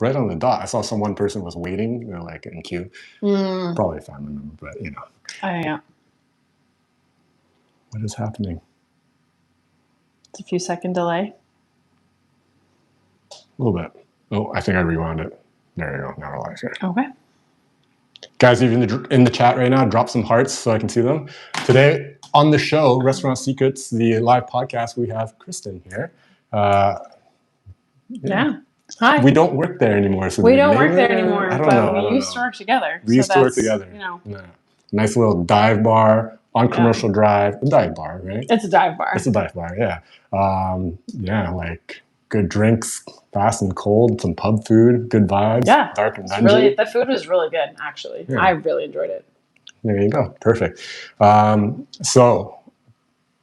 right on the dot. I saw one person was waiting, like in queue. Probably a family member, but Oh, yeah. What is happening? It's a few second delay. A little bit. Oh, I think I rewound it. There you go. Now we're live here. Okay. Guys, even in the chat right now, drop some hearts so I can see them. Today on the show, Restaurant Secrets, the live podcast, we have Kristen here. Yeah. Hi. We don't work there anymore. So we don't work there anymore, I don't but know. we used to work together. We used to work together. Yeah. Nice little dive bar on Commercial Drive. A dive bar, right? It's a dive bar. It's a dive bar, yeah. Like good drinks, fast and cold, some pub food, good vibes. Yeah. Dark and dungy. The food was really good, actually. Yeah. I really enjoyed it. There you go. Perfect. So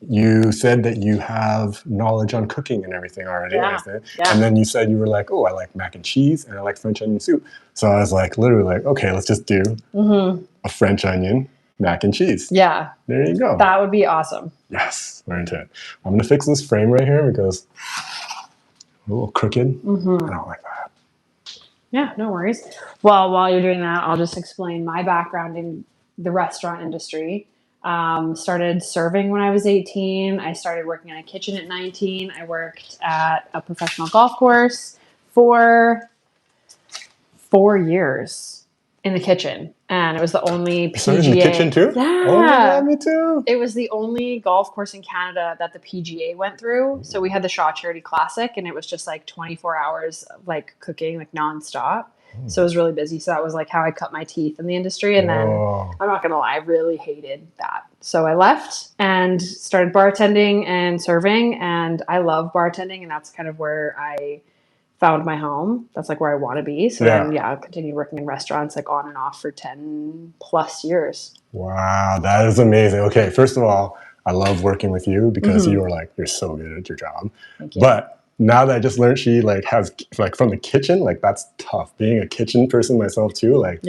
you said that you have knowledge on cooking and everything already. Yeah. And then you said you were like, oh, I like mac and cheese and I like French onion soup. So I was like, literally like, okay, let's just do a French onion mac and cheese. Yeah. There you go. That would be awesome. Yes, we're into it. I'm going to fix this frame right here because a little crooked. I don't like that. Yeah, no worries. Well, while you're doing that, I'll just explain my background in the restaurant industry. Started serving when I was 18. I started working in a kitchen at 19. I worked at a professional golf course for 4 years in the kitchen. And it was the only PGA. In the kitchen too? Yeah. Oh my God, me too. It was the only golf course in Canada that the PGA went through. So we had the Shaw Charity Classic, and it was just like 24 hours of like cooking, like nonstop. So it was really busy. So that was like how I cut my teeth in the industry. And then I'm not going to lie, I really hated that. So I left and started bartending and serving. And I love bartending. And that's kind of where I found my home. That's like where I want to be. So then, I continued working in restaurants like on and off for 10 plus years. Wow, that is amazing. Okay, first of all, I love working with you because you're so good at your job. Thank you. But now that I just learned she like has like from the kitchen, like that's tough. Being a kitchen person myself too, like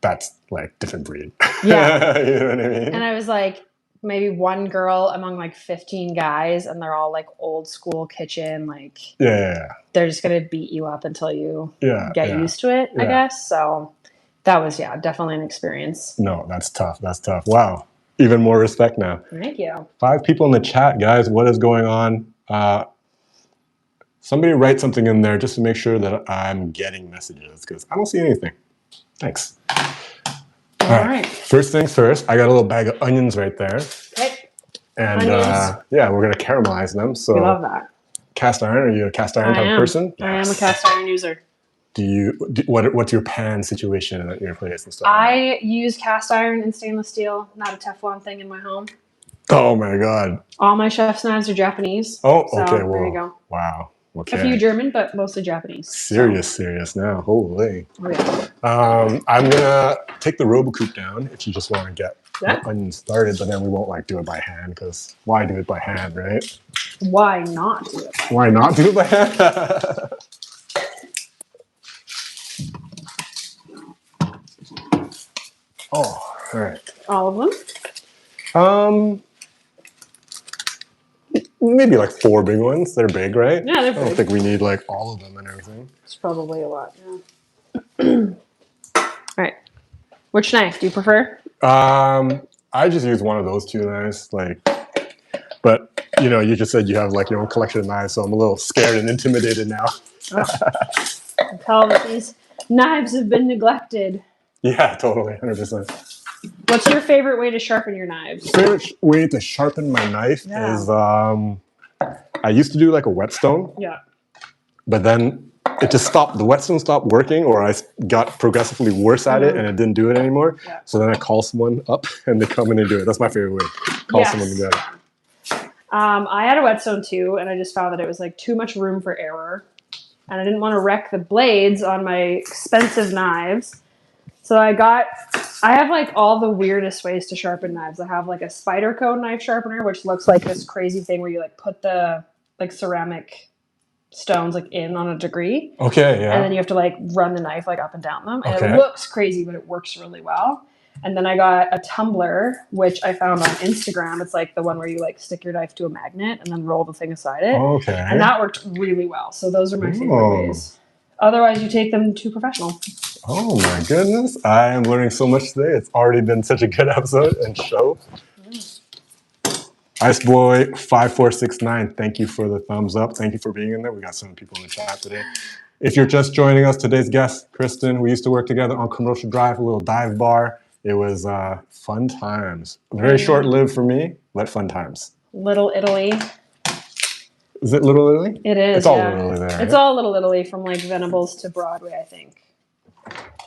that's like different breed. Yeah. You know what I mean? And I was like maybe one girl among like 15 guys, and they're all like old school kitchen, like they're just gonna beat you up until you get used to it, I guess. So that was definitely an experience. No, that's tough. That's tough. Wow. Even more respect now. Thank you. 5 people in the chat, guys. What is going on? Somebody write something in there just to make sure that I'm getting messages because I don't see anything. Thanks. All right. First things first, I got a little bag of onions right there. Okay. And we're going to caramelize them. So we love that. Cast iron? Are you a cast iron type of person? I am a cast iron user. What's your pan situation at your place and stuff? I use cast iron and stainless steel, not a Teflon thing in my home. Oh my God. All my chef's knives are Japanese. Oh, okay. So there you go. Wow. Okay. A few German, but mostly Japanese. Serious now. Holy. Oh, yeah. I'm going to take the RoboCoupe down if you just want to get the onions started, but then we won't like do it by hand because why do it by hand, right? Why not do it? Why not do it by hand? Oh, all right. All of them? Maybe like 4 big ones. They're big, right? Yeah, they're big. I don't think we need like all of them and everything. It's probably a lot, yeah. All right. Which knife do you prefer? I just use one of those 2 knives. But you just said you have like your own collection of knives, so I'm a little scared and intimidated now. I can tell that these knives have been neglected. Yeah, totally, 100%. What's your favorite way to sharpen your knives? Favorite way to sharpen my knife is I used to do like a whetstone. Yeah. But then it just stopped. The whetstone stopped working, or I got progressively worse at it, and it didn't do it anymore. Yeah. So then I call someone up, and they come in and do it. That's my favorite way. Call someone to do it. I had a whetstone too, and I just found that it was like too much room for error, and I didn't want to wreck the blades on my expensive knives. So I have like all the weirdest ways to sharpen knives. I have like a spider cone knife sharpener, which looks like this crazy thing where you like put the like ceramic stones like in on a degree. Okay, yeah. And then you have to like run the knife like up and down them. And it looks crazy, but it works really well. And then I got a tumbler, which I found on Instagram. It's like the one where you like stick your knife to a magnet and then roll the thing aside it. Okay. And that worked really well. So those are my favorite ways Otherwise, you take them to professional. Oh my goodness. I am learning so much today. It's already been such a good episode and show. Iceboy5469, thank you for the thumbs up. Thank you for being in there. We got some people in the chat today. If you're just joining us, today's guest, Kristen, we used to work together on Commercial Drive, a little dive bar. It was fun times. Very short-lived for me, but fun times. Little Italy. Is it Little Italy? It is, It's all Little Italy there, It's right? all Little Italy from like Venables to Broadway, I think.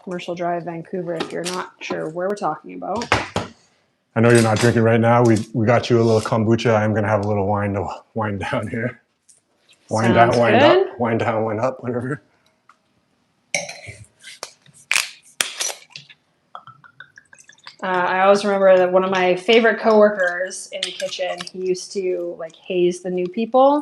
Commercial Drive, Vancouver, if you're not sure where we're talking about. I know you're not drinking right now. We got you a little kombucha. I'm going to have a little wine down here. Wine down, wine up. Wine down, wine up, whatever. I always remember that one of my favorite coworkers in the kitchen, he used to like haze the new people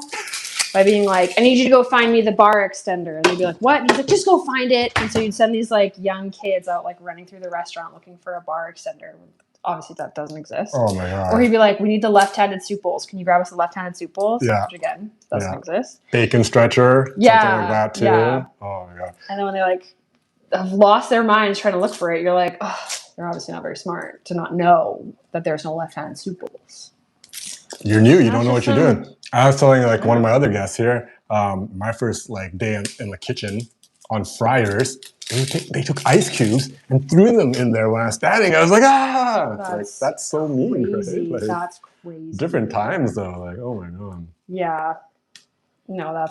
by being like, I need you to go find me the bar extender. And they'd be like, what? And he's like, just go find it. And so you'd send these like young kids out like running through the restaurant looking for a bar extender. Obviously that doesn't exist. Oh my God. Or he'd be like, we need the left-handed soup bowls. Can you grab us the left-handed soup bowls? Yeah. Which again, doesn't exist. Bacon stretcher. Yeah. Something like that too. Yeah. Oh my God. And then when they like have lost their minds trying to look for it, you're like, oh, they're obviously not very smart to not know that there's no left-handed soup bowls. You're new. You don't know what you're doing. I was telling like one of my other guests here, my first like day in the kitchen on fryers, they took ice cubes and threw them in there when I was standing. I was like, that's so mean. Crazy. Right? Like, that's crazy. Different times though. Like, oh my God. Yeah. No.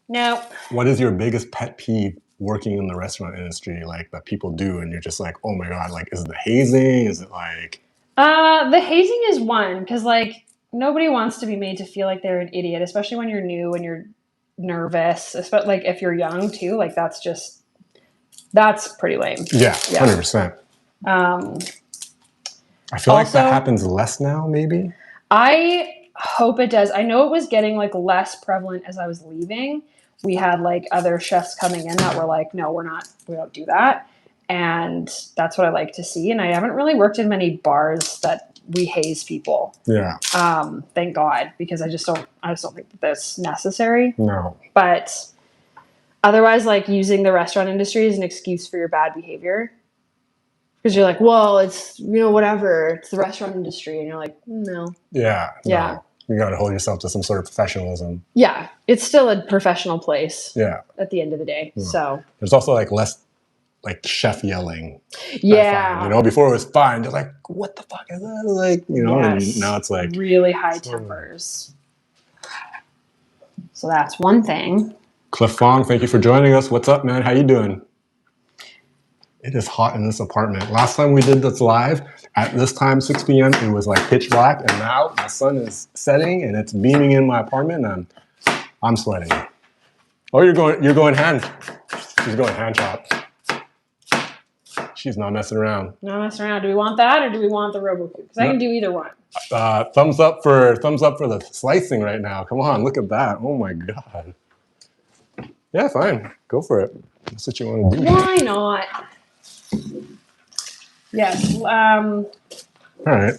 No. What is your biggest pet peeve working in the restaurant industry, like that people do, and you're just like, oh my God, like, is it the hazing? Is it like? The hazing is one, because like nobody wants to be made to feel like they're an idiot, especially when you're new and you're nervous, especially like if you're young too. Like that's pretty lame. Yeah, 100%. I feel like that happens less now, maybe. I hope it does. I know it was getting like less prevalent as I was leaving. We had like other chefs coming in that were like, no, we don't do that. And that's what I like to see. And I haven't really worked in many bars that we haze people. Yeah. Thank God, because I just don't think that that's necessary. No. But otherwise, like using the restaurant industry as an excuse for your bad behavior. Because you're like, well, it's, whatever. It's the restaurant industry. And you're like, no. Yeah. Yeah. No. You got to hold yourself to some sort of professionalism. Yeah. It's still a professional place. Yeah. At the end of the day. Yeah. So. There's also like less like chef yelling. Yeah. Before it was fine. They're like, what the fuck is that? Like, and now it's like. Really high tempers. So that's one thing. Cliff Fong, thank you for joining us. What's up, man? How you doing? It is hot in this apartment. Last time we did this live, at this time, 6 p.m., it was like pitch black, and now the sun is setting and it's beaming in my apartment, and I'm sweating. Oh, you're going hand. She's going hand chop. She's not messing around. Not messing around. Do we want that or do we want the RoboCube? Because I can do either one. Thumbs up for the slicing right now. Come on, look at that. Oh my God. Yeah, fine. Go for it. That's what you want to do. Why not? Yes. All right.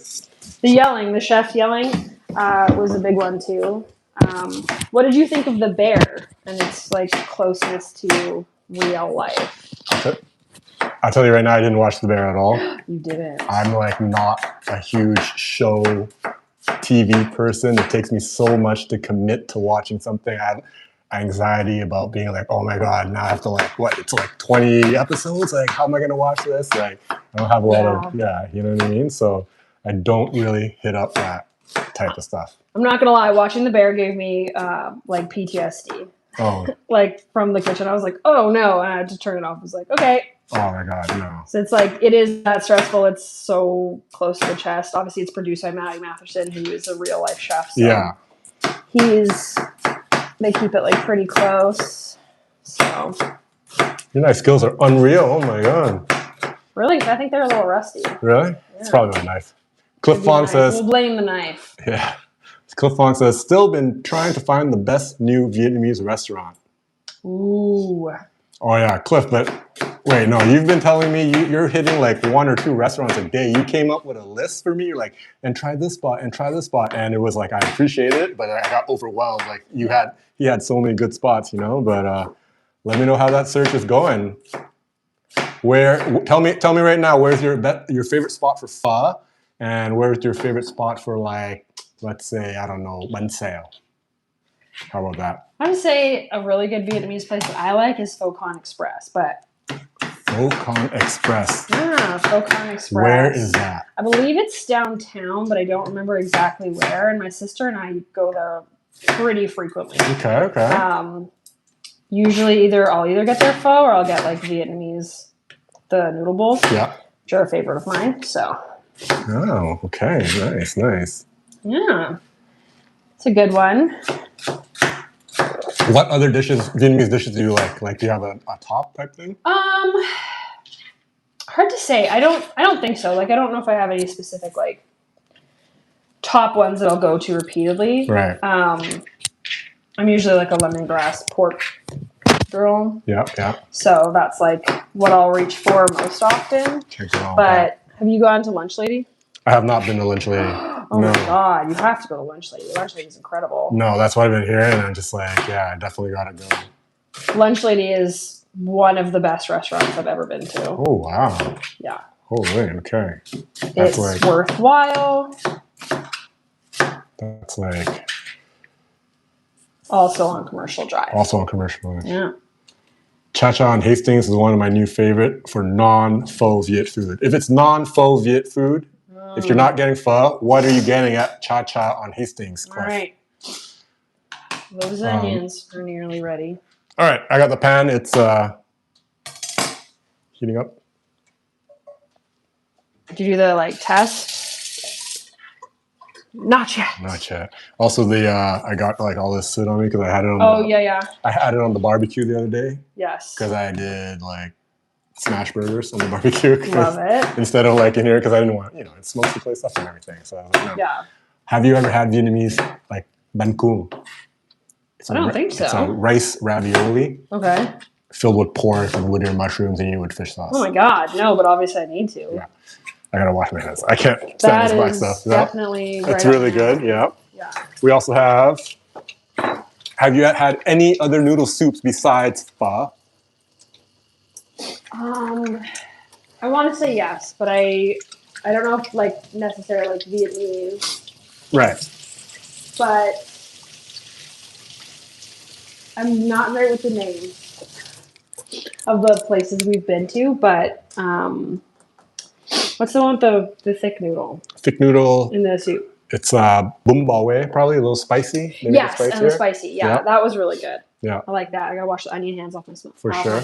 The chef yelling was a big one too. What did you think of the bear and its like closeness to real life? I'll tell you right now, I didn't watch The Bear at all. You didn't. I'm like not a huge show TV person. It takes me so much to commit to watching something. I have anxiety about being like, oh my God, now I have to it's like 20 episodes? Like, how am I going to watch this? Like, I don't have a lot of, you know what I mean? So I don't really hit up that type of stuff. I'm not going to lie. Watching The Bear gave me like PTSD. Oh. Like from the kitchen. I was like, oh no. And I had to turn it off. I was like, okay. Oh my God, no. So it's like, it is that stressful. It's so close to the chest. Obviously, it's produced by Matty Matherson, who is a real life chef. So yeah. They keep it like pretty close. So. Your knife skills are unreal. Oh my God. Really? I think they're a little rusty. Really? Yeah. It's probably my knife. Cliff Fong says. We'll blame the knife. Yeah. Cliff Fong says, still been trying to find the best new Vietnamese restaurant. Ooh. Oh yeah, Cliff, but Wait, no, you've been telling me you're hitting like 1 or 2 restaurants a day. You came up with a list for me. You're like, and try this spot and try this spot. And it was like, I appreciate it, but I got overwhelmed. Like he had so many good spots, you know, but let me know how that search is going. Tell me right now, where's your favorite spot for pho? And where's your favorite spot for like, let's say, I don't know, bánh xèo? How about that? I would say a really good Vietnamese place that I like is Pho Con Express, but Pho Con Express. yeah, Pho Con Express. Where is that? I believe it's downtown, but I don't remember exactly where. And my sister and I go there pretty frequently. Okay. Usually I'll either get their pho or I'll get like Vietnamese, the noodle bowls. Yeah. Which are a favorite of mine. So. Oh, okay. Nice. Yeah. It's a good one. What other Vietnamese dishes do you like? Like, do you have a top type thing? Hard to say. I don't think so. Like, I don't know if I have any specific like top ones that I'll go to repeatedly. Right. I'm usually like a lemongrass pork girl. Yeah. So that's like what I'll reach for most often. But have you gone to Lunch Lady? I have not been to Lunch Lady. Oh my God, you have to go to Lunch Lady. Lunch Lady is incredible. No, that's what I've been hearing, and I'm just like, yeah, I definitely gotta go. Lunch Lady is one of the best restaurants I've ever been to. Oh wow. Yeah. Holy, okay. It's worthwhile. That's like also on Commercial Drive. Yeah. Cha Cha on Hastings is one of my new favorite for non-pho Viet food. If it's non-pho Viet food, if you're not getting pho, what are you getting at Cha Cha on Hastings? All right. Those onions are nearly ready. All right, I got the pan. It's heating up. Did you do the like test? Not yet. Also, I got like all this soot on me because I had it on. I had it on the barbecue the other day. Yes. Because I did like smash burgers on the barbecue. Love it. Instead of like in here, because I didn't want, it smokes the place up and everything. So I was like, no. Yeah. Have you ever had Vietnamese like bánh cuông? I don't think so. It's a rice ravioli. Okay. Filled with pork and wood ear mushrooms and you with fish sauce. Oh my God, no! But obviously I need to. Yeah. I gotta wash my hands. I can't stand this black stuff. Definitely. It's really good. Yeah. Yeah. We also have. Have you had any other noodle soups besides pho? I want to say yes, but I don't know if like necessarily like Vietnamese. Right. But I'm not great with the names of the places we've been to. But what's the one with the thick noodle? Thick noodle in the soup. It's bum bao way, probably a little spicy. Maybe yes, and the spicy. Yeah, that was really good. Yeah, I like that. I gotta wash the onion hands off my smoke. For sure.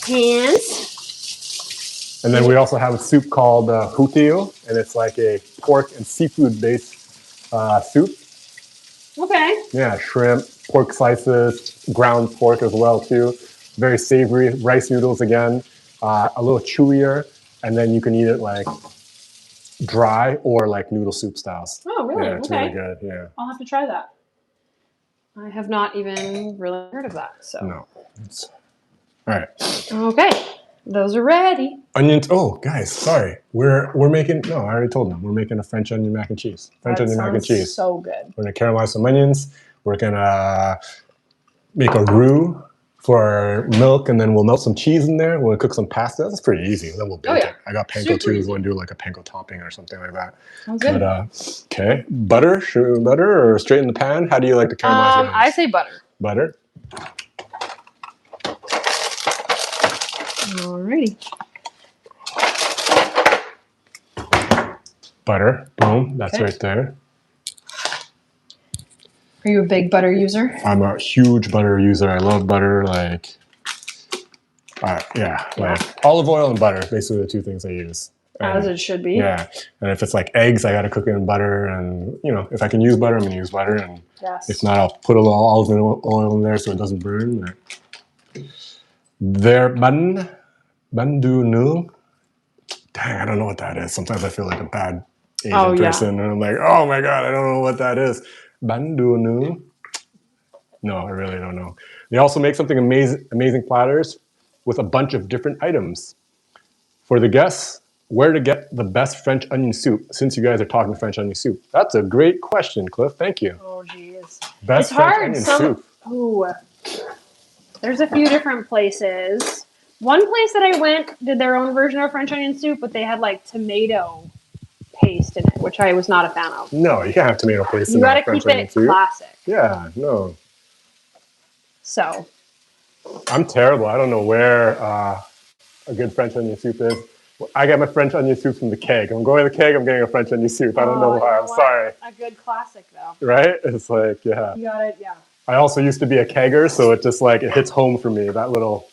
Hands. And then we also have a soup called hủ tiếu, and it's like a pork and seafood based soup. Okay. Yeah, shrimp, pork slices, ground pork as well too. Very savory. Rice noodles again, a little chewier, and then you can eat it like dry or like noodle soup styles. Oh, really? Yeah, it's really good. Yeah. I'll have to try that. I have not even really heard of that. So. No. All right. Okay. Those are ready. Onions. Oh, guys, sorry. We're making. No, I already told them. We're making a French onion mac and cheese. Mac and cheese. So good. We're gonna caramelize some onions. We're gonna make a roux for milk, and then we'll melt some cheese in there. We'll cook some pasta. That's pretty easy. And then we'll bake it. I got panko too. We're gonna do like a panko topping or something like that. Sounds good. But okay, butter. Should we butter or straight in the pan? How do you like to caramelize your onions? I say butter. Butter. Alrighty. Butter. Boom. That's right there. Are you a big butter user? I'm a huge butter user. I love butter. Like, like olive oil and butter. Basically, the two things I use. As it should be. Yeah. And if it's like eggs, I got to cook it in butter. And, if I can use butter, I'm going to use butter. And if not, I'll put a little olive oil in there so it doesn't burn. Their bánh đu nướng. Dang, I don't know what that is. Sometimes I feel like a bad Asian person. And I'm like, oh my God, I don't know what that is. Bánh đu nướng. No, I really don't know. They also make something amazing platters. with a bunch of different items. For the guests, where to get the best French onion soup, since you guys are talking French onion soup? That's a great question, Cliff. Thank you. Oh, geez. Best It's French hard. onion soup. Ooh. There's a few different places. One place that I went did their own version of French onion soup, but they had like tomato paste in it, which I was not a fan of. No, you can't have tomato paste You in gotta French keep onion it soup. classic. Yeah, no. So. I'm terrible. I don't know where a good French onion soup is. I get my French onion soup from the keg. I'm going to the keg, I'm getting a French onion soup. I don't know why. I'm sorry. A good classic, though. Right? It's like, yeah. You got it, yeah. I also used to be a kegger, so it just like, it hits home for me, that little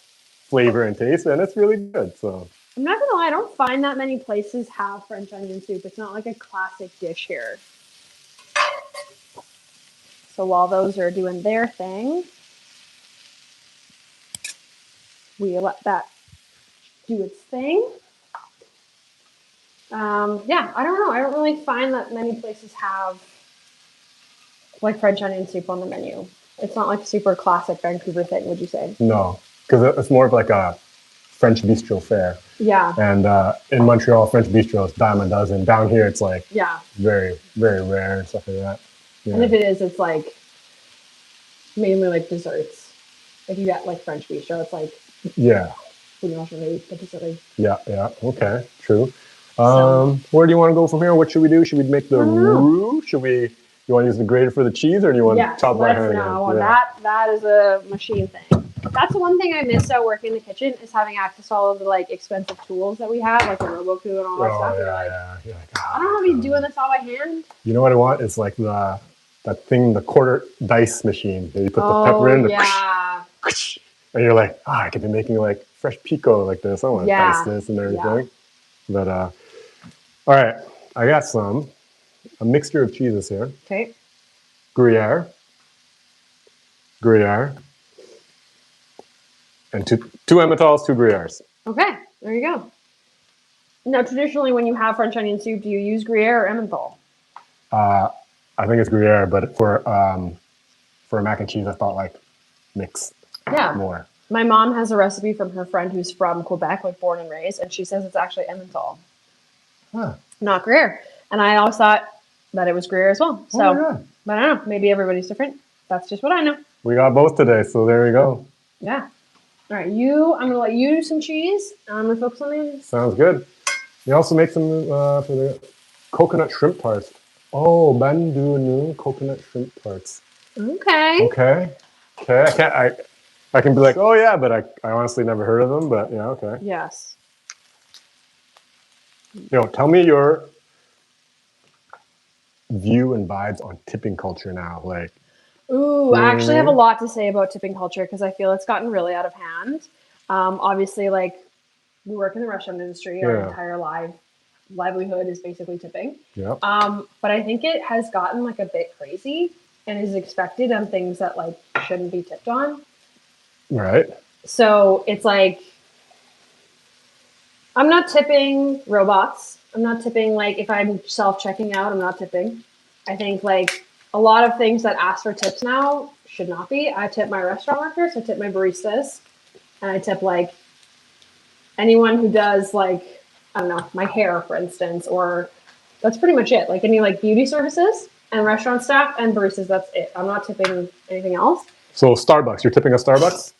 flavor and taste, and it's really good, so. I'm not gonna lie, I don't find that many places have French onion soup. It's not like a classic dish here. So while those are doing their thing, we let that do its thing. Yeah, I don't know. I don't really find that many places have like French onion soup on the menu. It's not like a super classic Vancouver thing, would you say? No, because it's more of like a French bistro fare. Yeah. And in Montreal, French bistro is dime a dozen. Down here, it's like very, very rare and stuff like that. Yeah. And if it is, it's like mainly like desserts. If you get like French bistro, it's like yeah. Yeah. Okay, true. Where do you want to go from here? What should we do? Should we make the roux? You want to use the grater for the cheese, or do you want to chop by hand? No, that is a machine thing. That's the one thing I miss out working in the kitchen, is having access to all of the like expensive tools that we have, like the Roboku and all that stuff. I don't want to be doing this all by hand. You know what I want? It's like that thing, the quarter dice machine. You put the pepper in, and you're like, I could be making like fresh pico like this. I want to dice this and everything. But all right, I got a mixture of cheeses here. Okay. Gruyere, and two Emmentals, 2 Gruyères. Okay, there you go. Now, traditionally, when you have French onion soup, do you use Gruyere or Emmental? I think it's Gruyere, but for a mac and cheese, I thought like mix more. My mom has a recipe from her friend who's from Quebec, like born and raised, and she says it's actually Emmental, not Gruyere. And I always thought that it was Gruyere as well. So, but I don't know. Maybe everybody's different. That's just what I know. We got both today, so there we go. Yeah. All right, I'm going to let you do some cheese, and I'm going to focus on the... Sounds good. You also make some for the coconut shrimp tarts. Oh, bandunu coconut shrimp tarts. Okay. I can be like, oh yeah, but I honestly never heard of them, but yeah, okay. Yes. Tell me your view and vibes on tipping culture now. Like, I actually have a lot to say about tipping culture, because I feel it's gotten really out of hand. Obviously, like, we work in the restaurant industry. Our entire livelihood is basically tipping. Yeah. But I think it has gotten like a bit crazy and is expected on things that like shouldn't be tipped on. Right. So it's like, I'm not tipping robots. I'm not tipping, like, if I'm self-checking out, I'm not tipping. I think like a lot of things that ask for tips now should not be. I tip my restaurant workers, I tip my baristas, and I tip like anyone who does like, I don't know, my hair, for instance, or that's pretty much it. Like any like beauty services and restaurant staff and baristas, that's it. I'm not tipping anything else. So Starbucks, you're tipping at Starbucks?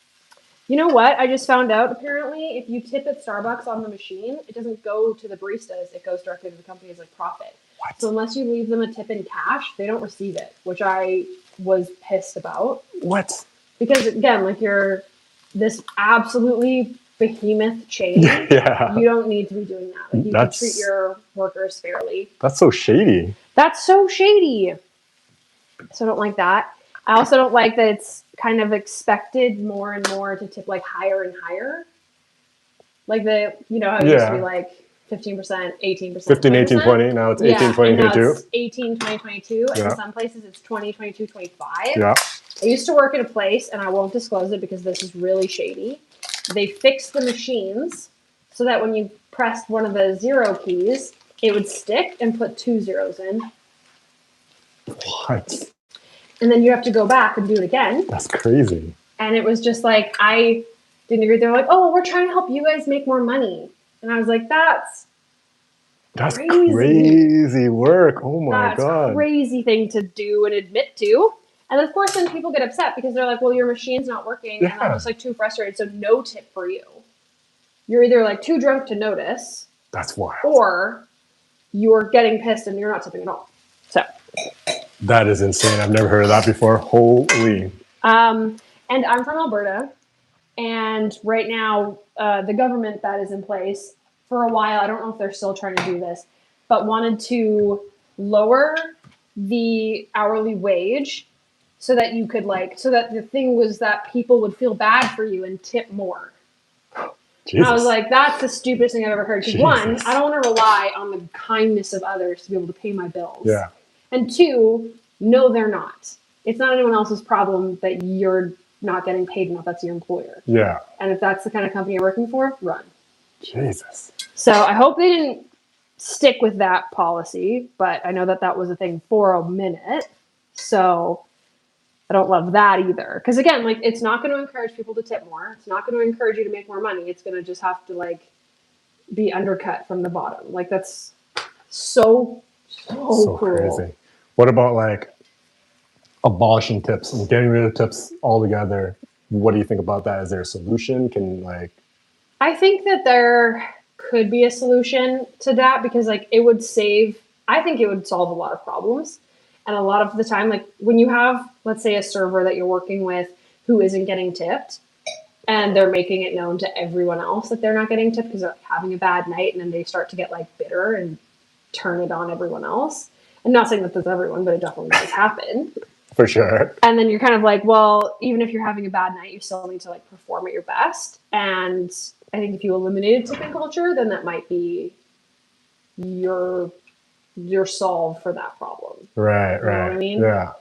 You know what? I just found out, apparently, if you tip at Starbucks on the machine, it doesn't go to the baristas. It goes directly to the company as like profit. What? So unless you leave them a tip in cash, they don't receive it, which I was pissed about. What? Because again, like, you're this absolutely behemoth chain. Yeah. You don't need to be doing that. Like, you can treat your workers fairly. That's so shady. So I don't like that. I also don't like that it's kind of expected more and more to tip like higher and higher. Like how it used to be like 15%, 18%. 15, 18, 20. Now it's 18, 20, 22. It's 18, 20, 22. And in some places it's 20, 22, 25. Yeah. I used to work at a place, and I won't disclose it because this is really shady. They fixed the machines so that when you pressed one of the 0 keys, it would stick and put 2 zeros in. What? And then you have to go back and do it again. That's crazy. And it was just like, I They're like, oh, well, we're trying to help you guys make more money. And I was like, that's crazy work. Oh my God. That's crazy thing to do and admit to. And of course, then people get upset because they're like, well, your machine's not working. Yeah. And I'm just like too frustrated. So no tip for you. You're either like too drunk to notice. That's wild. Or you're getting pissed and you're not tipping at all. So. That is insane. I've never heard of that before. Holy. And I'm from Alberta. And right now, the government that is in place, for a while, I don't know if they're still trying to do this, but wanted to lower the hourly wage so that you could so that the thing was that people would feel bad for you and tip more. And I was like, that's the stupidest thing I've ever heard. Because one, I don't want to rely on the kindness of others to be able to pay my bills. Yeah. And two, no, they're not. It's not anyone else's problem that you're not getting paid enough. That's your employer. Yeah. And if that's the kind of company you're working for, run. Jesus. So I hope they didn't stick with that policy, but I know that that was a thing for a minute. So I don't love that either. Because again, it's not going to encourage people to tip more. It's not going to encourage you to make more money. It's going to just have to be undercut from the bottom. That's so cruel. Crazy. What about abolishing tips and getting rid of tips altogether? What do you think about that? Is there a solution? I think that there could be a solution to that because it would I think it would solve a lot of problems. And a lot of the time, when you have, let's say, a server that you're working with who isn't getting tipped and they're making it known to everyone else that they're not getting tipped because they're having a bad night, and then they start to get bitter and turn it on everyone else. I'm not saying that that's everyone, but it definitely does happen. For sure. And then you're kind of well, even if you're having a bad night, you still need to perform at your best. And I think if you eliminated tipping culture, then that might be your solve for that problem. Right, you know what I mean? Yeah.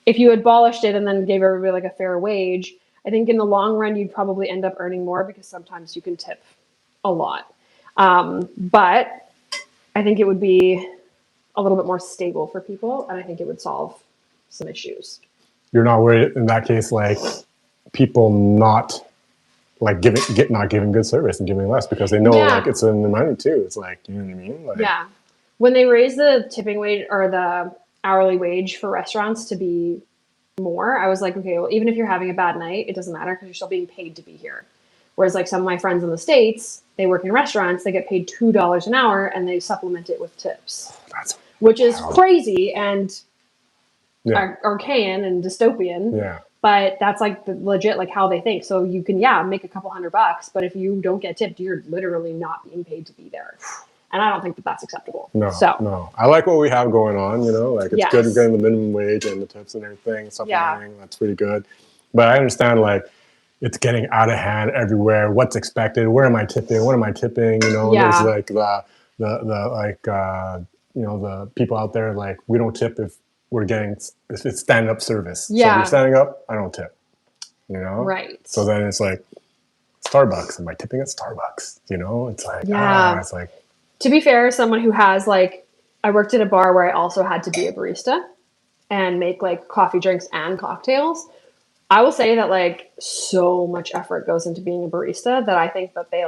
If you abolished it and then gave everybody a fair wage, I think in the long run, you'd probably end up earning more because sometimes you can tip a lot. But I think it would be a little bit more stable for people, and I think it would solve some issues. You're not worried in that case, people not not giving good service and giving less because they know it's in the money too. It's you know what I mean? Yeah. When they raise the tipping wage or the hourly wage for restaurants to be more, I was okay, well, even if you're having a bad night, it doesn't matter because you're still being paid to be here. Whereas some of my friends in the States, they work in restaurants, they get paid $2 an hour and they supplement it with tips. Which is crazy and archaic and dystopian. Yeah. But that's legit how they think. So you can make a couple $100, but if you don't get tipped, you're literally not being paid to be there. And I don't think that that's acceptable. No. I like what we have going on, it's good getting the minimum wage and the tips and everything, supplementing, that's pretty good. But I understand it's getting out of hand everywhere. What's expected? Where am I tipping? What am I tipping? There's the people out there we don't tip if it's stand-up service. So if you're standing up, I don't tip. Right. So then it's Starbucks. Am I tipping at Starbucks? It's to be fair, someone who has I worked at a bar where I also had to be a barista and make coffee drinks and cocktails. I will say that so much effort goes into being a barista that I think that they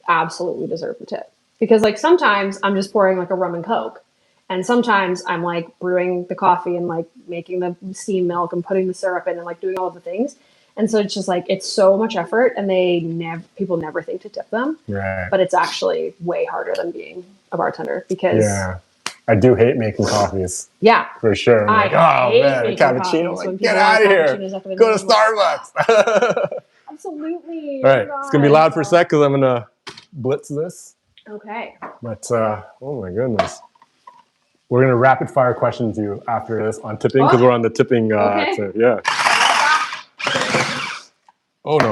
absolutely deserve the tip. Because sometimes I'm just pouring a rum and Coke. And sometimes I'm brewing the coffee and making the steamed milk and putting the syrup in and doing all of the things. And so it's just it's so much effort, and people never think to tip them. Right. But it's actually way harder than being a bartender because I do hate making coffees. Yeah. For sure. I'm a cappuccino. Get out of here. Go to Starbucks. Absolutely. All right. It's going to be loud for a sec because I'm going to blitz this. Okay. But, oh my goodness. We're going to rapid fire questions you after this on tipping because we're on the tipping. Okay. Yeah. Oh no.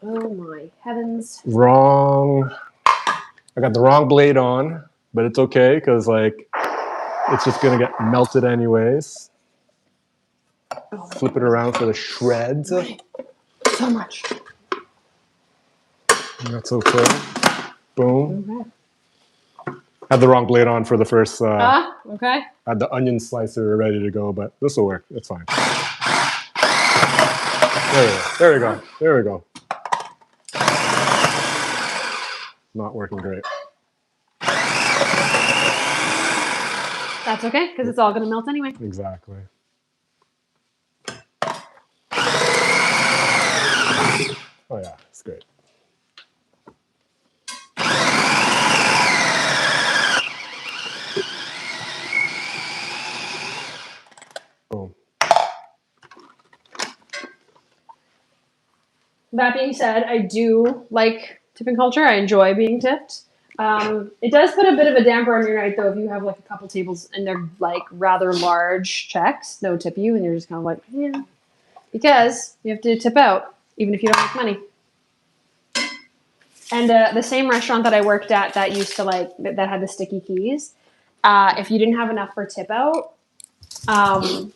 Oh my heavens. Wrong. I got the wrong blade on, but it's okay because it's just going to get melted anyways. Flip it around for the shreds. So much. That's okay. Boom. Okay. Had the wrong blade on for the first. Okay. Had the onion slicer ready to go, but this will work. It's fine. There we go. not working great. That's okay, because it's all going to melt anyway. Exactly. Oh yeah, it's great. Boom. That being said, I do like tipping culture. I enjoy being tipped. It does put a bit of a damper on your night, though, if you have like a couple tables and they're like rather large checks, they'll tip you, and you're just kind of like, yeah, because you have to tip out, even if you don't make money. And the same restaurant that I worked at that used to like that had the sticky keys, if you didn't have enough for tip out,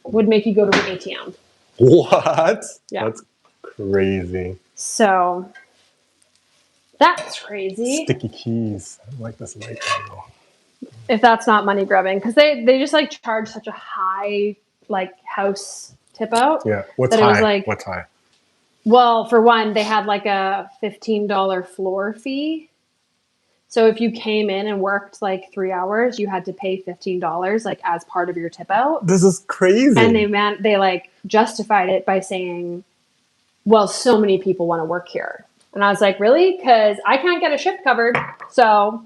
would make you go to an ATM. What? Yeah. That's crazy. So that's crazy. Sticky keys. I don't like this light angle. If that's not money grubbing, because they just like charge such a high like house tip out. Yeah. What's that high? It was like, What's high? Well, for one, they had like a $15 floor fee. So if you came in and worked like 3 hours, you had to pay $15 like as part of your tip out. This is crazy. And they like justified it by saying, well, so many people want to work here. And I was like, really? Because I can't get a shift covered. So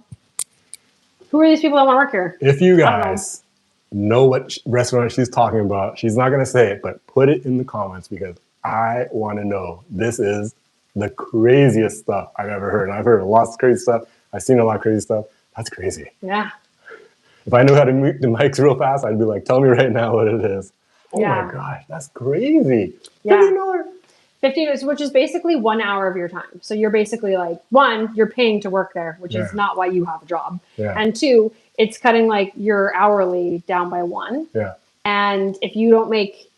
who are these people that want to work here? If you guys know what restaurant she's talking about, she's not going to say it, but put it in the comments because I want to know. This is the craziest stuff I've ever heard. I've heard lots of crazy stuff. I've seen a lot of crazy stuff. That's crazy. Yeah. If I knew how to mute the mics real fast, I'd be like, tell me right now what it is. Oh Yeah. my gosh, that's crazy. Yeah. $15. 15, which is basically 1 hour of your time. So you're basically like, one, you're paying to work there, which is not why you have a job. Yeah. And two, it's cutting like your hourly down by one. Yeah. And if you don't make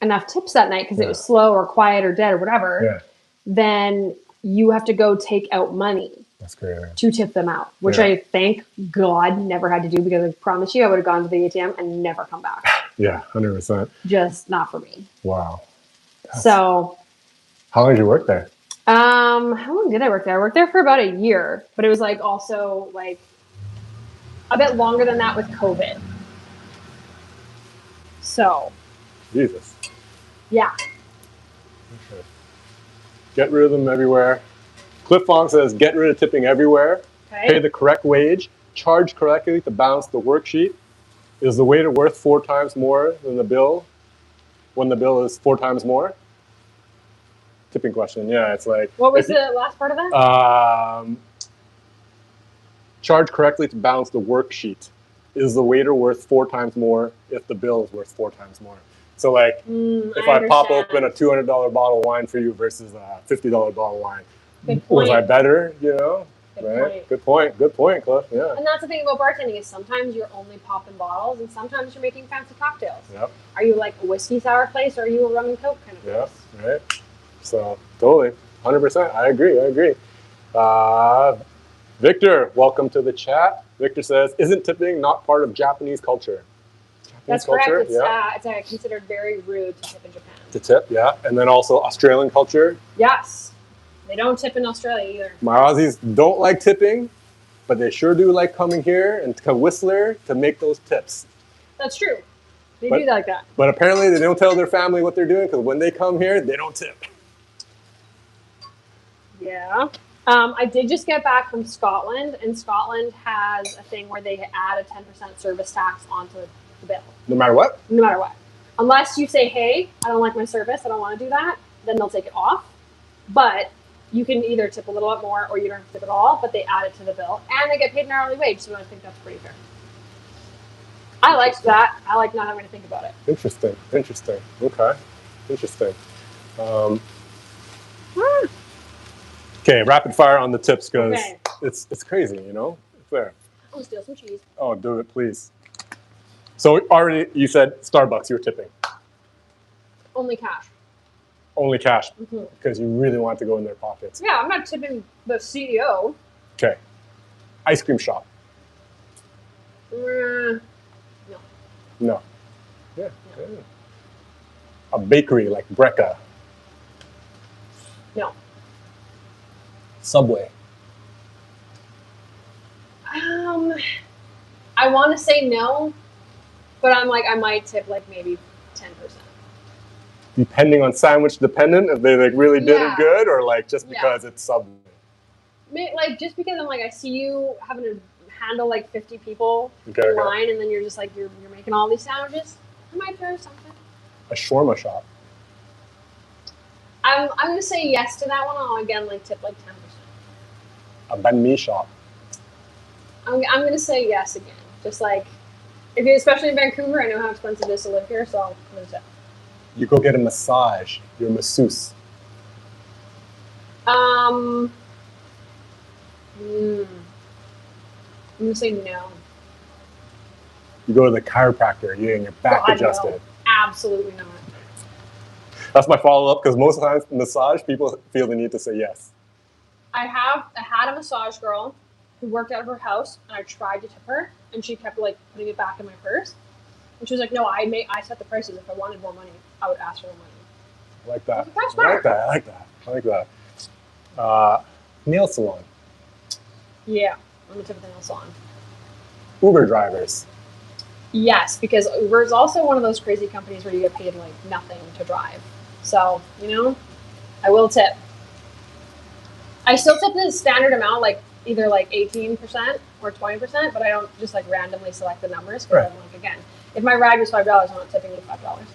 enough tips that night because it was slow or quiet or dead or whatever, then you have to go take out money. That's crazy. To tip them out, which I thank God never had to do, because I promise you I would have gone to the ATM and never come back. Yeah, 100%. Just not for me. Wow. So how long did you work there? how long did I work there? I worked there for about a year, but it was like also like a bit longer than that with COVID. So Jesus. Yeah. Okay. Get rid of them everywhere. Cliff Fong says, get rid of tipping everywhere. Okay. Pay the correct wage. Charge correctly to balance the worksheet. Is the waiter worth 4 times more than the bill when the bill is 4 times more? Tipping question. Yeah, it's like. What was the last part of that? Charge correctly to balance the worksheet. Is the waiter worth 4 times more if the bill is worth 4 times more? So like, if I pop open a $200 bottle of wine for you versus a $50 bottle of wine, was I better? You know, Good point. Good point, Cliff. Yeah. And that's the thing about bartending is sometimes you're only popping bottles, and sometimes you're making fancy cocktails. Yep. Are you like a whiskey sour place, or are you a rum and coke kind of place? Yeah. Right. So totally, 100%. I agree. Victor, welcome to the chat. Victor says, "Isn't tipping not part of Japanese culture?" That's correct. It's considered very rude to tip in Japan. To tip, yeah. And then also Australian culture. Yes. They don't tip in Australia either. My Aussies don't like tipping, but they sure do like coming here and to Whistler to make those tips. That's true. They do like that. But apparently they don't tell their family what they're doing, because when they come here, they don't tip. Yeah. I did just get back from Scotland, and Scotland has a thing where they add a 10% service tax onto the bill. No matter what? No matter what. Unless you say, hey, I don't like my service, I don't want to do that, then they'll take it off. But you can either tip a little bit more or you don't have to tip at all, but they add it to the bill. And they get paid an hourly wage, so I think that's pretty fair. I liked that. I like not having to think about it. Interesting. Okay. Interesting. Okay, rapid fire on the tips, because it's crazy, you know? It's there. I'm going to steal some cheese. Oh, do it, please. So already you said Starbucks you were tipping. Only cash. Only cash, because you really want to go in their pockets. Yeah, I'm not tipping the CEO. Okay. Ice cream shop. No. No. Yeah. No. A bakery like Brecca. No. Subway. I want to say no, but I'm like, I might tip like maybe 10%. Depending on sandwich dependent, if they like really did it good, or like just because it's Subway. Like just because I'm like, I see you having to handle like 50 people in line, and then you're just like you're making all these sandwiches. I might throw something. A shawarma shop. I'm gonna say yes to that one. I'll again like tip like 10%. A banh mi shop. I'm gonna say yes again. Just like if you, especially in Vancouver, I know how expensive it is to live here, so I'm gonna tip. You go get a massage. You're a masseuse. I'm gonna say no. You go to the chiropractor. You're getting your back adjusted. No. Absolutely not. That's my follow-up, because most times massage people feel the need to say yes. I had a massage girl who worked out of her house, and I tried to tip her, and she kept like putting it back in my purse. And she was like, "No, I set the prices. If I wanted more money, I would ask for more money." I like that. I like that. Nail salon. Yeah, I'm gonna tip the nail salon. Uber drivers. Yes, because Uber is also one of those crazy companies where you get paid like nothing to drive. So, I will tip. I still tip the standard amount, like either like 18% or 20%, but I don't just like randomly select the numbers. Because I'm like, again, if my ride was $5, I'm not tipping you $5.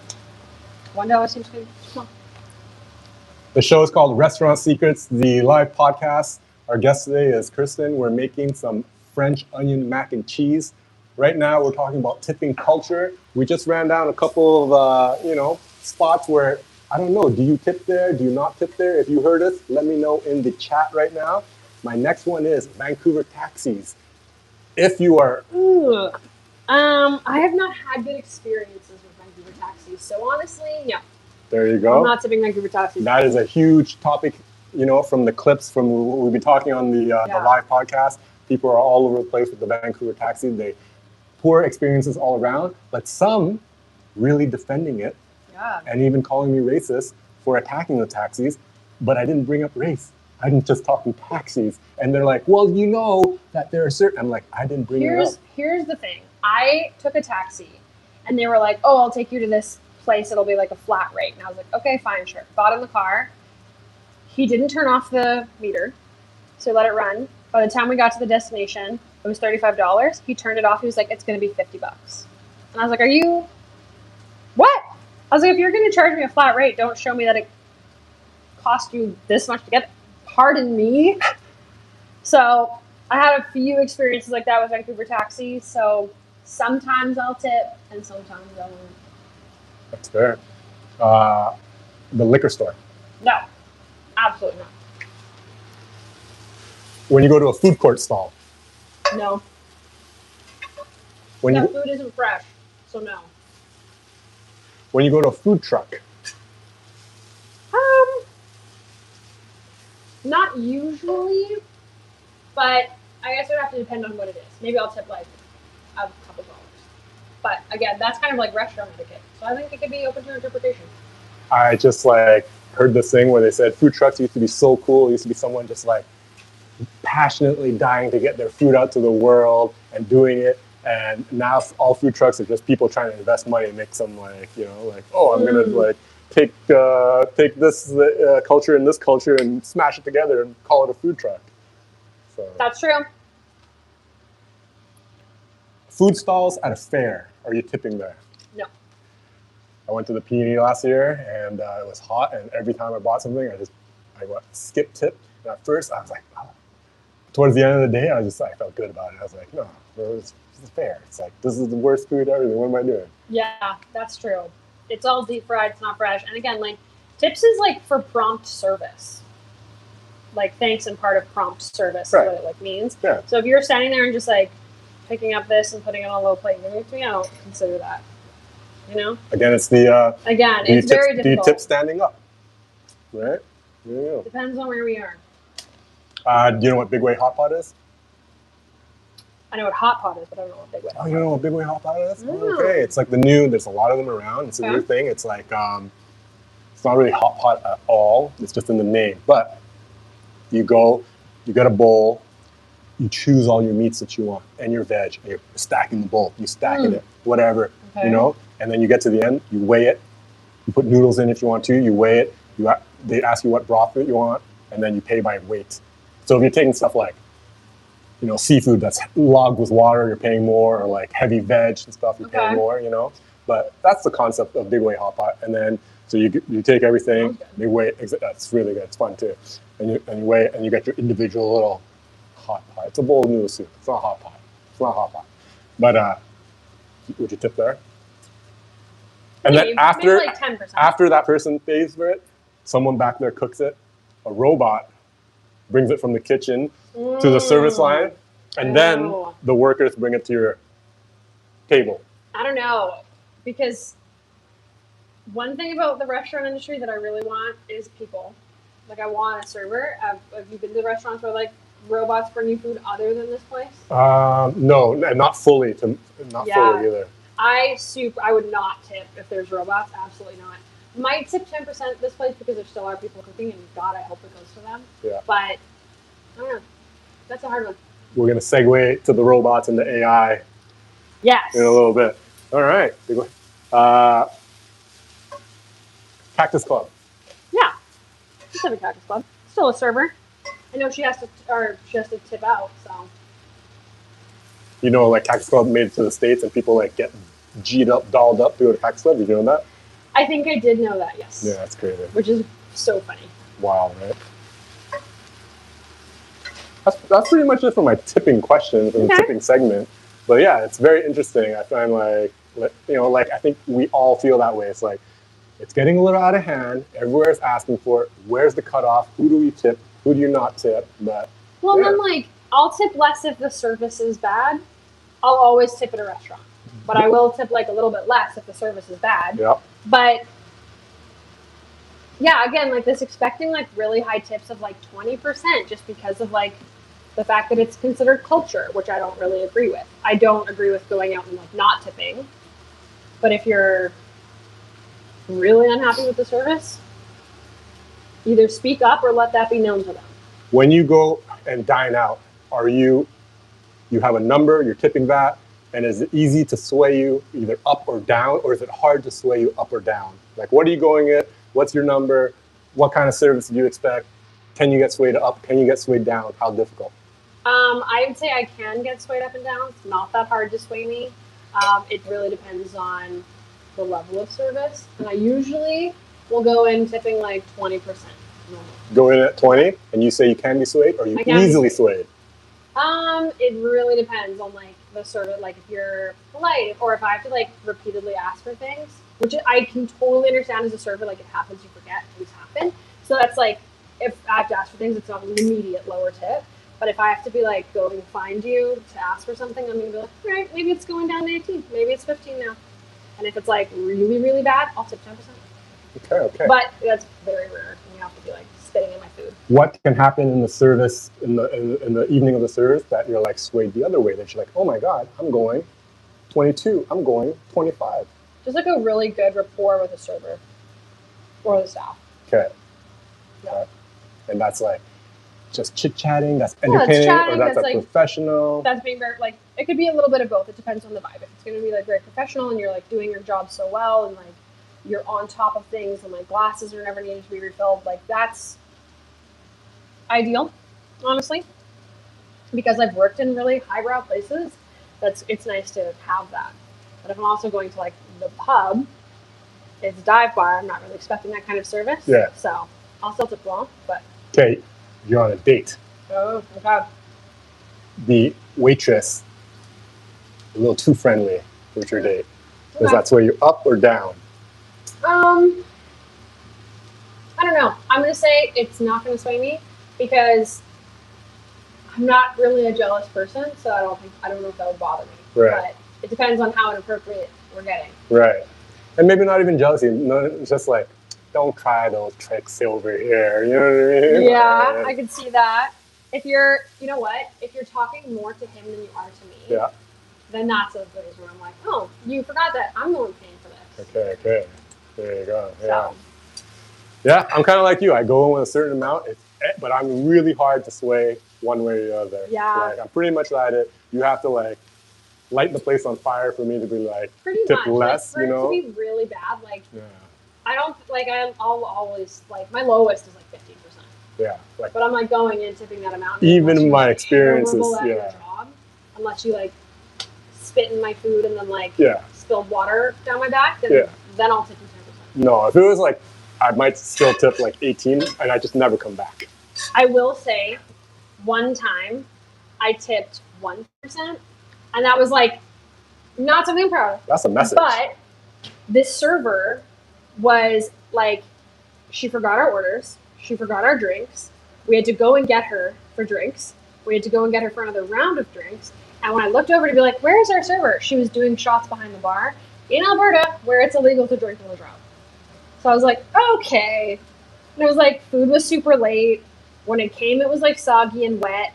$1 seems good. Come on. The show is called Restaurant Secrets, the live podcast. Our guest today is Kristen. We're making some French onion mac and cheese. Right now, we're talking about tipping culture. We just ran down a couple of, spots where, I don't know, do you tip there? Do you not tip there? If you heard us, let me know in the chat right now. My next one is Vancouver taxis. If you are... I have not had good experiences with Vancouver taxis, so honestly, no. There you go. I'm not tipping Vancouver taxis. That is a huge topic, from the clips from what we've been talking on the live podcast. People are all over the place with the Vancouver taxi. They poor experiences all around, but some really defending it and even calling me racist for attacking the taxis. But I didn't bring up race. I'm just talking taxis. And they're like, well, you know that there are certain... I'm like, I didn't bring it up. Here's the thing. I took a taxi and they were like, oh, I'll take you to this place. It'll be like a flat rate. And I was like, okay, fine, sure. Got in the car. He didn't turn off the meter, so let it run. By the time we got to the destination, it was $35. He turned it off. He was like, it's going to be $50. And I was like, are you... What? I was like, if you're going to charge me a flat rate, don't show me that it cost you this much to get... Pardon me. So I had a few experiences like that with Vancouver taxis. So sometimes I'll tip and sometimes I won't. That's fair. The liquor store. No, absolutely not. When you go to a food court stall. No. When food isn't fresh, so no. When you go to a food truck. Not usually, but I guess it would have to depend on what it is. Maybe I'll tip like a couple dollars. But again, that's kind of like restaurant etiquette. So I think it could be open to interpretation. I just heard this thing where they said food trucks used to be so cool. It used to be someone just passionately dying to get their food out to the world and doing it. And now all food trucks are just people trying to invest money and make some oh, I'm going to take this culture and this culture and smash it together and call it a food truck. So that's true. Food stalls at a fair. Are you tipping there? No. I went to the Peony last year and it was hot, and every time I bought something, I skip tip. And at first, I was like, oh. Towards the end of the day, I felt good about it. I was like, no, this is fair. It's like, this is the worst food ever. What am I doing? Yeah, that's true. It's all deep fried. It's not fresh. And again, tips is for prompt service. Thanks and part of prompt service is what it means. Yeah. So if you're standing there and just picking up this and putting it on a low plate and giving it to me, I don't consider that. Again, it's the... it's very difficult. Do you tip standing up? Right? Yeah. Depends on where we are. Do you know what Big Way Hot Pot is? I know what Hot Pot is, but I don't know what Big Way Hot Pot is. Oh, you don't know what Big Way Hot Pot is? Oh. Okay, it's the new, there's a lot of them around. It's a new thing. It's it's not really hot pot at all. It's just in the name. But you go, you get a bowl, you choose all your meats that you want and your veg, and you're stacking the bowl, you stacking it, whatever, Okay. you know, and then you get to the end, you weigh it, you put noodles in if you want to, you weigh it, they ask you what broth that you want, and then you pay by weight. So if you're taking stuff like, you know, seafood that's logged with water, you're paying more, or like heavy veg and stuff, you're paying more, you know. But that's the concept of big weight hot pot. And then so you take everything, they weigh. That's really good. It's fun too. And you weigh it, and you get your individual little hot pot. It's a bowl of noodle soup. It's not hot pot. It's not hot pot. But would you tip there? And then after like 10%. After that person pays for it, someone back there cooks it. A robot brings it from the kitchen to the service line, and then the workers bring it to your table. I don't know, because one thing about the restaurant industry that I really want is people. Like, I want a server. Have you been to restaurants where like robots bring you food other than this place? No, not fully. Not fully either. I would not tip if there's robots. Absolutely not. Might tip 10% this place because there still are people cooking, and God, I hope it goes to them. Yeah. But I don't know. That's a hard one. We're gonna segue to the robots and the AI. Yes. In a little bit. All right. Cactus Club. Yeah. Just have a Cactus Club. Still a server. I know she has to tip out. So. You know, like Cactus Club made it to the States, and people like get G'd up, dolled up to go to Cactus Club. Did you know that? I think I did know that. Yes. Yeah, that's crazy. Which is so funny. Wow, right? That's pretty much it for my tipping questions and the tipping segment. But yeah, it's very interesting. I find like I think we all feel that way. It's like, it's getting a little out of hand. Everywhere's asking for it. Where's the cutoff? Who do we tip? Who do you not tip? But then like, I'll tip less if the service is bad. I'll always tip at a restaurant. But I will tip like a little bit less if the service is bad. Yeah. But yeah, again, like this expecting like really high tips of like 20% just because of like the fact that it's considered culture, which I don't really agree with. I don't agree with going out and like not tipping. But if you're really unhappy with the service, either speak up or let that be known to them. When you go and dine out, you have a number, you're tipping that, and is it easy to sway you either up or down, or is it hard to sway you up or down? Like, what are you going at? What's your number? What kind of service do you expect? Can you get swayed up? Can you get swayed down? How difficult? I would say I can get swayed up and down. It's not that hard to sway me. It really depends on the level of service. And I usually will go in tipping like 20%. Go in at 20 and you say you can be swayed, or you easily swayed? It really depends on like the service, like if you're polite or if I have to like repeatedly ask for things, which I can totally understand as a server, like it happens, you forget, things happen. So that's like, if I have to ask for things, it's not an immediate lower tip. But if I have to be like, go and find you to ask for something, I'm going to be like, all right, maybe it's going down to 18. Maybe it's 15 now. And if it's like really, really bad, I'll tip 10%. Okay. But that's very rare. And you have to be like spitting in my food. What can happen in the service, in the evening of the service, that you're like swayed the other way? That you're like, oh my God, I'm going 22. I'm going 25. Just like a really good rapport with the server or the staff. Okay. Yeah. And that's like just chit-chatting, that's entertaining, or that's like professional? That's being very, like, it could be a little bit of both. It depends on the vibe. If it's going to be like very professional and you're like doing your job so well and like you're on top of things and like glasses are never needing to be refilled, like that's ideal, honestly, because I've worked in really highbrow places. It's nice to have that. But if I'm also going to like the pub, it's a dive bar. I'm not really expecting that kind of service. Yeah. So I'll still tip well, but. Okay, you're on a date. Oh, okay. The waitress, a little too friendly with your date. Okay. Does that sway you up or down? I don't know. I'm going to say it's not going to sway me because I'm not really a jealous person, so I don't know if that would bother me. Right. But it depends on how inappropriate we're getting. Right. And maybe not even jealousy. No, it's just like, don't try those tricks over here. You know what I mean? Yeah, I could see that. If you're, you know what? If you're talking more to him than you are to me, yeah, then that's those days where I'm like, oh, you forgot that I'm the one paying for this. Okay. There you go. Yeah. So. Yeah, I'm kind of like you. I go in with a certain amount. but I'm really hard to sway one way or the other. Yeah. Like I'm pretty much at it. You have to like light the place on fire for me to be like pretty tip much less, like, for you know? it to be really bad, like Yeah. I don't like I'll always like my lowest is like 15%. Yeah. Like But I'm like going in tipping that amount. even my like, experiences, horrible at your yeah. job, unless you like spit in my food and then like Yeah. spilled water down my back, then I'll tip you 10%. No, if it was like I might still tip like 18 and I just never come back. I will say one time I tipped 1%, and that was like not something I'm proud of. That's a message. But this server was like, she forgot our orders, she forgot our drinks. We had to go and get her for drinks. We had to go and get her for another round of drinks. And when I looked over to be like, where's our server? She was doing shots behind the bar in Alberta, where it's illegal to drink while drunk. So I was like, okay. And it was like, food was super late. When it came, it was like soggy and wet.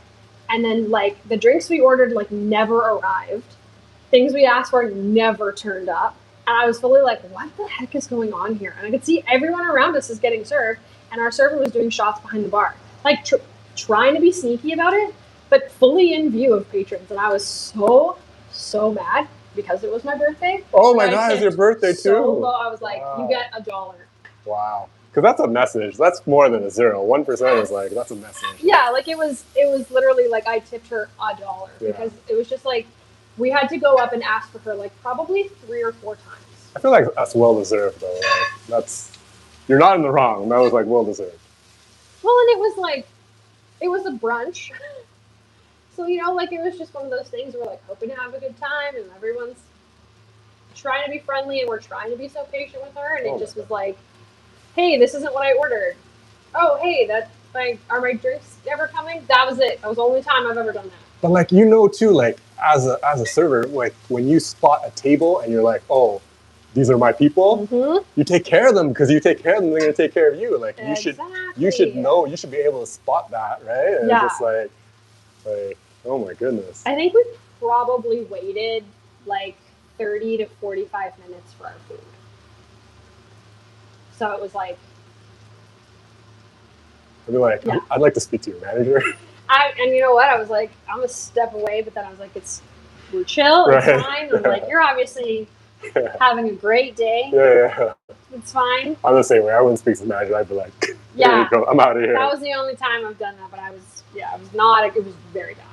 And then like the drinks we ordered like never arrived. Things we asked for never turned up. And I was fully like, what the heck is going on here? And I could see everyone around us is getting served, and our server was doing shots behind the bar. Like trying to be sneaky about it, but fully in view of patrons. And I was so mad because it was my birthday. Oh my God, it's your birthday too. So low, I was like, wow. You get $1. Wow. Because that's a message. That's more than a 0. 1% is like, that's a message. Yeah, like it was literally like I tipped her $1 because it was just like, we had to go up and ask for her like probably 3 or 4 times. I feel like that's well deserved though. Like, you're not in the wrong. That was like well deserved. Well, and it was like, it was a brunch. So, you know, like it was just one of those things where we're like hoping to have a good time and everyone's trying to be friendly and we're trying to be so patient with her. And it just was like, hey, this isn't what I ordered. Oh, hey, are my drinks ever coming? That was it. That was the only time I've ever done that. But like, you know, too, like as a server, like when you spot a table and you're like, oh, these are my people, you take care of them because you take care of them, they're going to take care of you. Like you should know, you should be able to spot that, right? And it's just like, oh my goodness. I think we probably waited like 30 to 45 minutes for our food. So it was like, I'd be like, I'd like to speak to your manager. And you know what? I was like, I'm a step away, but then I was like, we're chill, it's fine. I'm like, you're obviously having a great day. Yeah. It's fine. I'm the same way. I wouldn't speak to the manager. I'd be like, there you go. I'm out of here. That was the only time I've done that, but it was very bad.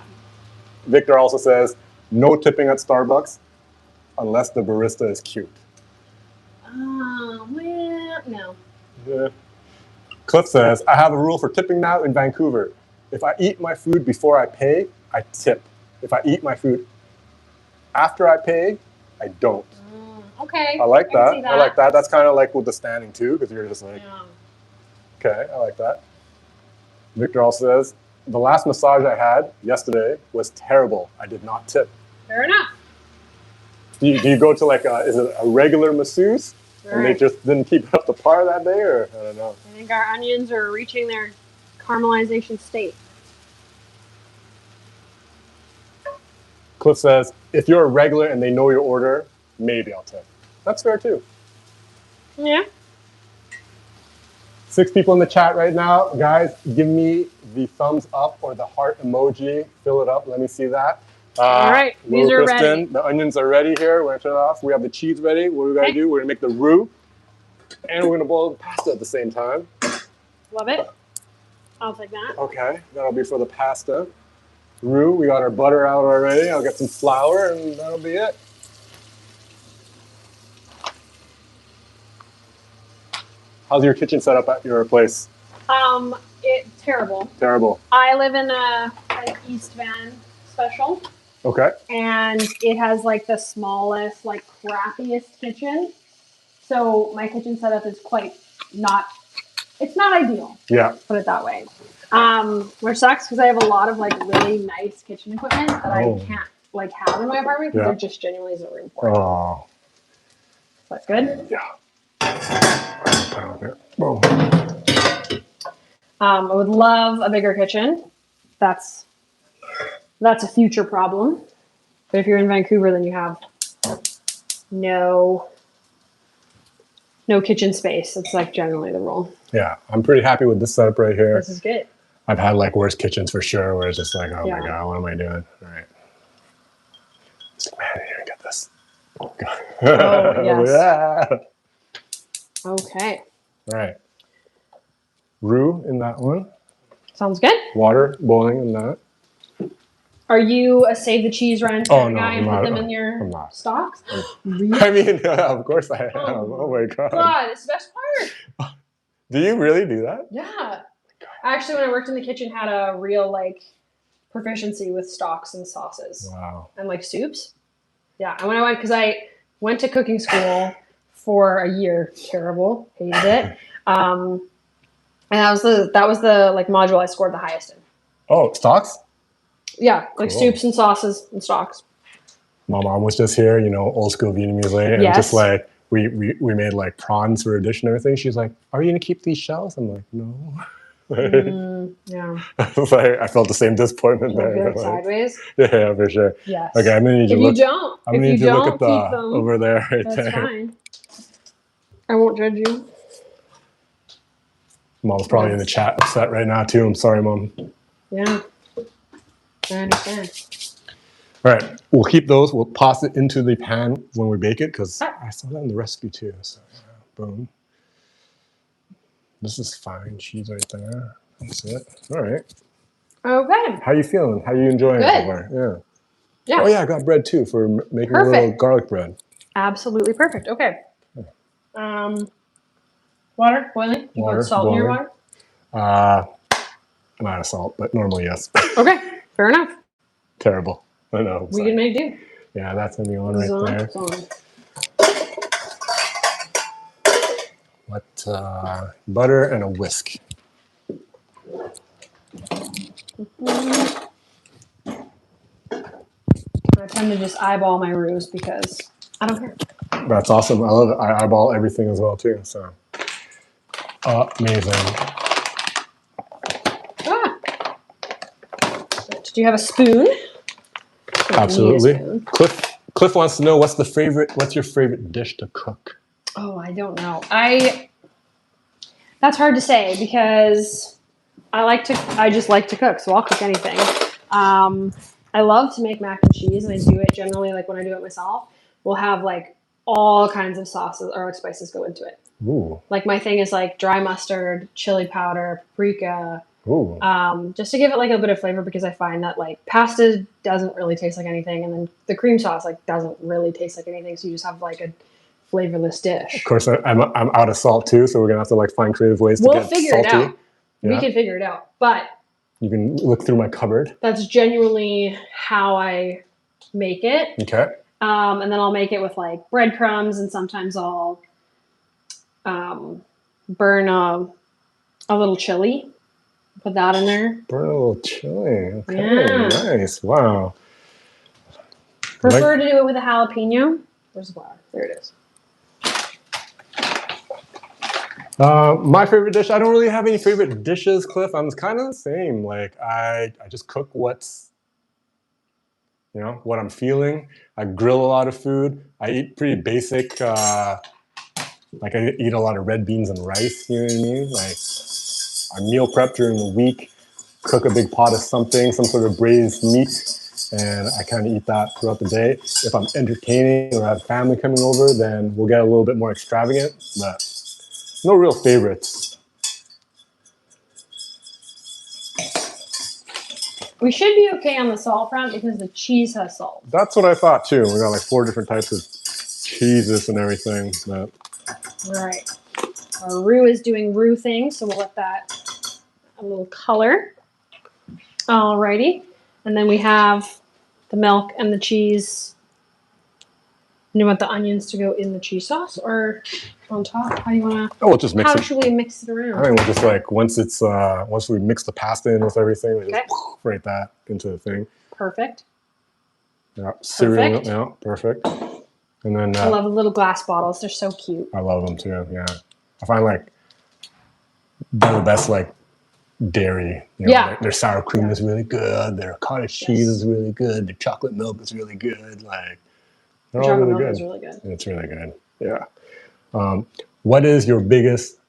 Victor also says, no tipping at Starbucks unless the barista is cute. Oh, well, no. Yeah. Cliff says, I have a rule for tipping now in Vancouver. If I eat my food before I pay, I tip. If I eat my food after I pay, I don't. Okay. I like that. I like that. That's kind of like with the standing too, because you're just like, okay, I like that. Victor also says, the last massage I had yesterday was terrible. I did not tip. Fair enough. Do you go to like is it a regular masseuse? Right. And they just didn't keep up the par that day, or I don't know. I think our onions are reaching their caramelization state. Cliff says, if you're a regular and they know your order, maybe I'll tip. That's fair too. Yeah. 6 people in the chat right now. Guys, give me the thumbs up or the heart emoji. Fill it up. Let me see that. All right. These are Kristen, ready. The onions are ready here. We're going to turn it off. We have the cheese ready. What do we got to do? We're going to make the roux. And we're going to boil the pasta at the same time. Love it. I'll take that. Okay. That'll be for the pasta. Roux. We got our butter out already. I'll get some flour and that'll be it. How's your kitchen set up at your place? It's terrible. Terrible. I live in an East Van special. Okay. And it has like the smallest, like crappiest kitchen. So my kitchen setup is it's not ideal. Yeah. Put it that way. Which sucks because I have a lot of like really nice kitchen equipment that I can't like have in my apartment because there just genuinely isn't room for it. Oh. That's good? Yeah. I would love a bigger kitchen. That's a future problem. But if you're in Vancouver, then you have no kitchen space. It's like generally the rule. Yeah, I'm pretty happy with this setup right here. This is good. I've had like worse kitchens for sure, where it's just like, oh Yeah. my god, what am I doing? All right, stick my hand in here and get this. Oh, yes. Yeah. Okay. All right, roux in that one. Sounds good. Water boiling in that. Are you a save the cheese run Oh, no, guy and I'm put not. them in I'm your not. stocks? Really? I mean, yeah, of course I am. Oh my god. God, it's the best part. Do you really do that? Yeah. I actually, when I worked in the kitchen, had a real like proficiency with stocks and sauces Wow. and like soups. Yeah, and when I went to cooking school for a year, terrible, hated it. And that was the like module I scored the highest in. Oh, stocks? Yeah, like Cool. soups and sauces and stocks. My mom was just here, you know, old school Vietnamese lady, and Yes. just like we made like prawns for a dish and everything. She's like, "Are you gonna keep these shells?" I'm like, "No." Yeah. I felt the same disappointment Like, there. like sideways. Yeah, for sure. Yes. Okay, I'm gonna need If you you don't, I'm gonna if need you you to look don't at the keep them, over there right that's there. fine. I won't judge you. Mom's probably in the chat upset right now too. I'm sorry, Mom. Yeah. I understand. All right, we'll keep those. We'll toss it into the pan when we bake it because I saw that in the recipe too. So, yeah, boom. This is fine cheese right there. That's it. All right. Okay. How you feeling? How you enjoying it so far? Yeah. Yeah. Oh yeah, I got bread too for making a little garlic bread. Absolutely perfect. Okay. Water boiling. You want salt in your water? I'm out of salt, but normally yes. Okay. Fair enough. Terrible. I know. We can make do. Yeah, that's gonna be on right there. What butter and a whisk. I tend to just eyeball my roux because I don't care. That's awesome. I love it. I eyeball everything as well too. So amazing. Do you have a spoon? Absolutely. A spoon. Cliff wants to know what's your favorite dish to cook? Oh, I don't know. That's hard to say because I just like to cook, so I'll cook anything. I love to make mac and cheese, and I do it generally like when I do it myself. We'll have like all kinds of sauces or like spices go into it. Ooh. Like my thing is like dry mustard, chili powder, paprika. Ooh. Just to give it like a bit of flavor because I find that like pasta doesn't really taste like anything, and then the cream sauce like doesn't really taste like anything. So you just have like a flavorless dish. Of course, I'm out of salt too, so we're gonna have to like find creative ways to get salty. We'll figure it out. Yeah. We can figure it out, but you can look through my cupboard. That's genuinely how I make it. Okay. And then I'll make it with like breadcrumbs, and sometimes I'll burn a little chili. Put that in there. Burn a little chili. Okay, yeah. Nice. Wow. Prefer to do it with a jalapeno. Where's the flour? There it is. My favorite dish, I don't really have any favorite dishes, Cliff. I'm kind of the same. Like I just cook what I'm feeling. I grill a lot of food. I eat pretty basic, like I eat a lot of red beans and rice, you know what I mean? Like I meal prep during the week, cook a big pot of something, some sort of braised meat, and I kind of eat that throughout the day. If I'm entertaining or have family coming over, then we'll get a little bit more extravagant, but no real favorites. We should be okay on the salt front because the cheese has salt. That's what I thought too. We got like 4 different types of cheeses and everything. But... Right. Our roux is doing roux things, so we'll let that a little color. Alrighty. And then we have the milk and the cheese. And you want the onions to go in the cheese sauce or on top? How do you want to? Oh, we'll just mix it. How should we mix it around? I think we'll just like once we mix the pasta in with everything, we just right that into the thing. Perfect. Yeah, cereal. Perfect. Yeah, perfect. And then I love the little glass bottles. They're so cute. I love them too. Yeah, I find like they're the best like dairy. Like their sour cream is really good. Their cottage cheese is really good. Their chocolate milk is really good. Like they're all really good. Is really good. It's really good. Yeah. What is your biggest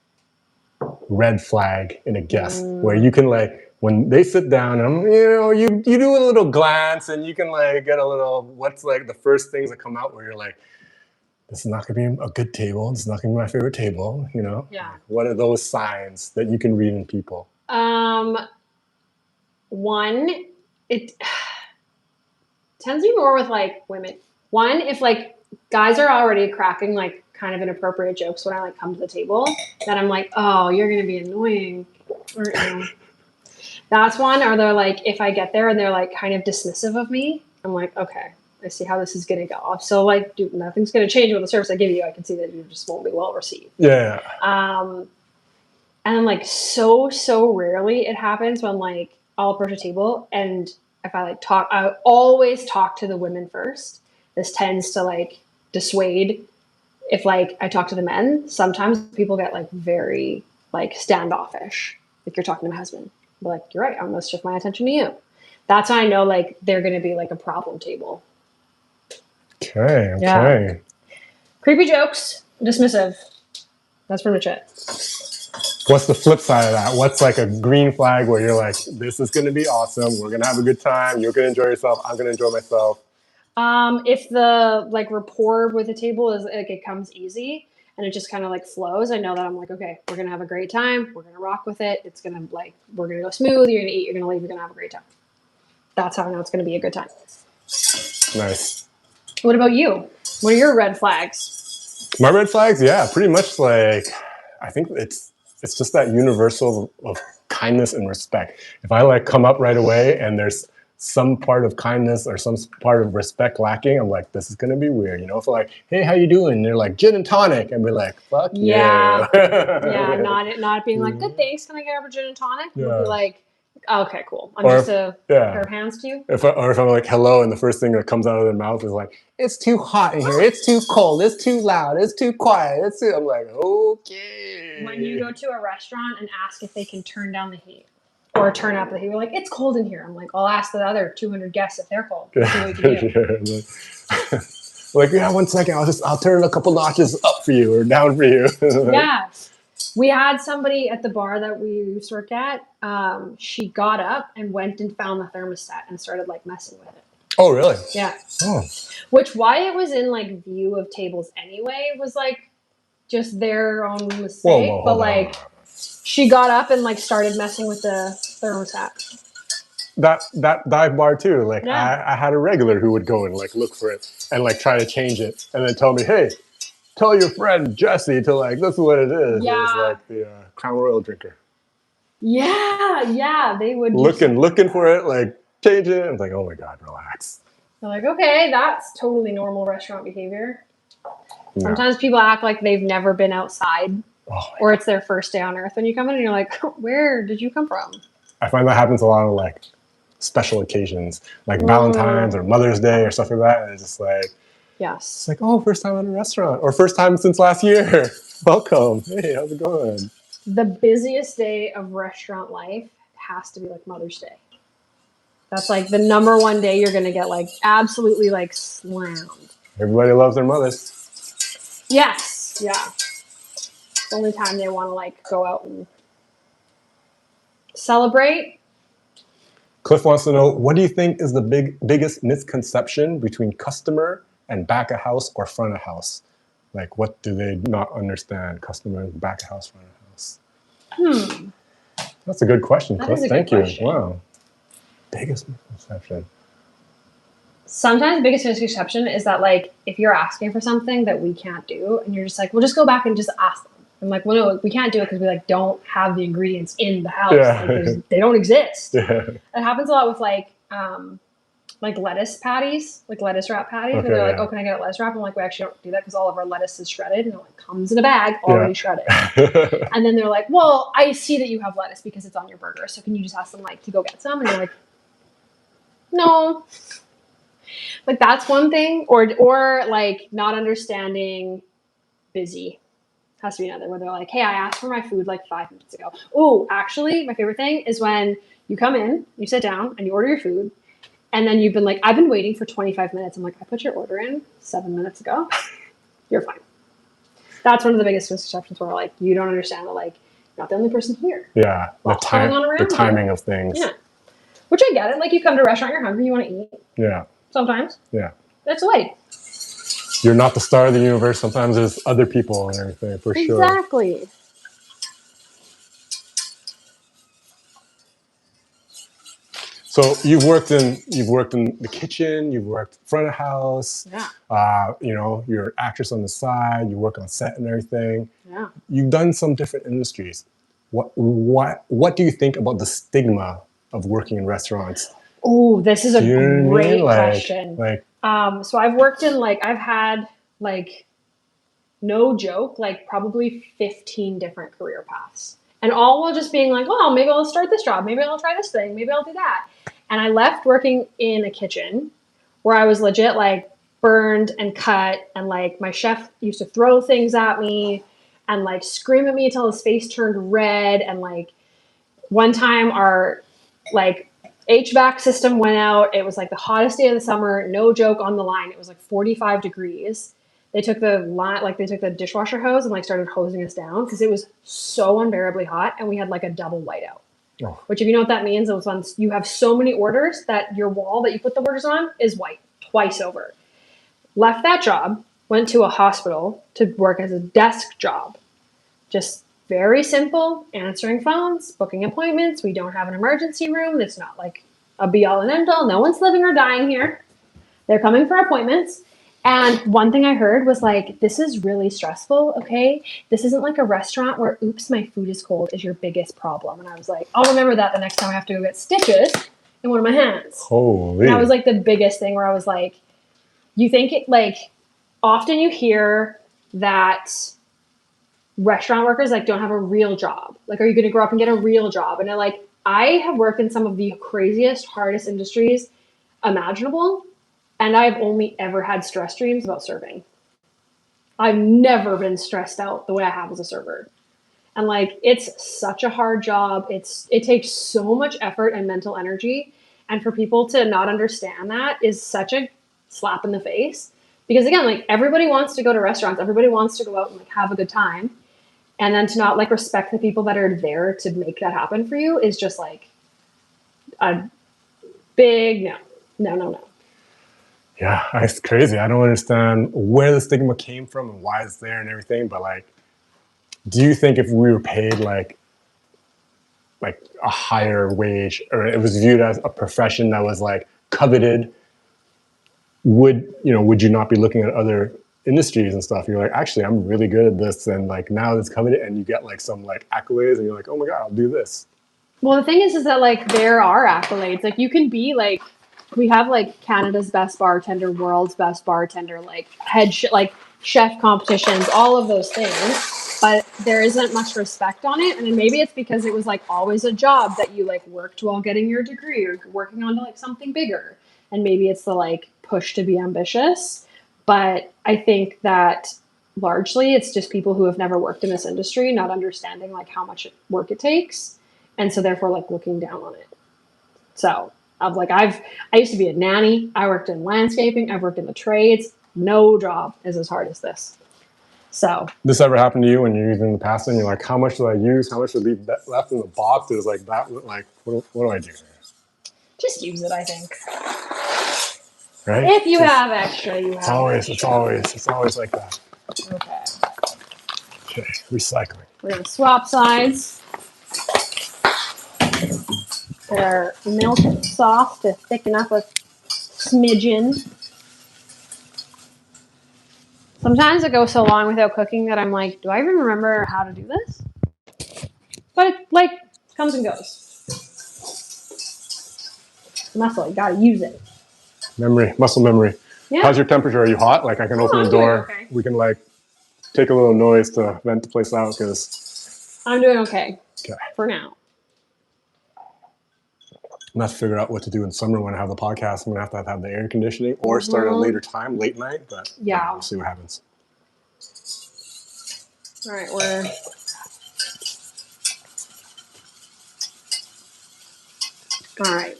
red flag in a guest where you can like when they sit down, and you do a little glance, and you can like get a little, what's like the first things that come out where you're like, this is not going to be a good table. This is not going to be my favorite table. Yeah. Like, what are those signs that you can read in people? One, it tends to be more with like women. One, if like guys are already cracking like kind of inappropriate jokes when I like come to the table, then I'm like, oh, you're gonna be annoying. Or, that's one. Or they're like, if I get there and they're like kind of dismissive of me, I'm like, okay, I see how this is gonna go. So like, dude, nothing's gonna change with the service I give you. I can see that you just won't be well received. Yeah. And then like so rarely it happens when like I'll approach a table, and if I like talk, I always talk to the women first. This tends to like dissuade. If like I talk to the men, sometimes people get like very like standoffish. Like you're talking to my husband. But like, you're right, I'm gonna shift my attention to you. That's how I know like they're gonna be like a problem table. Okay. Yeah. Creepy jokes, dismissive. That's pretty much it. What's the flip side of that? What's like a green flag where you're like, this is going to be awesome. We're going to have a good time. You're going to enjoy yourself. I'm going to enjoy myself. If the like rapport with the table is like it comes easy and it just kind of like flows, I know that I'm like, okay, we're gonna have a great time. We're gonna rock with it. It's gonna like we're gonna go smooth. You're gonna eat. You're gonna leave. You're gonna have a great time. That's how I know it's gonna be a good time. Nice. What about you? What are your red flags? My red flags, yeah, pretty much like I think it's just that universal of kindness and respect. If I like come up right away and there's some part of kindness or some part of respect lacking, I'm like, this is gonna be weird. If like, hey, how you doing? And they're like, gin and tonic, and we're like, fuck yeah. Yeah, not being like, good, thanks. Can I get over gin and tonic? Yeah. We'll be like, okay, cool. I'm just a pair of hands to you. If I'm like, hello, and the first thing that comes out of their mouth is like, it's too hot in here. It's too cold. It's too loud. It's too quiet. I'm like, okay. When you go to a restaurant and ask if they can turn down the heat or turn up the heat, you're like, it's cold in here. I'm like, I'll ask the other 200 guests if they're cold. See what you can do. Like, yeah, 1 second. I'll turn a couple notches up for you or down for you. Yeah. We had somebody at the bar that we used to work at. She got up and went and found the thermostat and started like messing with it. Oh, really? Yeah. Oh. Which, why it was in like view of tables anyway, was like just their own mistake. Whoa, but like, she got up and like started messing with the thermostat. That dive bar too. Like, yeah. I had a regular who would go and like look for it and like try to change it and then tell me, hey, tell your friend Jesse to like, this is what it is. Yeah. It was like the Crown Royal drinker. Yeah, they would looking for it, like change it. I'm like, oh my god, relax. They're like, okay, that's totally normal restaurant behavior. No. Sometimes people act like they've never been outside, or it's their first day on Earth when you come in, and you're like, where did you come from? I find that happens a lot of like special occasions, like Valentine's or Mother's Day or stuff like that. And it's just like, yes, it's like, oh, first time at a restaurant, or first time since last year. Welcome. Hey, how's it going? The busiest day of restaurant life has to be like Mother's Day. That's like the number one day you're going to get like absolutely like slammed. Everybody loves their mothers. Yes. Yeah. It's the only time they want to like go out and celebrate. Cliff wants to know, what do you think is the biggest misconception between customer and back of house or front of house? Like, what do they not understand? Customer, back of house, front of house? That's a good question, Cliff. Thank you. Wow. Biggest misconception. Sometimes the biggest misconception is that like if you're asking for something that we can't do and you're just like, well, just go back and just ask them. I'm like, well, no, we can't do it because we like don't have the ingredients in the house. Yeah. Like, they don't exist. Yeah. It happens a lot with like lettuce patties, like lettuce wrap patties. Okay, where they're like, oh, can I get a lettuce wrap? I'm like, we actually don't do that because all of our lettuce is shredded and it like comes in a bag already shredded. And then they're like, well, I see that you have lettuce because it's on your burger. So can you just ask them like to go get some? And you're like, no. Like that's one thing. Or like not understanding busy. Has to be another where they're like, hey, I asked for my food like 5 minutes ago. Oh, actually, my favorite thing is when you come in, you sit down and you order your food. And then you've been like, I've been waiting for 25 minutes. I'm like, I put your order in 7 minutes ago. You're fine. That's one of the biggest misconceptions where like, you don't understand that like not the only person here. Yeah, Lots going on around the you. timing of things. Yeah. Which I get it. Like, you come to a restaurant, you're hungry, you want to eat. Yeah. Sometimes. Yeah. That's life. You're not the star of the universe. Sometimes there's other people and everything, for sure. Exactly. So you've worked in the kitchen, you've worked front of house. Yeah. You know, you're an actress on the side, you work on set and everything. Yeah. You've done some different industries. What do you think about the stigma of working in restaurants? Oh, this is a Do you know what I great mean? question. Like, So I've worked in, like, I've had, like, no joke, like, probably 15 different career paths. And all while just being like, oh, maybe I'll start this job. Maybe I'll try this thing. Maybe I'll do that. And I left working in a kitchen where I was legit, like, burned and cut. And, like, my chef used to throw things at me and, like, scream at me until his face turned red. And, like, one time our, like, HVAC system went out. It was, like, the hottest day of the summer. No joke, on the line. It was, like, 45 degrees. They took the dishwasher hose and, like, started hosing us down because it was so unbearably hot, and we had, like, a double whiteout. oh, Which, if you know what that means, it was when you have so many orders that your wall that you put the orders on is white twice over. Left that job, went to a hospital to work as a desk job. Just very simple, answering phones, booking appointments. We don't have an emergency room. It's not like a be all and end all. No one's living or dying here. They're coming for appointments. And one thing I heard was, like, this is really stressful, okay? This isn't like a restaurant where, oops, my food is cold is your biggest problem. And I was like, I'll remember that the next time I have to go get stitches in one of my hands. holy. And that was, like, the biggest thing where I was like, you think it, like, often you hear that restaurant workers, like, don't have a real job. Like, are you going to grow up and get a real job? And I have worked in some of the craziest, hardest industries imaginable. And I've only ever had stress dreams about serving. I've never been stressed out the way I have as a server. And, like, it's such a hard job. It takes so much effort and mental energy. And for people to not understand that is such a slap in the face. Because, again, like, everybody wants to go to restaurants. Everybody wants to go out and, like, have a good time. And then to not, like, respect the people that are there to make that happen for you is just, like, a big no. No. Yeah, it's crazy. I don't understand where the stigma came from and why it's there and everything. But, like, do you think if we were paid like a higher wage, or it was viewed as a profession that was, like, coveted, would you not be looking at other industries and stuff? You're like, actually, I'm really good at this, and, like, now it's coveted, and you get, like, some, like, accolades, and you're like, oh my god, I'll do this. Well, the thing is that, like, there are accolades. Like, you can be, like, we have, like, Canada's best bartender, world's best bartender, like, like, chef competitions, all of those things. But there isn't much respect on it. And maybe it's because it was, like, always a job that you, like, worked while getting your degree or working on, like, something bigger. And maybe it's the, like, push to be ambitious. But I think that largely it's just people who have never worked in this industry not understanding, like, how much work it takes. And so therefore, like, looking down on it. So I used to be a nanny. I worked in landscaping. I've worked in the trades. No job is as hard as this. So this ever happened to you when you're using the pasta and you're like, how much did I use? How much did I leave left in the box? It was like that. Like, what do I do? just use it, I think. Right? If you have extra, you have It's always like that. Okay. Okay, recycling. We're going to swap sides. Get our milk sauce to thicken up a smidgen. Sometimes it goes so long without cooking that I'm like, do I even remember how to do this? But it, like, comes and goes. Muscle, you gotta use it. Muscle memory. Yeah. How's your temperature? Are you hot? Like, I can open the door. Okay. We can, like, take a little noise to vent the place out, because I'm doing okay. Okay. For now. I'm going to figure out what to do in summer when I have the podcast. I'm going to have the air conditioning or start at a later time, late night. But yeah, we'll see what happens. All right, we're all right.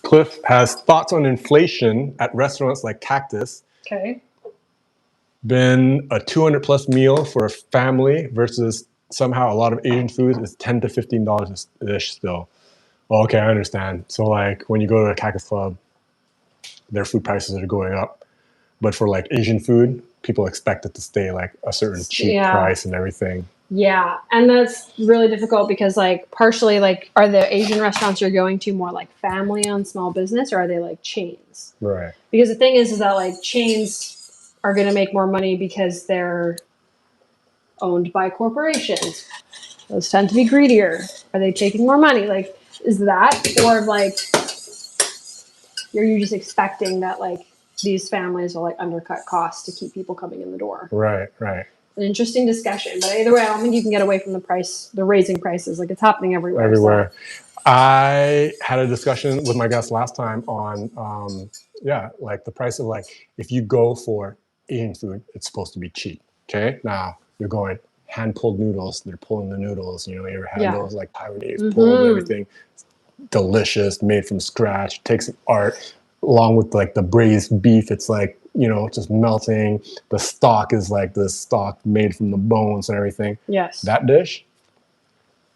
Cliff has thoughts on inflation at restaurants like Cactus. Okay. Been a 200 plus meal for a family versus somehow a lot of Asian foods is $10 to $15 a dish still. Oh, okay, I understand. So like when you go to a Cactus Club, their food prices are going up. But for like Asian food, people expect it to stay like a certain cheap price and everything. Yeah, and that's really difficult because like partially like are the Asian restaurants you're going to more like family-owned small business, or are they like chains? Right. Because the thing is that like chains are going to make more money because they're owned by corporations. Those tend to be greedier. Are they taking more money? Like, is that, or like are you just expecting that like these families will like undercut costs to keep people coming in the door? Right, right. An interesting discussion, but either way, I don't think you can get away from the raising prices. Like it's happening everywhere. Everywhere. So. I had a discussion with my guest last time on, like the price of like, if you go for Asian food, it's supposed to be cheap. Okay. Now you're going hand pulled noodles. They're pulling the noodles. You know, you ever had those like Taiwanese pulled everything. Delicious, made from scratch, takes art, along with like the braised beef. It's like, you know, just melting. The stock is like the stock made from the bones and everything. Yes. That dish,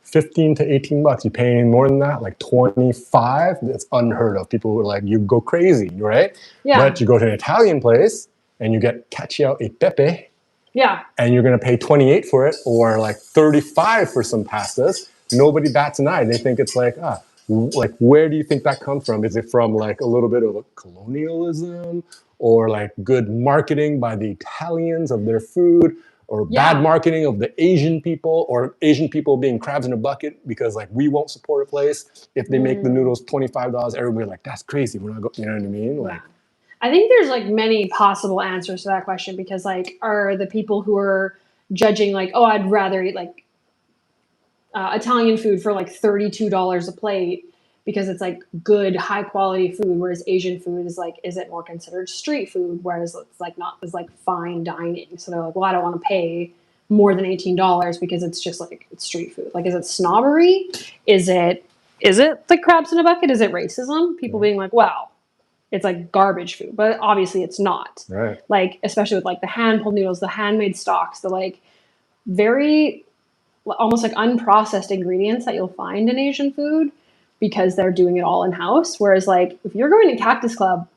15 to 18 bucks. You pay any more than that, like 25. It's unheard of. People were like, you go crazy, right? Yeah. But you go to an Italian place and you get cacio e pepe. Yeah. And you're going to pay 28 for it, or like 35 for some pastas. Nobody bats an eye. They think it's like, like, where do you think that comes from? Is it from like a little bit of a colonialism, or like good marketing by the Italians of their food, or bad marketing of the Asian people, or Asian people being crabs in a bucket because like we won't support a place if they make the noodles $25. Everybody like, that's crazy. We're not going, you know what I mean? Like, I think there's like many possible answers to that question, because like are the people who are judging like, oh, I'd rather eat like Italian food for like $32 a plate because it's like good high quality food, whereas Asian food is like, is it more considered street food, whereas it's like not, it's like fine dining. So they're like, well, I don't want to pay more than $18 because it's just like it's street food. Like, is it snobbery? Is it the crabs in a bucket? Is it racism? People being like, wow, it's like garbage food, but obviously it's not. Right. Like, especially with like the hand pulled noodles, the handmade stocks, the like very almost like unprocessed ingredients that you'll find in Asian food because they're doing it all in house. Whereas like if you're going to Cactus Club,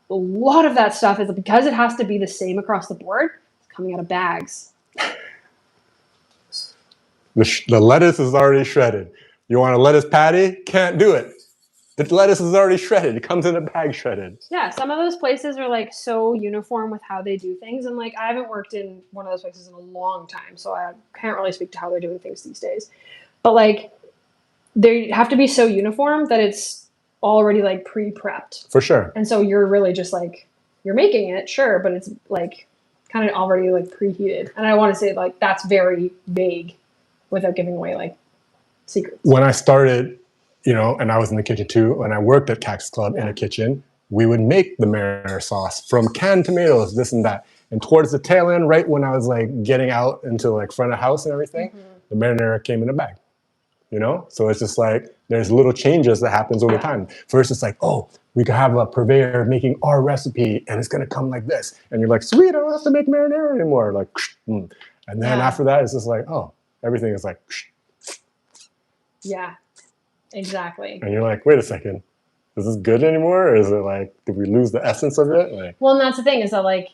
a lot of that stuff is because it has to be the same across the board. It's coming out of bags. The lettuce is already shredded. You want a lettuce patty? Can't do it. The lettuce is already shredded. It comes in a bag shredded. Yeah, some of those places are like so uniform with how they do things. And like I haven't worked in one of those places in a long time, so I can't really speak to how they're doing things these days. But like they have to be so uniform that it's already like pre-prepped. For sure. And so you're really just like, you're making it, sure, but it's like kind of already like preheated. And I want to say like that's very vague without giving away like secrets. When I started, you know, and I was in the kitchen too, when I worked at Cactus Club in a kitchen, we would make the marinara sauce from canned tomatoes, this and that. And towards the tail end, right when I was like getting out into like front of house and everything, the marinara came in a bag, you know? So it's just like, there's little changes that happens over time. First, it's like, oh, we could have a purveyor making our recipe and it's gonna come like this. And you're like, sweet, I don't have to make marinara anymore. Like, and then after that, it's just like, oh, everything is like, yeah. Exactly. And you're like, wait a second, is this good anymore? Or is it like, did we lose the essence of it? Like, well, and that's the thing is that like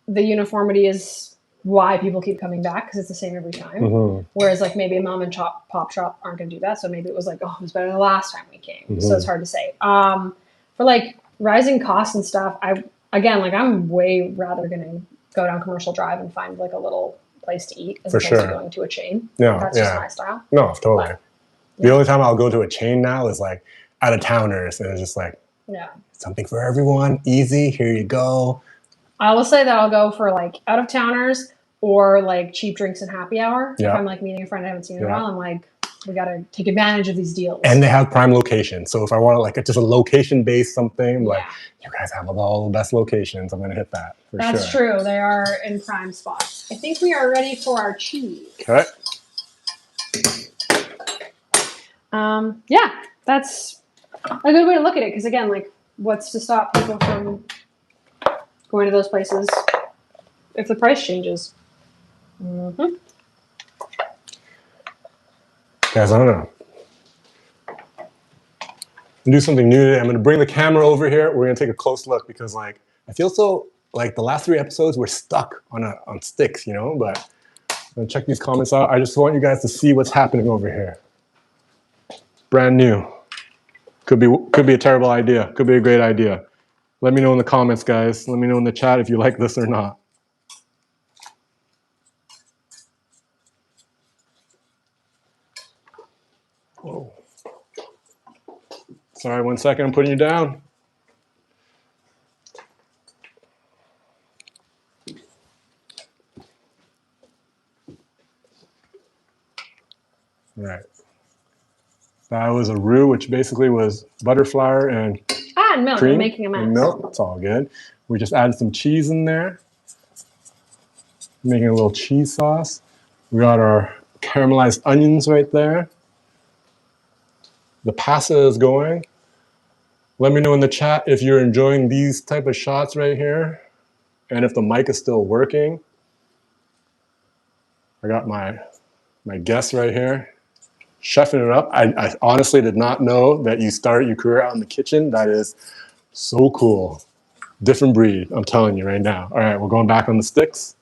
the uniformity is why people keep coming back because it's the same every time. Whereas like maybe a mom and pop shop aren't going to do that. So maybe it was like, oh, it was better the last time we came. So it's hard to say. For like rising costs and stuff, I'm way rather going to go down Commercial Drive and find like a little place to eat as opposed to going to a chain. No, that's just my style. No, totally. But, the only time I'll go to a chain now is like out of towners, and it's just like, something for everyone, easy, here you go. I will say that I'll go for like out of towners or like cheap drinks and happy hour. If I'm like meeting a friend I haven't seen in a while, I'm like, we got to take advantage of these deals. And they have prime locations. So if I want to like just a location based something, like you guys have all the best locations, I'm going to hit that for sure. That's true. They are in prime spots. I think we are ready for our cheese. Okay. Yeah, that's a good way to look at it. Because again, like, what's to stop people from going to those places if the price changes? Guys, I'm gonna do something new today. I'm gonna bring the camera over here. We're gonna take a close look because like I feel so like the last 3 episodes we're stuck on sticks, you know, but I'm gonna check these comments out. I just want you guys to see what's happening over here. Brand new. Could be a terrible idea. Could be a great idea. Let me know in the comments, guys. Let me know in the chat if you like this or not. Whoa. Sorry, 1 second. I'm putting you down. All right. That was a roux, which basically was butter, flour, and and milk. cream. I'm making a mess. And milk. It's all good. We just added some cheese in there. Making a little cheese sauce. We got our caramelized onions right there. The pasta is going. Let me know in the chat if you're enjoying these type of shots right here, and if the mic is still working. I got my guest right here, chefing it up. I honestly did not know that you started your career out in the kitchen. That is so cool. Different breed, I'm telling you right now. All right, we're going back on the sticks.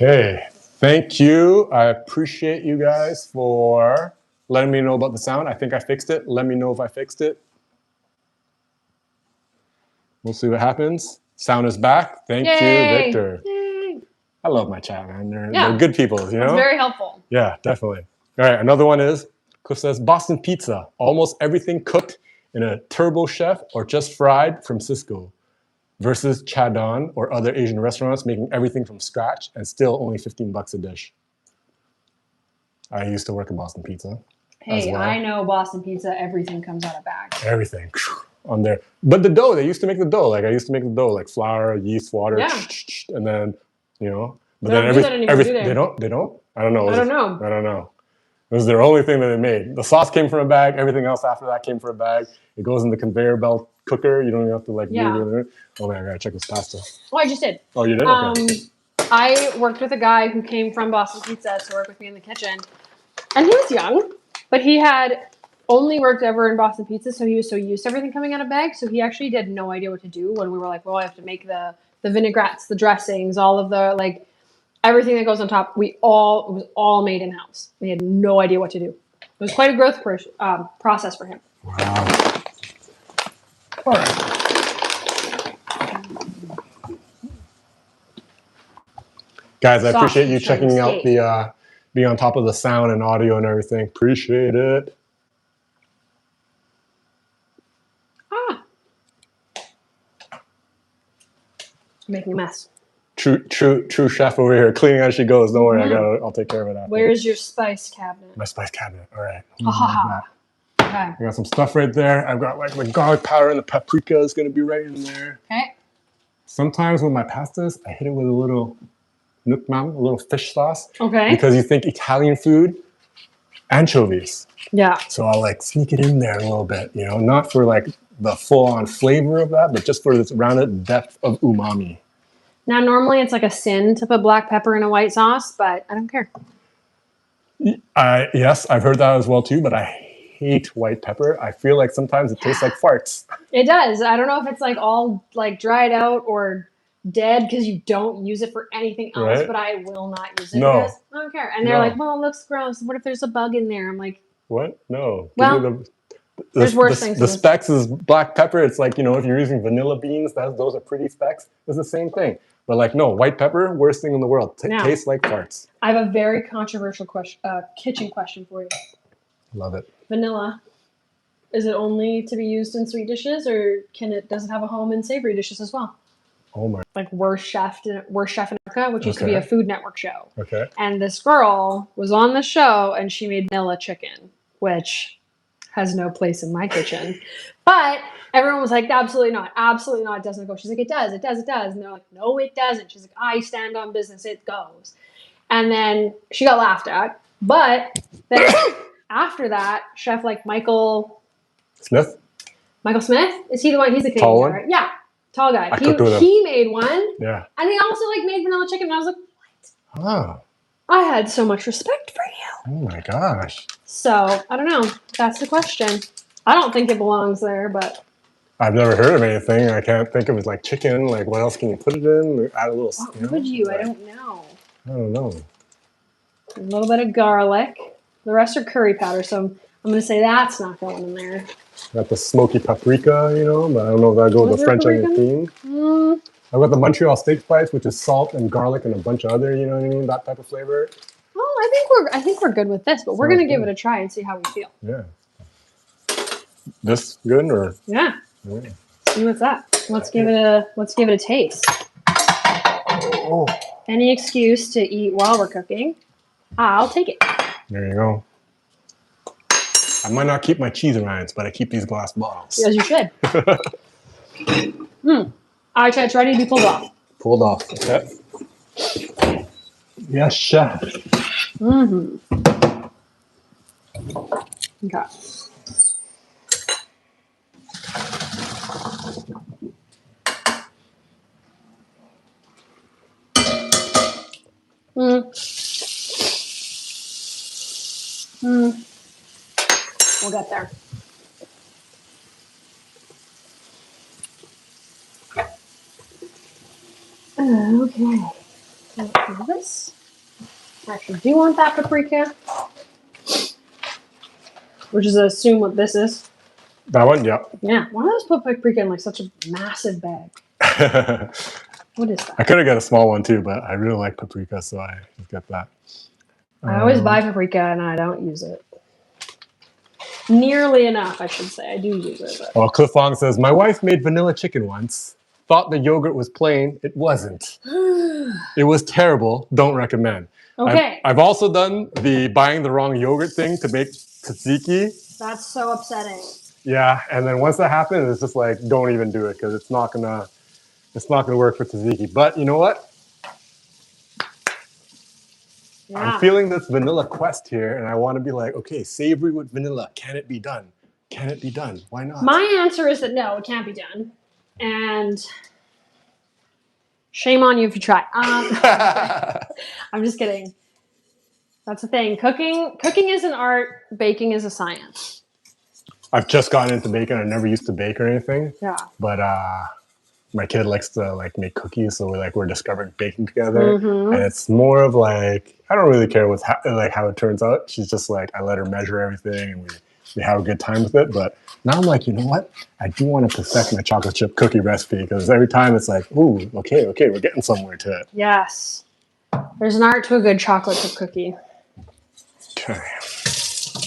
Okay, thank you. I appreciate you guys for letting me know about the sound. I think I fixed it. Let me know if I fixed it. We'll see what happens. Sound is back. Thank you, Victor. Yay. I love my chat, man. They're good people, you know? It's very helpful. Yeah, definitely. All right, another one is, Cliff says, Boston pizza. Almost everything cooked in a turbo chef or just fried from Cisco versus Chadon or other Asian restaurants making everything from scratch and still only $15 a dish. I used to work at Boston Pizza. Hey, well. I know Boston Pizza, everything comes out of bag. Everything on there. But the dough, they used to make the dough. Like I used to make the dough, like flour, yeast, water, and then, you know. But then everything, they don't? I don't know. I don't know. It was their only thing that they made. The sauce came from a bag. Everything else after that came from a bag. It goes in the conveyor belt cooker. You don't even have to like. Yeah. Oh man, I gotta check this pasta. Oh, I just did. Oh, you did? Okay. I worked with a guy who came from Boston Pizza to work with me in the kitchen, and he was young, but he had only worked ever in Boston Pizza, so he was so used to everything coming out of bags. So he actually had no idea what to do when we were like, well, I have to make the vinaigrettes, the dressings, all of the like. Everything that goes on top, it was all made in-house. We had no idea what to do. It was quite a growth process for him. Wow. All right. Guys, I appreciate you checking out the, being on top of the sound and audio and everything. Appreciate it. Making a mess. True chef over here, cleaning as she goes. Don't worry, I'll take care of it after. Where's your spice cabinet? My spice cabinet. All right. Okay. I got some stuff right there. I've got like my garlic powder and the paprika is going to be right in there. Okay. Sometimes with my pastas, I hit it with a little nukmam, a little fish sauce. Okay. Because you think Italian food, anchovies. Yeah. So I'll like sneak it in there a little bit, you know, not for like the full-on flavor of that, but just for this rounded depth of umami. Now, normally it's like a sin to put black pepper in a white sauce, but I don't care. Yes, I've heard that as well too, but I hate white pepper. I feel like sometimes it tastes like farts. It does. I don't know if it's like all like dried out or dead because you don't use it for anything else, Right? but I will not use it No. because I don't care. And they're No. like, well, it looks gross. What if there's a bug in there? I'm like, What? No. Well, Give me there's worse things. The specs is black pepper. It's like, you know, if you're using vanilla beans, those are pretty specs. It's the same thing. But like, no, white pepper, worst thing in the world. Now, tastes like farts. I have a very controversial question, kitchen question for you. Love it. Vanilla, is it only to be used in sweet dishes, or does it have a home in savory dishes as well? Oh my. Like Worst Chef in America, which used to be a Food Network show. Okay. And this girl was on the show, and she made vanilla chicken, which has no place in my kitchen. But everyone was like, absolutely not, it doesn't go. She's like, it does. And they're like, no, it doesn't. She's like, I stand on business, it goes. And then she got laughed at. But then after that, chef like Michael Smith, is he the one? He's the Canadian guy, right? Yeah, tall guy. He made one. Yeah. And he also like made vanilla chicken. And I was like, what? Oh. I had so much respect for you. Oh my gosh. So, I don't know. That's the question. I don't think it belongs there, but... I've never heard of anything. I can't think of it like chicken. Like, what else can you put it in? Add a little... What would you? I don't know. I don't know. A little bit of garlic. The rest are curry powder, so I'm going to say that's not going in there. Got the smoky paprika, you know, but I don't know if that goes with the French onion theme. I've got the Montreal steak spice, which is salt and garlic and a bunch of other, you know what I mean, that type of flavor. Well, I think we're good with this, but we're gonna give it a try and see how we feel. Yeah. This good or? Yeah. See what's that? Let's give it a taste. Oh. Any excuse to eat while we're cooking, I'll take it. There you go. I might not keep my cheese rinds, but I keep these glass bottles. As you should. All right, it's ready to be pulled off. Pulled off. Okay. Yes, chef. Mm-hmm. Okay. We'll get there. Okay. So this. I actually do want that paprika, which is assume what this is. That one, yeah. Yeah. Why do those put paprika in like such a massive bag? What is that? I could have got a small one too, but I really like paprika, so I just got that. I always buy paprika and I don't use it. Nearly enough, I should say. I do use it. But... Well, Cliff Long says, my wife made vanilla chicken once. Thought the yogurt was plain. It wasn't. It was terrible. Don't recommend. Okay. I've also done the buying the wrong yogurt thing to make tzatziki. That's so upsetting. Yeah, and then once that happens, it's just like, don't even do it because it's not gonna work for tzatziki. But you know what? Yeah. I'm feeling this vanilla quest here, and I want to be like, okay, savory with vanilla. Can it be done? Can it be done? Why not? My answer is that no, it can't be done. And shame on you if you try. I'm just kidding. That's the thing. Cooking is an art. Baking is a science. I've just gotten into baking. I never used to bake or anything. Yeah. But my kid likes to like make cookies, so we're discovering baking together. And it's more of like, I don't really care how it turns out. She's just like, I let her measure everything, and we have a good time with it. But now I'm like, you know what? I do want to perfect my chocolate chip cookie recipe because every time it's like, ooh, okay, we're getting somewhere to it. Yes. There's an art to a good chocolate chip cookie. Okay.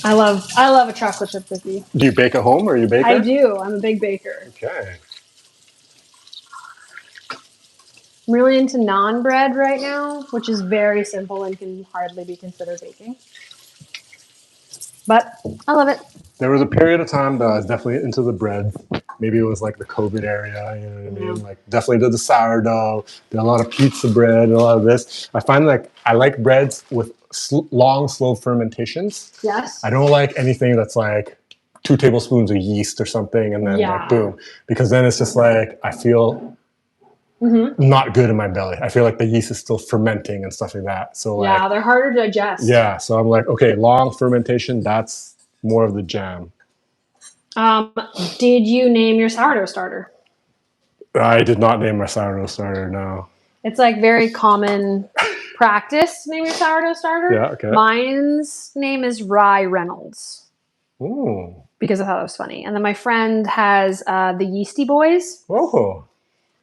I love a chocolate chip cookie. Do you bake at home or are you a baker? I do. I'm a big baker. Okay. I'm really into naan bread right now, which is very simple and can hardly be considered baking. But I love it. There was a period of time that I was definitely into the bread. Maybe it was like the COVID area, you know what I mean? Like definitely did the sourdough, did a lot of pizza bread, and a lot of this. I find like I like breads with long, slow fermentations. Yes. I don't like anything that's like 2 tablespoons of yeast or something, and then like boom, because then it's just like I feel not good in my belly. I feel like the yeast is still fermenting and stuff like that. So like, they're harder to digest. Yeah, so I'm like, okay, long fermentation, that's more of the jam. Did you name your sourdough starter? I did not name my sourdough starter, no. It's like very common practice to name your sourdough starter. Yeah, okay. Mine's name is Rye Reynolds. Ooh. Because I thought it was funny. And then my friend has the Yeasty Boys. Oh.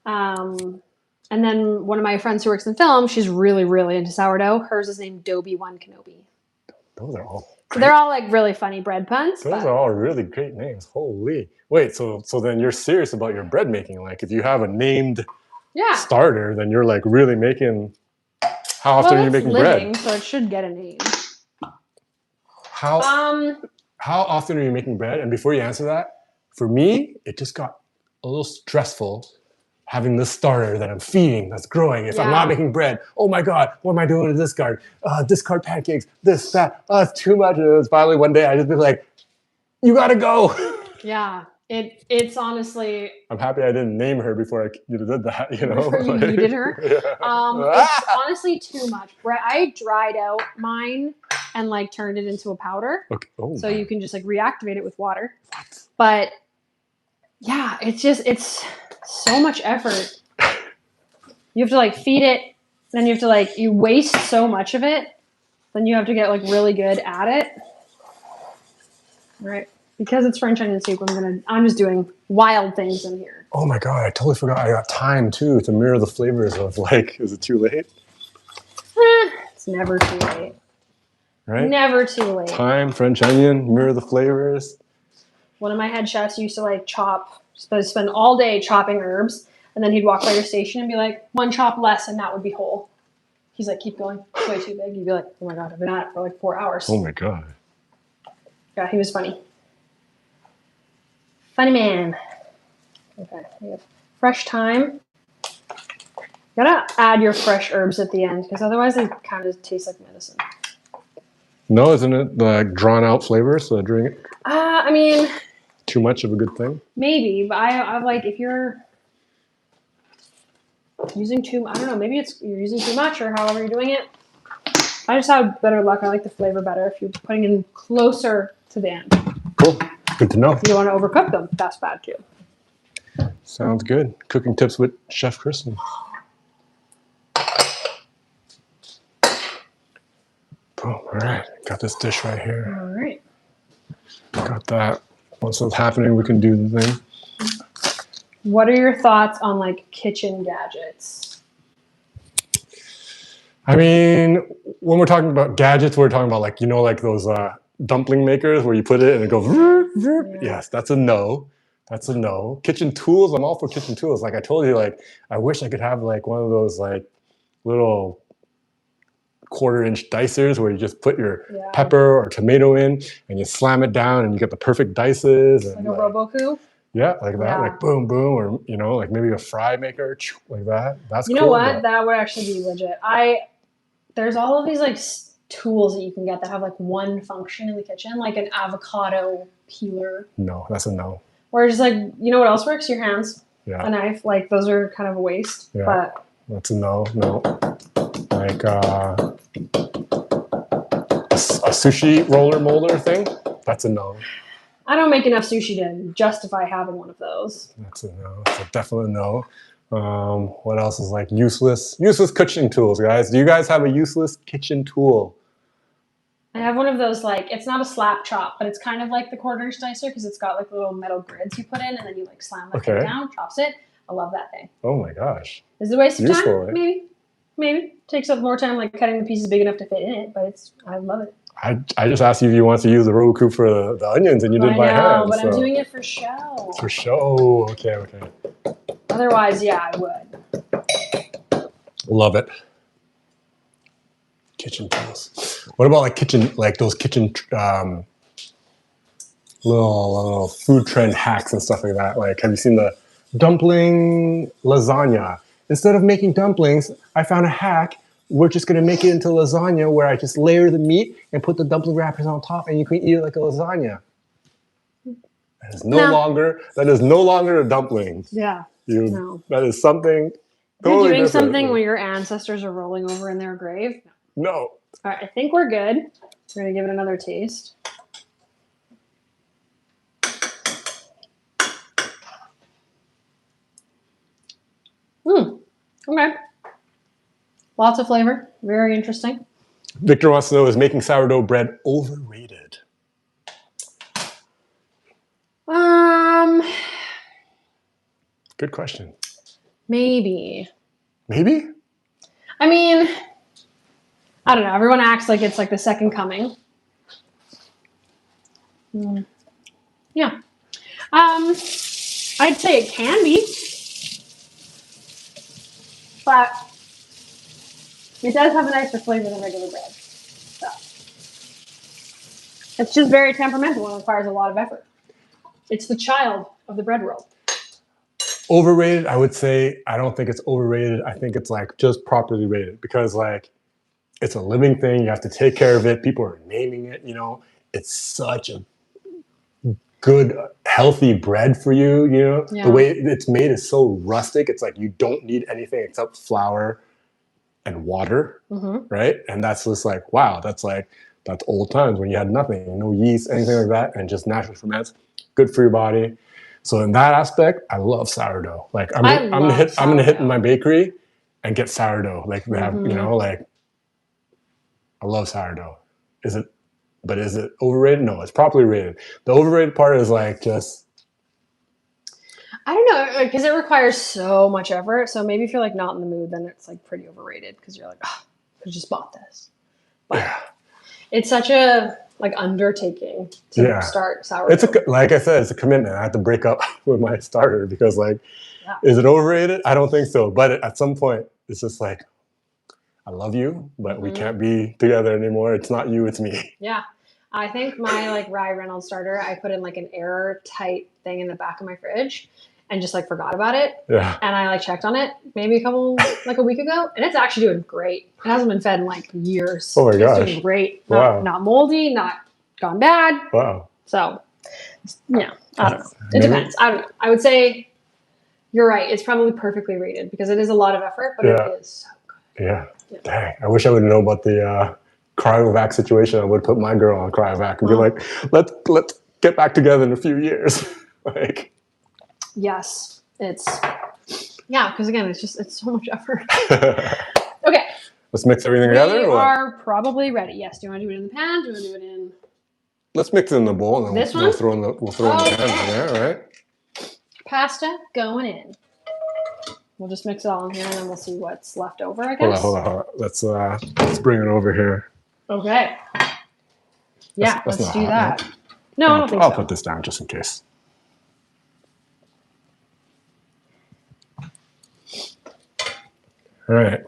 And then one of my friends who works in film, she's really, really into sourdough. Hers is named Dobie One Kenobi. Those are all great. So they're all like really funny bread puns. Those are all really great names. Holy. Wait, so then you're serious about your bread making. Like if you have a named starter, then you're like really making. How often are you making bread? So it should get a name. How often are you making bread? And before you answer that, for me, it just got a little stressful having this starter that I'm feeding, that's growing. If I'm not making bread, oh my God, what am I doing to discard? Discard pancakes, this, that. Oh, it's too much. And it was finally one day I just be like, you gotta go. Yeah, it's honestly. I'm happy I didn't name her before I did that, you know. Before you needed her. It's honestly too much. I dried out mine and like turned it into a powder. Okay. Oh, so you can just like reactivate it with water. What? But yeah, it's so much effort. You have to like feed it, then you have to like you waste so much of it, then you have to get like really good at it. Right. Because it's French onion soup, I'm just doing wild things in here. Oh my God, I totally forgot I got thyme too to mirror the flavors of like, is it too late? It's never too late. Right? Never too late. Thyme, French onion, mirror the flavors. One of my head chefs used to like spend all day chopping herbs, and then he'd walk by your station and be like, 1 chop less and that would be whole. He's like, keep going, it's way too big. You'd be like, oh my God, I've been at it for like 4 hours. Oh my God. Yeah, he was funny. Funny man. Okay, we have fresh thyme. You gotta add your fresh herbs at the end, because otherwise they kind of taste like medicine. No, isn't it like drawn out flavor? So drink it. I mean, too much of a good thing. Maybe, but I like if you're using I don't know. Maybe you're using too much, or however you're doing it. I just have better luck. I like the flavor better if you're putting in closer to the end. Cool. Good to know. If you don't want to overcook them, that's bad too. Sounds good. Cooking tips with Chef Kristen. Boom. All right. Got this dish right here. All right. Got that. Once it's happening, we can do the thing. What are your thoughts on like kitchen gadgets? I mean, when we're talking about gadgets, we're talking about like, you know, like those dumpling makers where you put it and it goes. Yeah. Yes, that's a no. That's a no. Kitchen tools, I'm all for kitchen tools. Like I told you, like I wish I could have like one of those like little 1/4-inch dicers where you just put your pepper or tomato in and you slam it down and you get the perfect dices. Like and a Roboku? Yeah, like that, like boom, boom, or you know, like maybe a fry maker, like that. That's cool. You know what? That would actually be legit. There's all of these like tools that you can get that have like one function in the kitchen, like an avocado peeler. No, that's a no. Or just like, you know what else works? Your hands. Yeah. A knife. Like those are kind of a waste. Yeah. But that's a no. Like a sushi roller molder thing. That's a no. I don't make enough sushi to justify having one of those. That's a no. That's a definite no. What else is like useless kitchen tools, guys? Do you guys have a useless kitchen tool? I have one of those, like, it's not a slap chop, but it's kind of like the 1/4-inch dicer because it's got like little metal grids you put in and then you like slam that thing down, chops it. I love that thing. Oh my gosh. Is it a waste of useful, time? Eh? Maybe. Takes up more time like cutting the pieces big enough to fit in it, but I love it. I just asked you if you want to use the Roku for the onions and you did by hand. But I'm doing it for show. For show. Okay. Otherwise, yeah, I would. Love it. Kitchen tools. What about like those kitchen little food trend hacks and stuff like that. Like, have you seen the dumpling lasagna? Instead of making dumplings, I found a hack. We're just gonna make it into lasagna where I just layer the meat and put the dumpling wrappers on top, and you can eat it like a lasagna. That is no longer a dumpling. Yeah. That is something You're totally doing different. something when your ancestors are rolling over in their grave. No. All right, I think we're good. We're gonna give it another taste. Okay. Lots of flavor. Very interesting. Victor wants to know, is making sourdough bread overrated? Good question. Maybe. Maybe? I mean, I don't know. Everyone acts like it's like the second coming. Yeah. I'd say it can be. But it does have a nicer flavor than regular bread. So it's just very temperamental and requires a lot of effort. It's the child of the bread world. Overrated, I would say, I don't think it's overrated. I think it's like just properly rated because like it's a living thing. You have to take care of it. People are naming it, you know. It's such a good, healthy bread for you, you know. Yeah. The way it's made is so rustic. It's like you don't need anything except flour and water, right? And that's just like, wow, that's old times when you had nothing, no yeast, anything like that, and just naturally ferments. Good for your body. So in that aspect, I love sourdough. Like I'm gonna hit in my bakery and get sourdough. Like they have, you know, like I love sourdough. Is it overrated? No, it's properly rated. The overrated part is like just I don't know, because it requires so much effort. So maybe if you're like not in the mood, then it's like pretty overrated because you're like, oh, I just bought this. But yeah. It's such a like undertaking to start sourdough. Like I said, it's a commitment. I have to break up with my starter because like, is it overrated? I don't think so. But at some point, it's just like, I love you, but we can't be together anymore. It's not you, it's me. Yeah. I think my like Rye Reynolds starter, I put in like an airtight thing in the back of my fridge and just like forgot about it. Yeah. And I like checked on it maybe a week ago, and it's actually doing great. It hasn't been fed in like years. Oh my gosh. It's doing great. Wow. Not moldy, not gone bad. Wow. So yeah, I don't know. It depends. I don't know. I would say you're right. It's probably perfectly rated because it is a lot of effort, but it is so good. Yeah. Dang. I wish I would know about the cryovac situation. I would put my girl on cryovac and be like, let's get back together in a few years. Like. Yes, because again, it's so much effort. Okay. Let's mix everything together. We are probably ready. Yes. Do you want to do it in the pan? Do you want to do it in? Let's mix it in the bowl and then we'll throw in the pan. Yeah, all right. Pasta going in. We'll just mix it all in here and then we'll see what's left over, I guess. Hold on. Let's bring it over here. Okay. Yeah, let's do that. No, I don't think I'll so. put this down just in case. All right.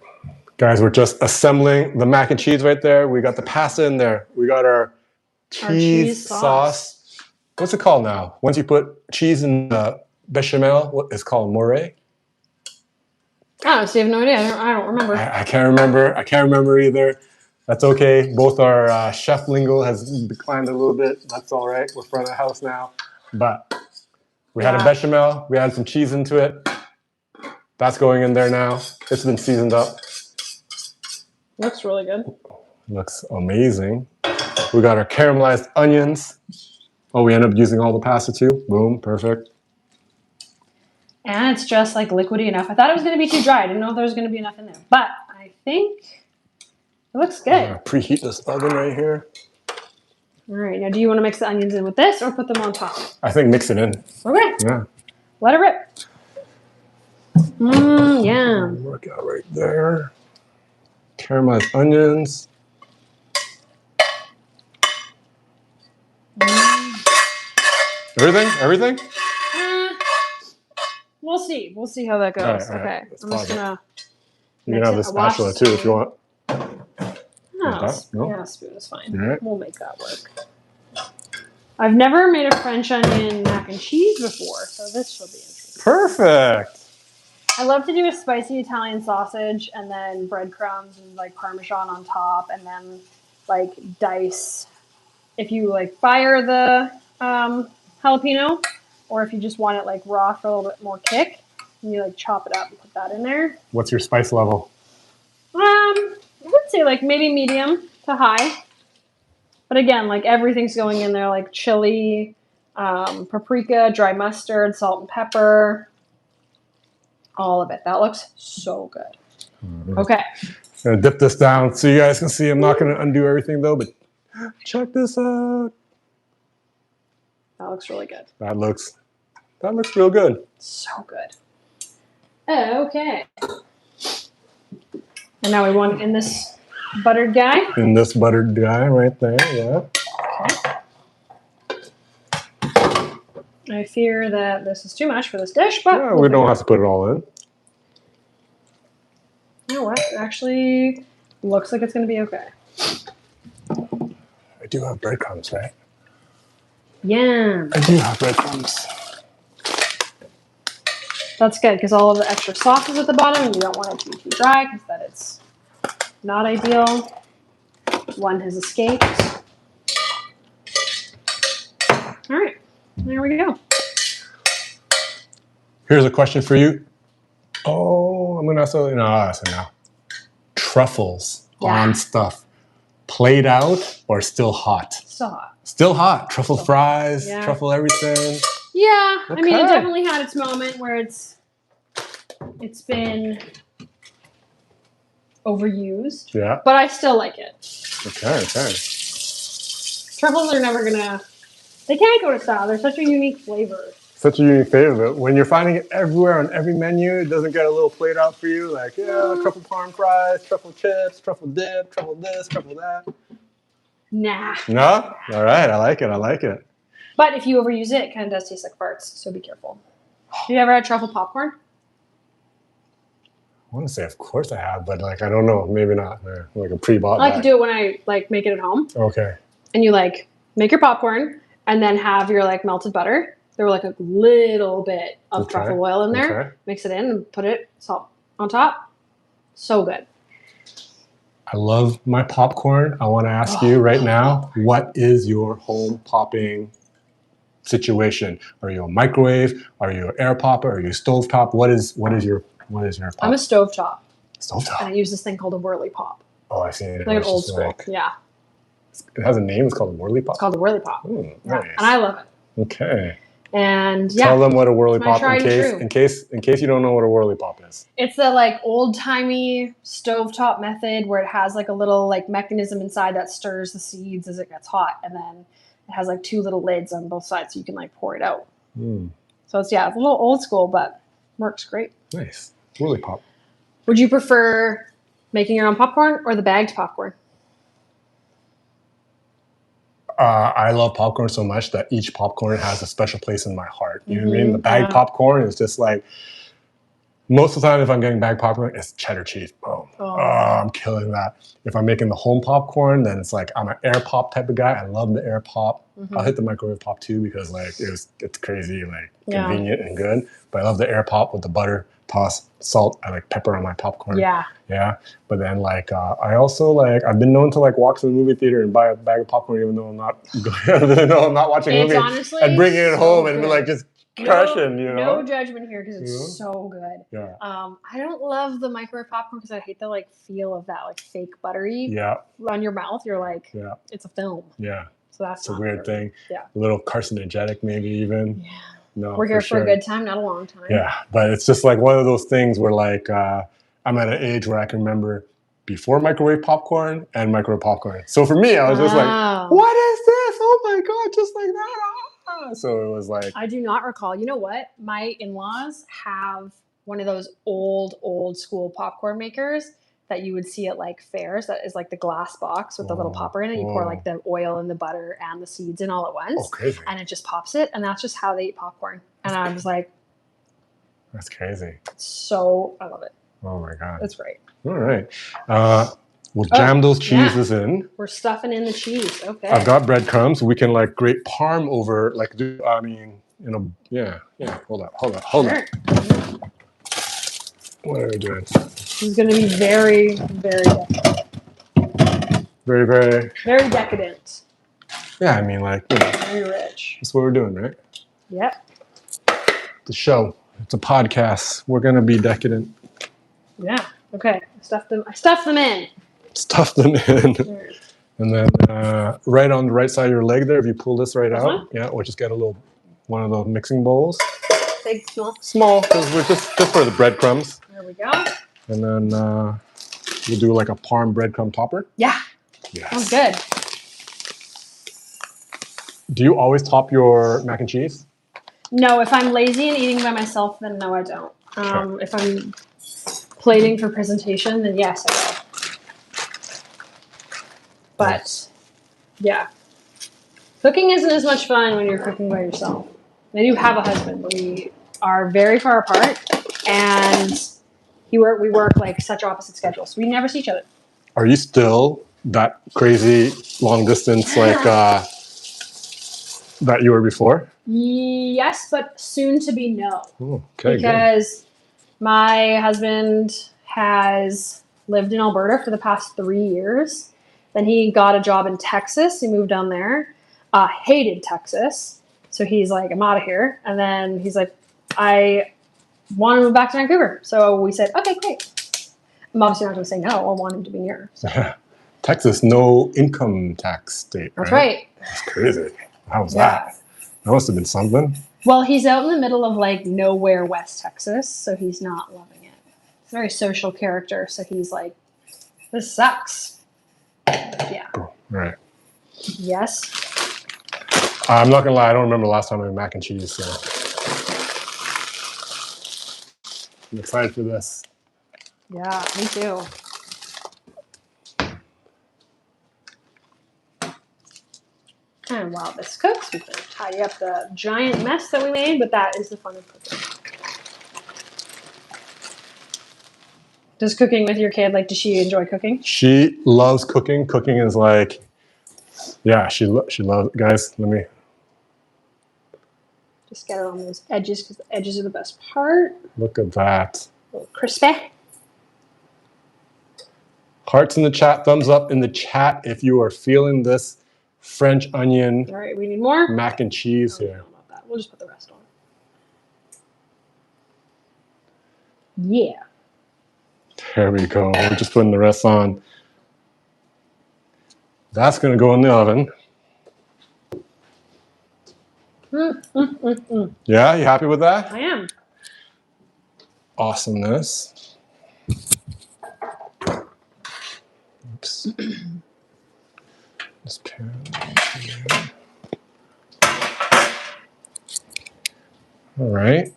Guys, we're just assembling the mac and cheese right there. We got the pasta in there. We got our cheese sauce. What's it called now? Once you put cheese in the bechamel, what is called morée? Oh, so you have no idea. I don't remember. I can't remember. I can't remember either. That's okay. Both our chef lingo has declined a little bit. That's all right. We're front of the house now. But we had a bechamel. We added some cheese into it. That's going in there now. It's been seasoned up. Looks really good. Looks amazing. We got our caramelized onions. Oh, we end up using all the pasta too. Boom, perfect. And it's just like liquidy enough. I thought it was going to be too dry. I didn't know if there was going to be enough in there. But I think it looks good. Preheat this oven right here. All right. Now, do you want to mix the onions in with this or put them on top? I think mix it in. Okay. Yeah. Let it rip. Yeah. Work out right there. Caramelized onions. Everything? We'll see. We'll see how that goes. All right. Okay. I'm just gonna. You can have the spatula too if you want. No, yeah, spoon is fine. All right. We'll make that work. I've never made a French onion mac and cheese before, so this will be interesting. Perfect. I love to do a spicy Italian sausage and then breadcrumbs and like Parmesan on top, and then like dice. If you like fire the jalapeno, or if you just want it like raw for a little bit more kick, and you like chop it up and put that in there. What's your spice level? I would say like maybe medium to high. But again, like everything's going in there, like chili, paprika, dry mustard, salt and pepper. All of it. That looks so good. Mm-hmm. Okay. I'm going to dip this down so you guys can see. I'm not going to undo everything though, but check this out. That looks really good. That looks real good. So good. Okay. And now we want in this buttered guy. In this buttered guy right there, yeah. I fear that this is too much for this dish, but yeah, we don't have to put it all in. You know what? It actually looks like it's going to be okay. I do have breadcrumbs, right? Yeah. I do have breadcrumbs. That's good because all of the extra sauce is at the bottom and you don't want it to be too dry because that it's not ideal. One has escaped. All right. There we go. Here's a question for you. Oh, I'm gonna ask you. No, I'll ask you now. Truffles on stuff, played out or still hot? Still hot. Still hot. Truffle fries, yeah. Truffle everything. Yeah, okay. I mean, it definitely had its moment where it's been overused. Yeah. But I still like it. Okay. Truffles are never gonna. They can't go to style. They're such a unique flavor. Such a unique flavor. When you're finding it everywhere on every menu, it doesn't get a little played out for you. Like, truffle parm fries, truffle chips, truffle dip, truffle this, truffle that. Nah. No? All right. I like it. But if you overuse it, it kind of does taste like farts. So be careful. Have you ever had truffle popcorn? I want to say, of course I have, but like, I don't know. Maybe not. Like a pre-bought I like to do it when I like make it at home. Okay. And you like make your popcorn and then have your like melted butter. There were like a little bit of truffle oil in there. Okay. Mix it in and put it salt on top. So good. I love my popcorn. I want to ask you right now, what is your home popping situation? Are you a microwave? Are you an air popper? Are you a stovetop? What is your pop? I'm a stovetop. Stovetop. And I use this thing called a whirly pop. Oh, I see it. Like an old school. Yeah. It has a name. It's called a whirly pop. It's called a whirly pop. Nice. Yeah. And I love it. Okay. And yeah. Tell them what a whirly pop in case you don't know what a whirly pop is. It's the like old timey stovetop method where it has like a little like mechanism inside that stirs the seeds as it gets hot, and then it has like two little lids on both sides so you can like pour it out. So it's a little old school, but works great. Nice. Whirly pop. Would you prefer making your own popcorn or the bagged popcorn? I love popcorn so much that each popcorn has a special place in my heart. You know what I mean? The bagged popcorn is just like, most of the time if I'm getting bagged popcorn, it's cheddar cheese. Boom. Oh, I'm killing that. If I'm making the home popcorn, then it's like I'm an air pop type of guy. I love the air pop. I'll hit the microwave pop too because like it's crazy, like convenient and good. But I love the air pop with the butter, toss, salt. I like pepper on my popcorn. Yeah. But then like I also like I've been known to like walk to the movie theater and buy a bag of popcorn even though I'm not I'm not watching a movie honestly and bringing it home good. And be like just crushing, you know. No judgment here because it's so good. Yeah. I don't love the microwave popcorn because I hate the like feel of that like fake buttery on your mouth. You're like it's a film. Yeah. So that's a weird thing. Yeah. A little carcinogenic maybe even. Yeah. No, we're here for a good time, not a long time. Yeah, but it's just like one of those things where like I'm at an age where I can remember before microwave popcorn and microwave popcorn. So for me, I was just like, what is this? Oh my God, just like that. So it was like. I do not recall. You know what? My in-laws have one of those old school popcorn makers that you would see at like fairs. That is like the glass box with the little popper in it. You pour like the oil and the butter and the seeds in all at once. Oh, crazy. And it just pops it. And that's just how they eat popcorn. And I was like. That's crazy. I love it. Oh my God. It's great. All right. We'll jam those cheeses in. We're stuffing in the cheese. Okay. I've got breadcrumbs. We can like grate parm over, like, yeah. Hold up. Sure. What are we doing? This is going to be very, very decadent. Very, very. Very decadent. Yeah, I mean, like, very rich. That's what we're doing, right? Yep. The show. It's a podcast. We're gonna be decadent. Yeah. Okay. I stuffed them in. Stuff them in. And then right on the right side of your leg there, if you pull this right out, we'll just get one of those mixing bowls. Big, small? Small, because we're just for the breadcrumbs. There we go. And then we'll do like a parm breadcrumb topper. Yeah. Yes. Sounds good. Do you always top your mac and cheese? No, if I'm lazy and eating by myself, then no, I don't. Sure. If I'm plating for presentation, then yes, I will. But, yeah. Cooking isn't as much fun when you're cooking by yourself. I do have a husband, but we are very far apart, and we work like such opposite schedules. We never see each other. Are you still that crazy long distance like that you were before? Yes, but soon to be no. Oh, okay, because my husband has lived in Alberta for the past 3 years. Then he got a job in Texas. He moved down there. Hated Texas. So he's like, I'm out of here. And then he's like, I want to move back to Vancouver. So we said, okay, great. I'm obviously not going to say no. I want him to be near. So. Texas, no income tax state, right? That's right. That's crazy. How was that? That must have been something. Well, he's out in the middle of like nowhere West Texas, so he's not loving it. He's a very social character, so he's like, this sucks. Yeah. Cool. Right. Yes. I'm not gonna lie, I don't remember the last time I made mac and cheese, so I'm excited for this. Yeah, me too. And while this cooks, we can tidy up the giant mess that we made, but that is the fun of cooking. Does cooking with your kid, does she enjoy cooking? She loves cooking. Cooking is like, yeah, she loves, guys, let me. Just get it on those edges, because the edges are the best part. Look at that. A little crispy. Hearts in the chat, thumbs up in the chat if you are feeling this French onion. All right, we need more mac and cheese here. I don't know about that. We'll just put the rest on. Yeah. There we go. We're just putting the rest on. That's going to go in the oven. Yeah, you happy with that? I am. Awesomeness. Oops. This pan. All right.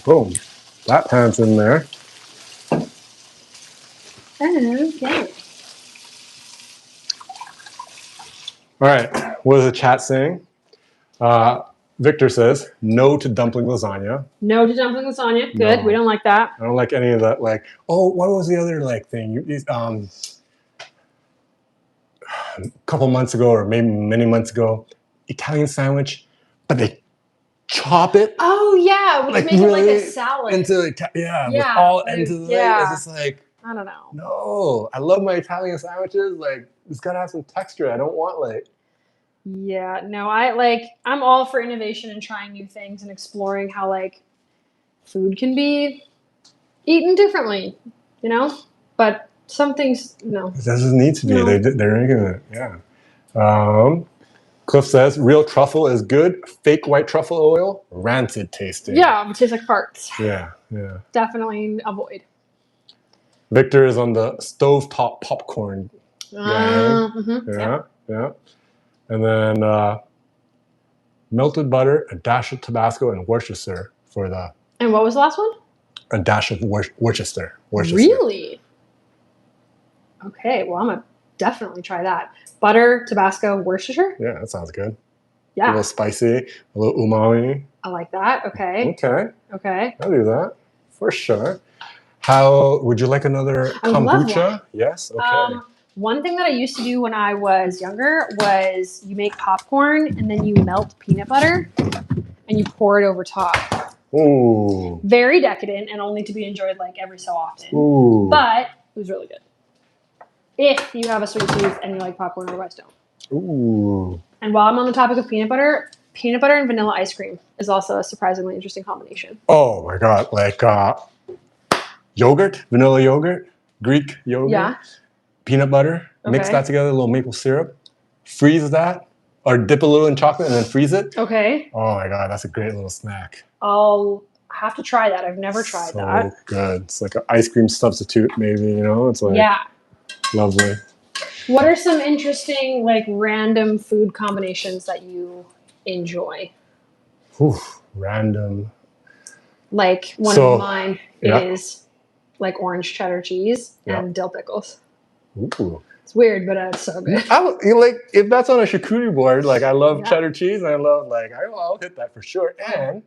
Boom. That pan's in there. Okay. All right. What is the chat saying? Victor says, no to dumpling lasagna. No to dumpling lasagna. Good. No. We don't like that. I don't like any of that. Like, oh, what was the other thing? A couple months ago, or maybe many months ago, Italian sandwich, but they chop it. Oh yeah, we like make really it like a salad. with all into the thing. It's just like, I don't know. No, I love my Italian sandwiches. Like, it's gotta have some texture. I don't want Yeah, no, I'm all for innovation and trying new things and exploring how food can be eaten differently, But some things, no. It doesn't need to be. No. They're making it. Yeah. Cliff says, real truffle is good. Fake white truffle oil, rancid tasting. Yeah, it tastes like farts. Yeah. Definitely avoid. Victor is on the stovetop popcorn gang. Yeah. And then melted butter, a dash of Tabasco, and Worcestershire for the... And what was the last one? A dash of Worcestershire. Really? Okay, well, I'm going to definitely try that. Butter, Tabasco, Worcestershire? Yeah, that sounds good. Yeah. A little spicy, a little umami. I like that. Okay. Okay. Okay. I'll do that for sure. How would you like another I love kombucha? wine. Yes. Okay. One thing that I used to do when I was younger was you make popcorn and then you melt peanut butter and you pour it over top. Ooh. Very decadent and only to be enjoyed like every so often. Ooh. But it was really good. If you have a sweet tooth and you like popcorn, otherwise don't. Ooh. And while I'm on the topic of peanut butter and vanilla ice cream is also a surprisingly interesting combination. Oh my God. Like yogurt, vanilla yogurt, Greek yogurt, Yeah. peanut butter, mix Okay. that together, a little maple syrup, freeze that, or dip a little in chocolate and then freeze it. Okay. Oh my God, that's a great little snack. I'll have to try that. I've never tried that. So good. It's like an ice cream substitute, maybe, you know? It's like lovely. What are some interesting, like, random food combinations that you enjoy? Whew, random. Like, one of mine is, like, orange cheddar cheese and dill pickles. Ooh. It's weird, but it's so good. Like, if that's on a charcuterie board, like, I love cheddar cheese, and I love, like, I'll hit that for sure. And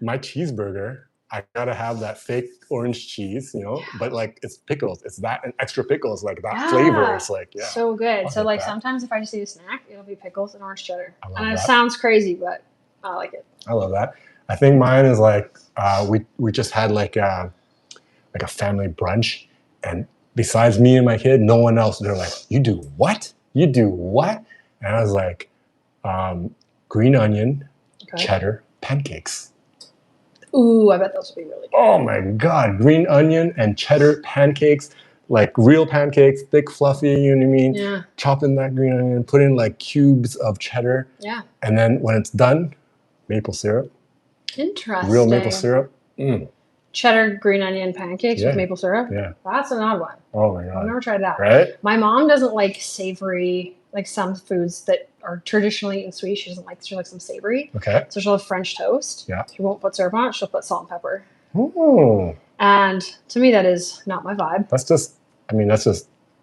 my cheeseburger, I gotta have that fake orange cheese, you know, but like it's pickles. It's that and extra pickles, like that flavor. It's like, so good. So like sometimes if I just eat a snack, it'll be pickles and orange cheddar. And it sounds crazy, but I like it. I love that. I think mine is like we just had like a family brunch, and besides me and my kid, no one else. They're like, "You do what? You do what?" And I was like, green onion, cheddar pancakes. Ooh, I bet those would be really good. Oh my God, green onion and cheddar pancakes, like real pancakes, thick, fluffy, you know what I mean? Yeah. Chop in that green onion, put in like cubes of cheddar. Yeah. And then when it's done, maple syrup. Interesting. Real maple syrup. Mm. Cheddar green onion pancakes with maple syrup? Yeah. That's an odd one. Oh my God. I've never tried that. Right? My mom doesn't like savory, like some foods that are traditionally eaten sweet. She likes some savory. Okay. So she'll have French toast. Yeah. She won't put syrup on it. She'll put salt and pepper. Ooh. And to me, that is not my vibe. That's just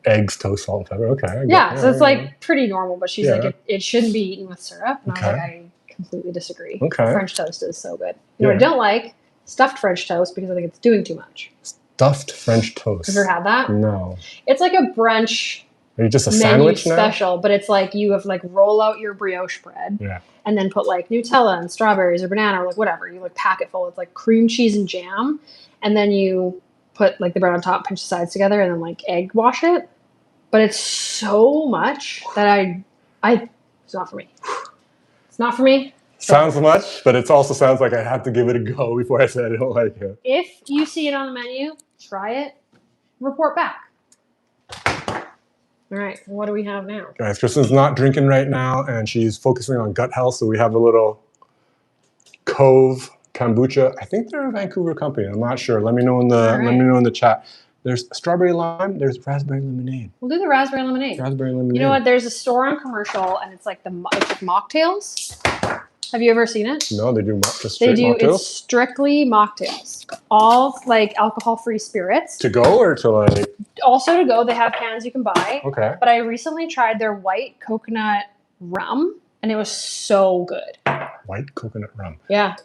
eggs, toast, salt, and pepper. Okay. Yeah. So it's like pretty normal, but she's like, it shouldn't be eaten with syrup. And Okay. I was like, I completely disagree. Okay. French toast is so good. You know what I don't like? Stuffed French toast because I think it's doing too much. Stuffed French toast. Have you ever had that? No. It's like a brunch. Are you just a sandwich now? Special, but it's like you have like roll out your brioche bread and then put like Nutella and strawberries or banana or like whatever. You like pack it full with like cream cheese and jam, and then you put like the bread on top, pinch the sides together, and then like egg wash it. But it's so much that it's not for me. It's not for me. Sounds much, but it also sounds like I have to give it a go before I say I don't like it. If you see it on the menu, try it, report back. All right, what do we have now? Guys, Kristen's not drinking right now, and she's focusing on gut health, so we have a little Cove kombucha. I think they're a Vancouver company. I'm not sure. Let me know in the chat. There's strawberry lime. There's raspberry lemonade. We'll do the raspberry lemonade. Raspberry lemonade. You know what? There's a store on Commercial, and it's like mocktails. Have you ever seen it? No, they do just straight mocktails? It's strictly mocktails. All like alcohol-free spirits. To go or to like? Also to go. They have cans you can buy. Okay. But I recently tried their white coconut rum, and it was so good. White coconut rum. Yeah.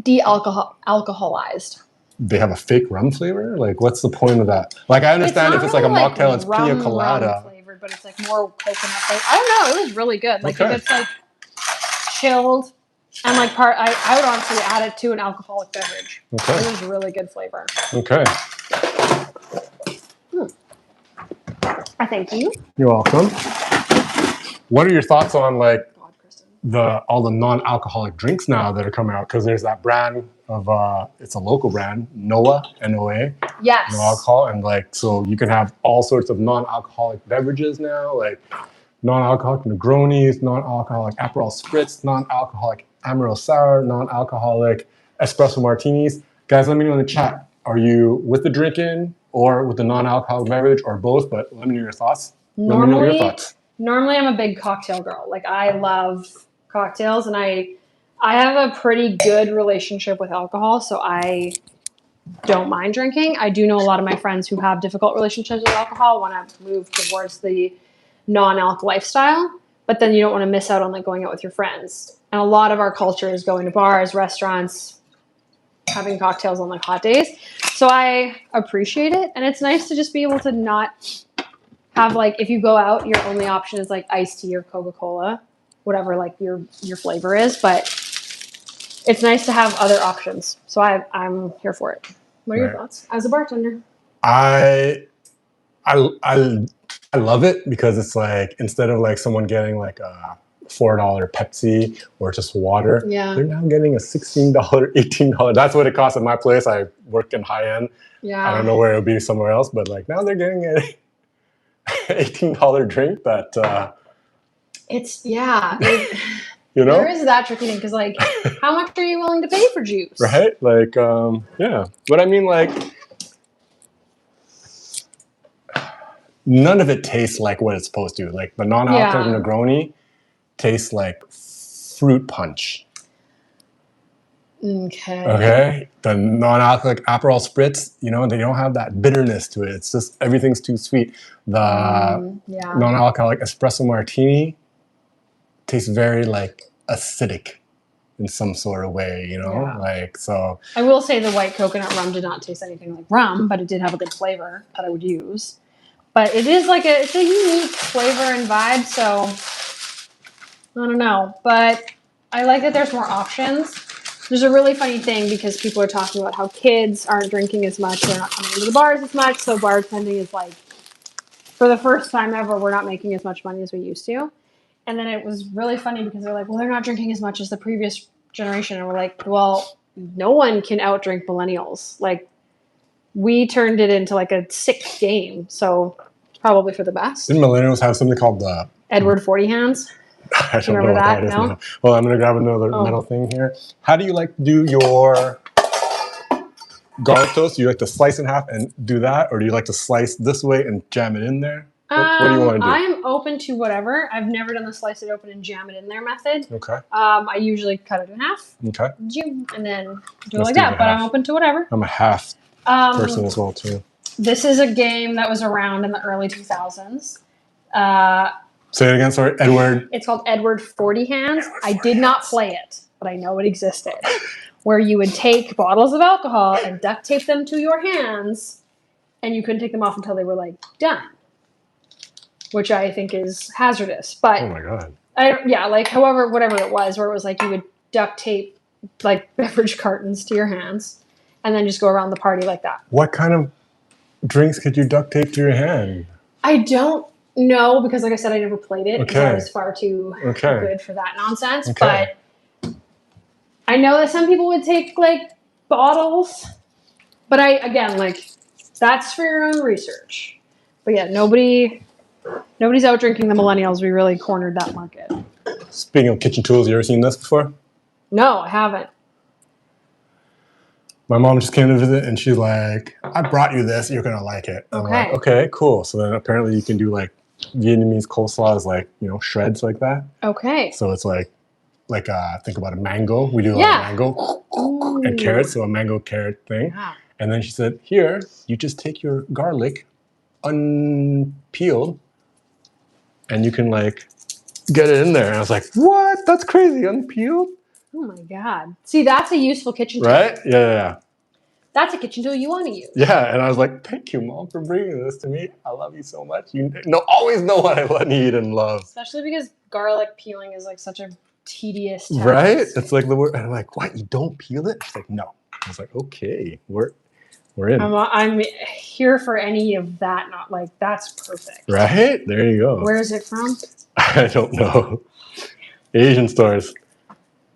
Alcoholized. They have a fake rum flavor? Like, what's the point of that? Like, I understand if it's like a mocktail, it's pina colada. Flavored, but it's like more coconut flavor. I don't know. It was really good. Like, if it's like chilled and like I would honestly add it to an alcoholic beverage. Okay. It was really good flavor. Okay. I thank you. You're welcome. What are your thoughts on like all the non-alcoholic drinks now that are coming out? Because there's that brand of it's a local brand, Noah, N-O-A. Yes. No alcohol, and like so you can have all sorts of non-alcoholic beverages now, like non-alcoholic Negronis, non-alcoholic Aperol Spritz, non-alcoholic Amaril Sour, non-alcoholic espresso martinis. Guys, let me know in the chat. Are you with the drinking or with the non-alcoholic beverage or both? But let me know your thoughts. Let me know your thoughts. Normally, I'm a big cocktail girl. Like, I love cocktails, and I have a pretty good relationship with alcohol, so I don't mind drinking. I do know a lot of my friends who have difficult relationships with alcohol want to move towards the non-alc lifestyle, but then you don't want to miss out on like going out with your friends. And a lot of our culture is going to bars, restaurants, having cocktails on like hot days. So I appreciate it. And it's nice to just be able to not have like, if you go out, your only option is like iced tea or Coca-Cola, whatever like your flavor is. But it's nice to have other options. So I'm here for it. What are your thoughts as a bartender? I love it because it's like instead of like someone getting like a $4 Pepsi or just water, they're now getting a $16, $18. That's what it costs at my place. I work in high end. Yeah. I don't know where it would be somewhere else, but like now they're getting an $18 drink that. It's yeah. You know, there is that tricky thing because like, how much are you willing to pay for juice? Right? Like, yeah. But I mean, like, none of it tastes like what it's supposed to. Like the non-alcoholic Negroni tastes like fruit punch. Okay. The non-alcoholic Aperol Spritz, you know, they don't have that bitterness to it. It's just everything's too sweet. The non-alcoholic espresso martini tastes very like acidic in some sort of way, you know? Yeah. Like, so. I will say the white coconut rum did not taste anything like rum, but it did have a good flavor that I would use. But it is like it's a unique flavor and vibe, so I don't know. But I like that there's more options. There's a really funny thing because people are talking about how kids aren't drinking as much, they're not coming into the bars as much, so bartending is like, for the first time ever, we're not making as much money as we used to. And then it was really funny because they're like, well, they're not drinking as much as the previous generation. And we're like, well, no one can outdrink millennials. Like, we turned it into like a sick game. So probably for the best. Didn't millennials have something called the Edward 40 hands? I don't know what that is now. Well, I'm going to grab another metal thing here. How do you like to do your garlic toast? Do you like to slice in half and do that? Or do you like to slice this way and jam it in there? What do you want to do? I'm open to whatever. I've never done the slice it open and jam it in there method. Okay. I usually cut it in half. Okay. And then do it like that. But I'm open to whatever. I'm a half person as well, too. This is a game that was around in the early 2000s. Say it again, sorry. Edward. It's called Edward 40 Hands. I did not play it, but I know it existed. Where you would take bottles of alcohol and duct tape them to your hands, and you couldn't take them off until they were like done. Which I think is hazardous. But oh my God. Whatever it was, where it was like you would duct tape like beverage cartons to your hands and then just go around the party like that. What kind of drinks could you duct tape to your hand? I don't know because like I said, I never played it because I was far too good for that nonsense. Okay. But I know that some people would take like bottles, but that's for your own research. But yeah, nobody's out drinking the millennials. We really cornered that market. Speaking of kitchen tools, you ever seen this before? No, I haven't. My mom just came to visit and she's like, I brought you this. You're going to like it. I'm like, okay, cool. So then apparently you can do like Vietnamese coleslaw is like, you know, shreds like that. Okay. So it's like think about a mango. We do a lot of mango and carrots. So a mango carrot thing. Yeah. And then she said, here, you just take your garlic unpeeled and you can like get it in there. And I was like, what? That's crazy. Unpeeled? Oh my God. See, that's a useful kitchen tool. Right? Yeah. That's a kitchen tool you want to use. Yeah. And I was like, thank you, Mom, for bringing this to me. I love you so much. You always know what I need and love. Especially because garlic peeling is like such a tedious task. Right? It's like the word. And I'm like, what? You don't peel it? She's like, no. I was like, okay, we're in. I'm here for any of that. Not like, that's perfect. Right? There you go. Where is it from? I don't know. Asian stores.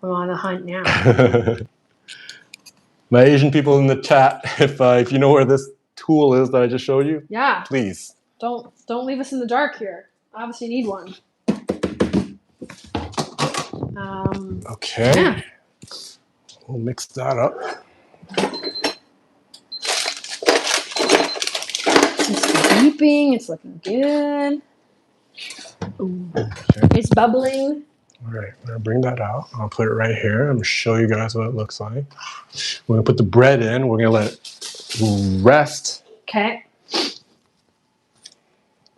I'm on the hunt now. My Asian people in the chat, if you know where this tool is that I just showed you, please. Don't leave us in the dark here. Obviously need one. Okay. Yeah. We'll mix that up. It's beeping. It's looking good. Ooh. Okay. It's bubbling. All right, I'm going to bring that out. I'll put it right here. I'm going to show you guys what it looks like. We're going to put the bread in. We're going to let it rest. Okay.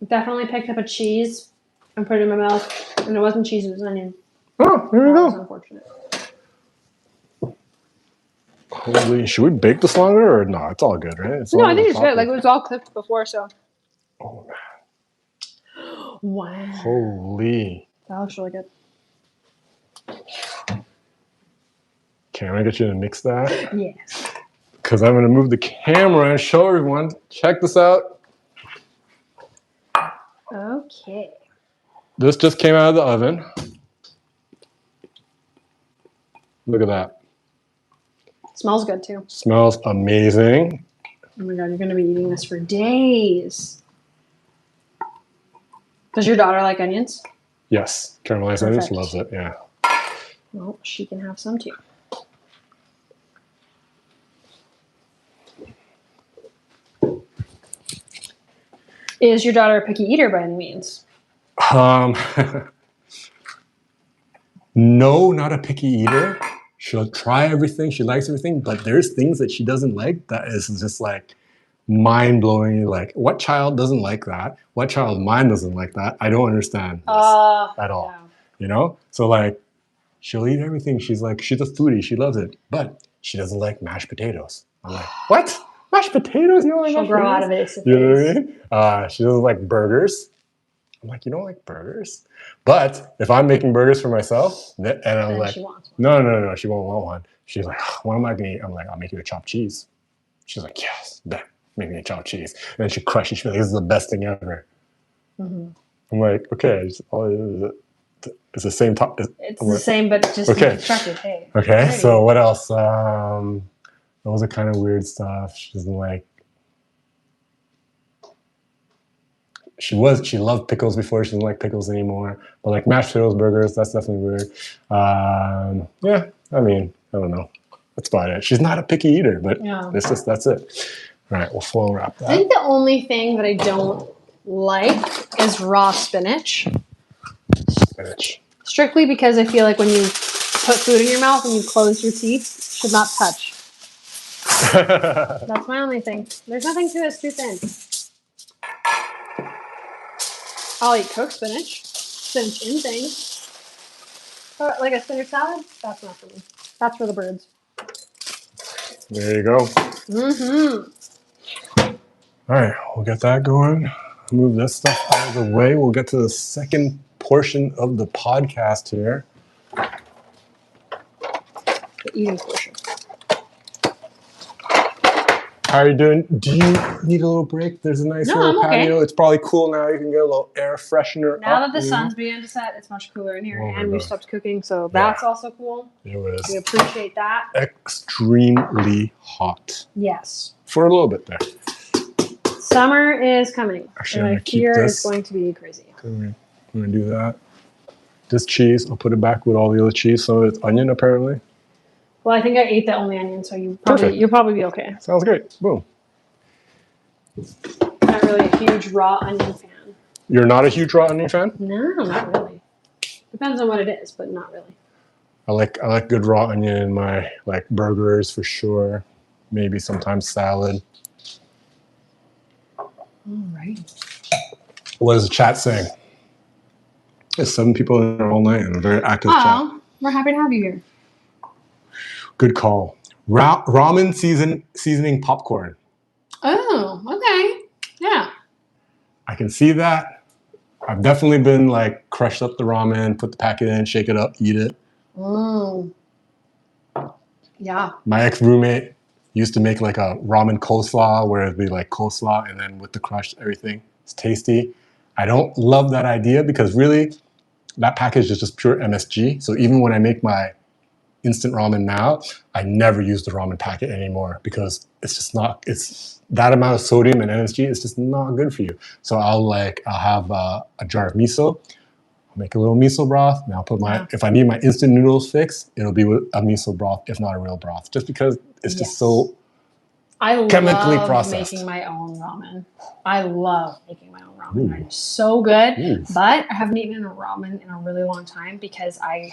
Definitely picked up a cheese and put it in my mouth. And it wasn't cheese, it was onion. Oh, there That you was go. unfortunate. Holy, should we bake this longer or no? It's all good, right? It's No, all I think it's proper. good. Like, it was all cooked before, so. Oh man. Wow. Holy. That looks really good. Okay, I'm gonna get you to mix that. Yes. Because I'm gonna move the camera and show everyone. Check this out. Okay. This just came out of the oven. Look at that. Smells good too. Smells amazing. Oh my god, you're gonna be eating this for days. Does your daughter like onions? Yes, caramelized onions, Perfect. loves it. Yeah. Well, she can have some too. Is your daughter a picky eater by any means? No, not a picky eater. She'll try everything. She likes everything, but there's things that she doesn't like that is just like mind-blowing. Like, what child doesn't like that? What child of mine doesn't like that? I don't understand this at all. Yeah. You know? So like, she'll eat everything. She's like, she's a foodie. She loves it, but she doesn't like mashed potatoes. I'm like, what? Mashed potatoes? You don't like She'll mashed grow potatoes? out of it. You know what I mean? She doesn't like burgers. I'm like, you don't like burgers? But if I'm making burgers for myself, and I'm Then like, she wants no, she won't want one. She's like, what am I gonna eat? I'm like, I'll make you a chopped cheese. She's like, yes, bet, make me a chopped cheese. And then she crushes. She's like, this is the best thing ever. Mm-hmm. I'm like, okay, it's the same top. It's the same, but just okay. constructed. Hey. Okay, Alrighty. so what else? Those are kind of weird stuff. She doesn't like. She loved pickles before. She doesn't like pickles anymore. But like mashed potatoes, burgers, that's definitely weird. Yeah, I mean, I don't know. That's about it. She's not a picky eater, but that's it. All right, we'll foil wrap that. I think the only thing that I don't like is raw spinach. Spinach. Strictly because I feel like when you put food in your mouth and you close your teeth, it should not touch. That's my only thing. There's nothing to it. It's too thin. I'll eat cooked spinach. Spinach in things. But like a spinach salad, that's not for me. That's for the birds. There you go. Mm-hmm. All right, we'll get that going. Move this stuff out of the way. We'll get to the second portion of the podcast here. The eating portion. How are you doing? Do you need a little break? There's a nice little patio. Okay. It's probably cool now. You can get a little air freshener. Now that the sun's beginning to set, it's much cooler in here, and we've stopped cooking, so that's also cool. It is. We appreciate that. Extremely hot. Yes. For a little bit there. Summer is coming. Actually, and I'm I fear it's going to be crazy. I'm going to do that. This cheese, I'll put it back with all the other cheese. Some of it's onion, apparently. Well, I think I ate the only onion, so you'll probably be okay. Sounds great. Boom. I'm not really a huge raw onion fan. You're not a huge raw onion fan? No, not really. Depends on what it is, but not really. I like good raw onion in my burgers for sure. Maybe sometimes salad. All right. What is the chat saying? There's 7 people in there all night and a very active chat. We're happy to have you here. Good call. Ramen seasoning popcorn. Oh, okay. Yeah. I can see that. I've definitely been crushed up the ramen, put the packet in, shake it up, eat it. Mm. Yeah. My ex-roommate used to make a ramen coleslaw where it'd be coleslaw and then with the crushed everything. It's tasty. I don't love that idea because really that package is just pure MSG. So even when I make my instant ramen now, I never use the ramen packet anymore because it's just not, it's that amount of sodium and MSG is just not good for you. So I'll have a jar of miso, I'll make a little miso broth, and I'll put if I need my instant noodles fix, it'll be with a miso broth, if not a real broth, just because it's just so chemically processed. Making my own ramen. I love making my own ramen. It's so good, but I haven't eaten a ramen in a really long time because I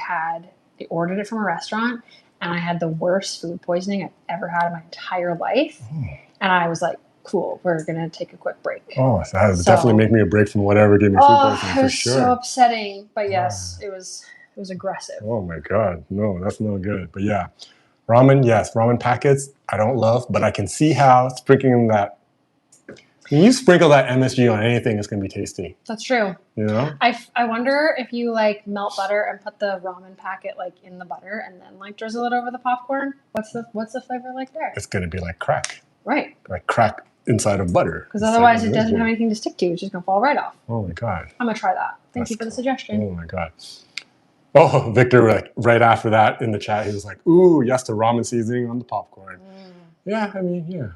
ordered it from a restaurant and I had the worst food poisoning I've ever had in my entire life. And I was cool, we're gonna take a quick break. Oh, so that would definitely make me a break from whatever gave me food poisoning it for was sure. so upsetting, but yes, it was aggressive. Oh my God, no, that's no good. But yeah, ramen, yes, ramen packets I don't love, but I can see how sprinkling that. When you sprinkle that MSG on anything, it's gonna be tasty. That's true. You know? I wonder if you like melt butter and put the ramen packet like in the butter and then like drizzle it over the popcorn. What's the flavor like there? It's gonna be like crack. Right. Like crack inside of butter. Because otherwise it doesn't have anything to stick to. It's just gonna fall right off. Oh my God. I'm gonna try that. Thank you for the suggestion. Oh my God. Oh, Victor, like right after that in the chat, he was like, "Ooh, yes, the ramen seasoning on the popcorn." Yeah, I mean, yeah.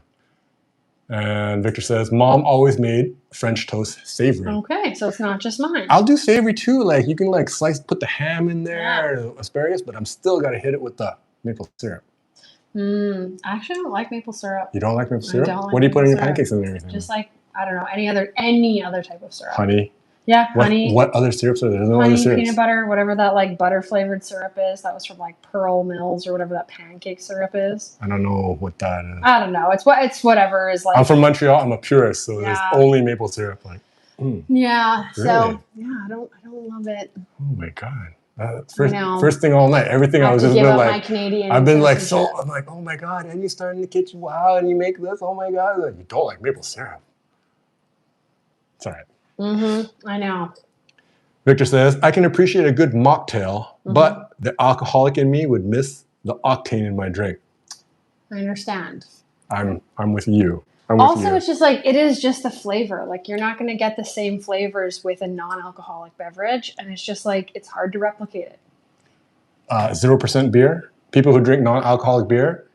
And Victor says, "Mom always made French toast savory." Okay, so it's not just mine. I'll do savory too. Like you can like put the ham in there, asparagus, but I'm still gotta hit it with the maple syrup. I actually don't like maple syrup. You don't like maple syrup? I don't like what do you put in your syrup. pancakes and everything? Just like, I don't know, any other type of syrup. Honey. Yeah, honey. What other syrups are there? There's no honey, other syrups. Peanut butter, whatever that like butter flavored syrup is. That was from like Pearl Mills or whatever that pancake syrup is. I don't know what that is. I don't know. It's whatever is like. I'm from Montreal. I'm a purist, so there's only maple syrup. Like, yeah. Really? So yeah, I don't love it. Oh my God. First thing all night, everything I was just been like, my Canadian I've been like, I'm like, oh my God, and you start in the kitchen, wow, and you make this, oh my God. Like, you don't like maple syrup. It's all right. I know. Victor says, I can appreciate a good mocktail, but the alcoholic in me would miss the octane in my drink. I understand. I'm with you. It's just like, it is just the flavor. Like, you're not going to get the same flavors with a non-alcoholic beverage. And it's just like, it's hard to replicate it. 0% beer. People who drink non-alcoholic beer,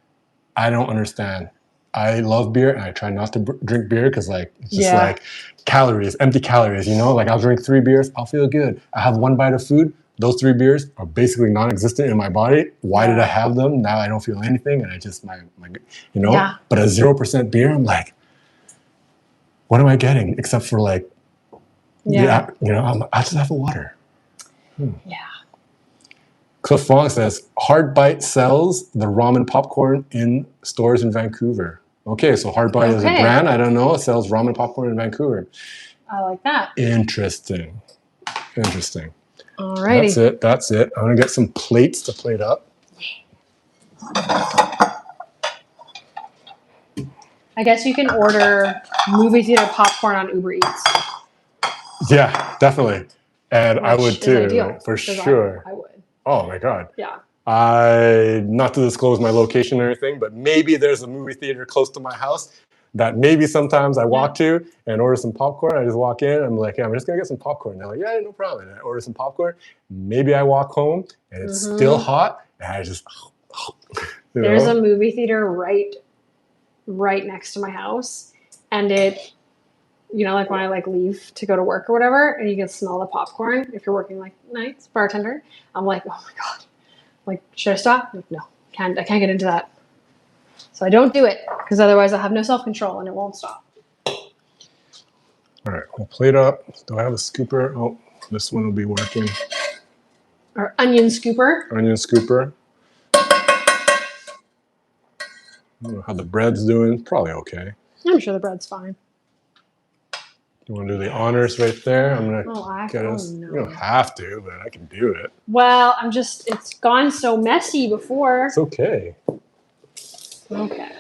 I don't understand. I love beer and I try not to drink beer because like, it's just like calories, empty calories, you know? Like I'll drink 3 beers, I'll feel good. I have 1 bite of food. Those 3 beers are basically non-existent in my body. Why did I have them? Now I don't feel anything, and I just you know. Yeah. But a 0% beer, I'm like, what am I getting except for like, you know, I just have a water. Yeah. Cliff Fong says Hard Bite sells the ramen popcorn in stores in Vancouver. Okay, so Hard Bite is a brand. I don't know. It sells ramen popcorn in Vancouver. I like that. Interesting. Alrighty. That's it. I'm going to get some plates to plate up. I guess you can order movie theater popcorn on Uber Eats. Yeah, definitely. And I would too, for sure. I would. Oh my God. Yeah. Not to disclose my location or anything, but maybe there's a movie theater close to my house that maybe sometimes I walk to and order some popcorn. I just walk in. I'm like, I'm just going to get some popcorn. They're like, yeah, no problem. And I order some popcorn. Maybe I walk home and it's still hot. And I just, There's a movie theater right next to my house. And it, you know, like when I like leave to go to work or whatever, and you can smell the popcorn if you're working like nights, bartender. I'm like, oh my God. Like, should I stop? I'm like, no, I can't get into that. So I don't do it because otherwise I'll have no self-control and it won't stop. All right, we'll plate up. Do I have a scooper? Oh, this one will be working. Our onion scooper. Onion scooper. I don't know how the bread's doing. Probably okay. I'm sure the bread's fine. You want to do the honors right there? I'm going to get us. No. You don't have to, but I can do it. Well, it's gone so messy before. It's okay. Okay.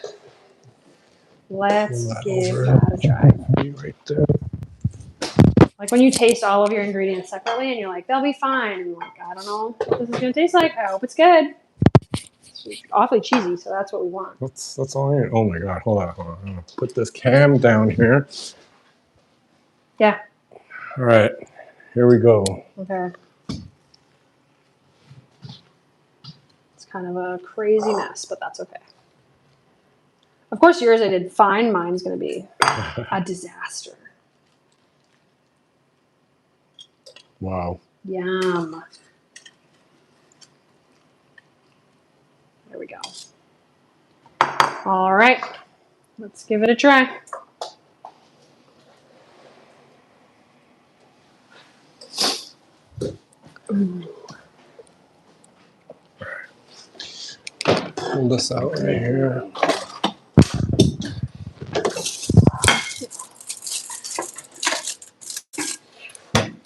Let's give that a try. Right there. Like when you taste all of your ingredients separately and you're like, they'll be fine. And you're like, I don't know what this is going to taste like. I hope it's good. It's awfully cheesy, so that's what we want. That's all I need. Oh my God. Hold on. I'm going to put this cam down here. Yeah. All right. Here we go. Okay. It's kind of a crazy mess, but that's okay. Of course, yours I did fine. Mine's going to be a disaster. Wow. Yum. There we go. All right. Let's give it a try. Ooh. Pull this out right here.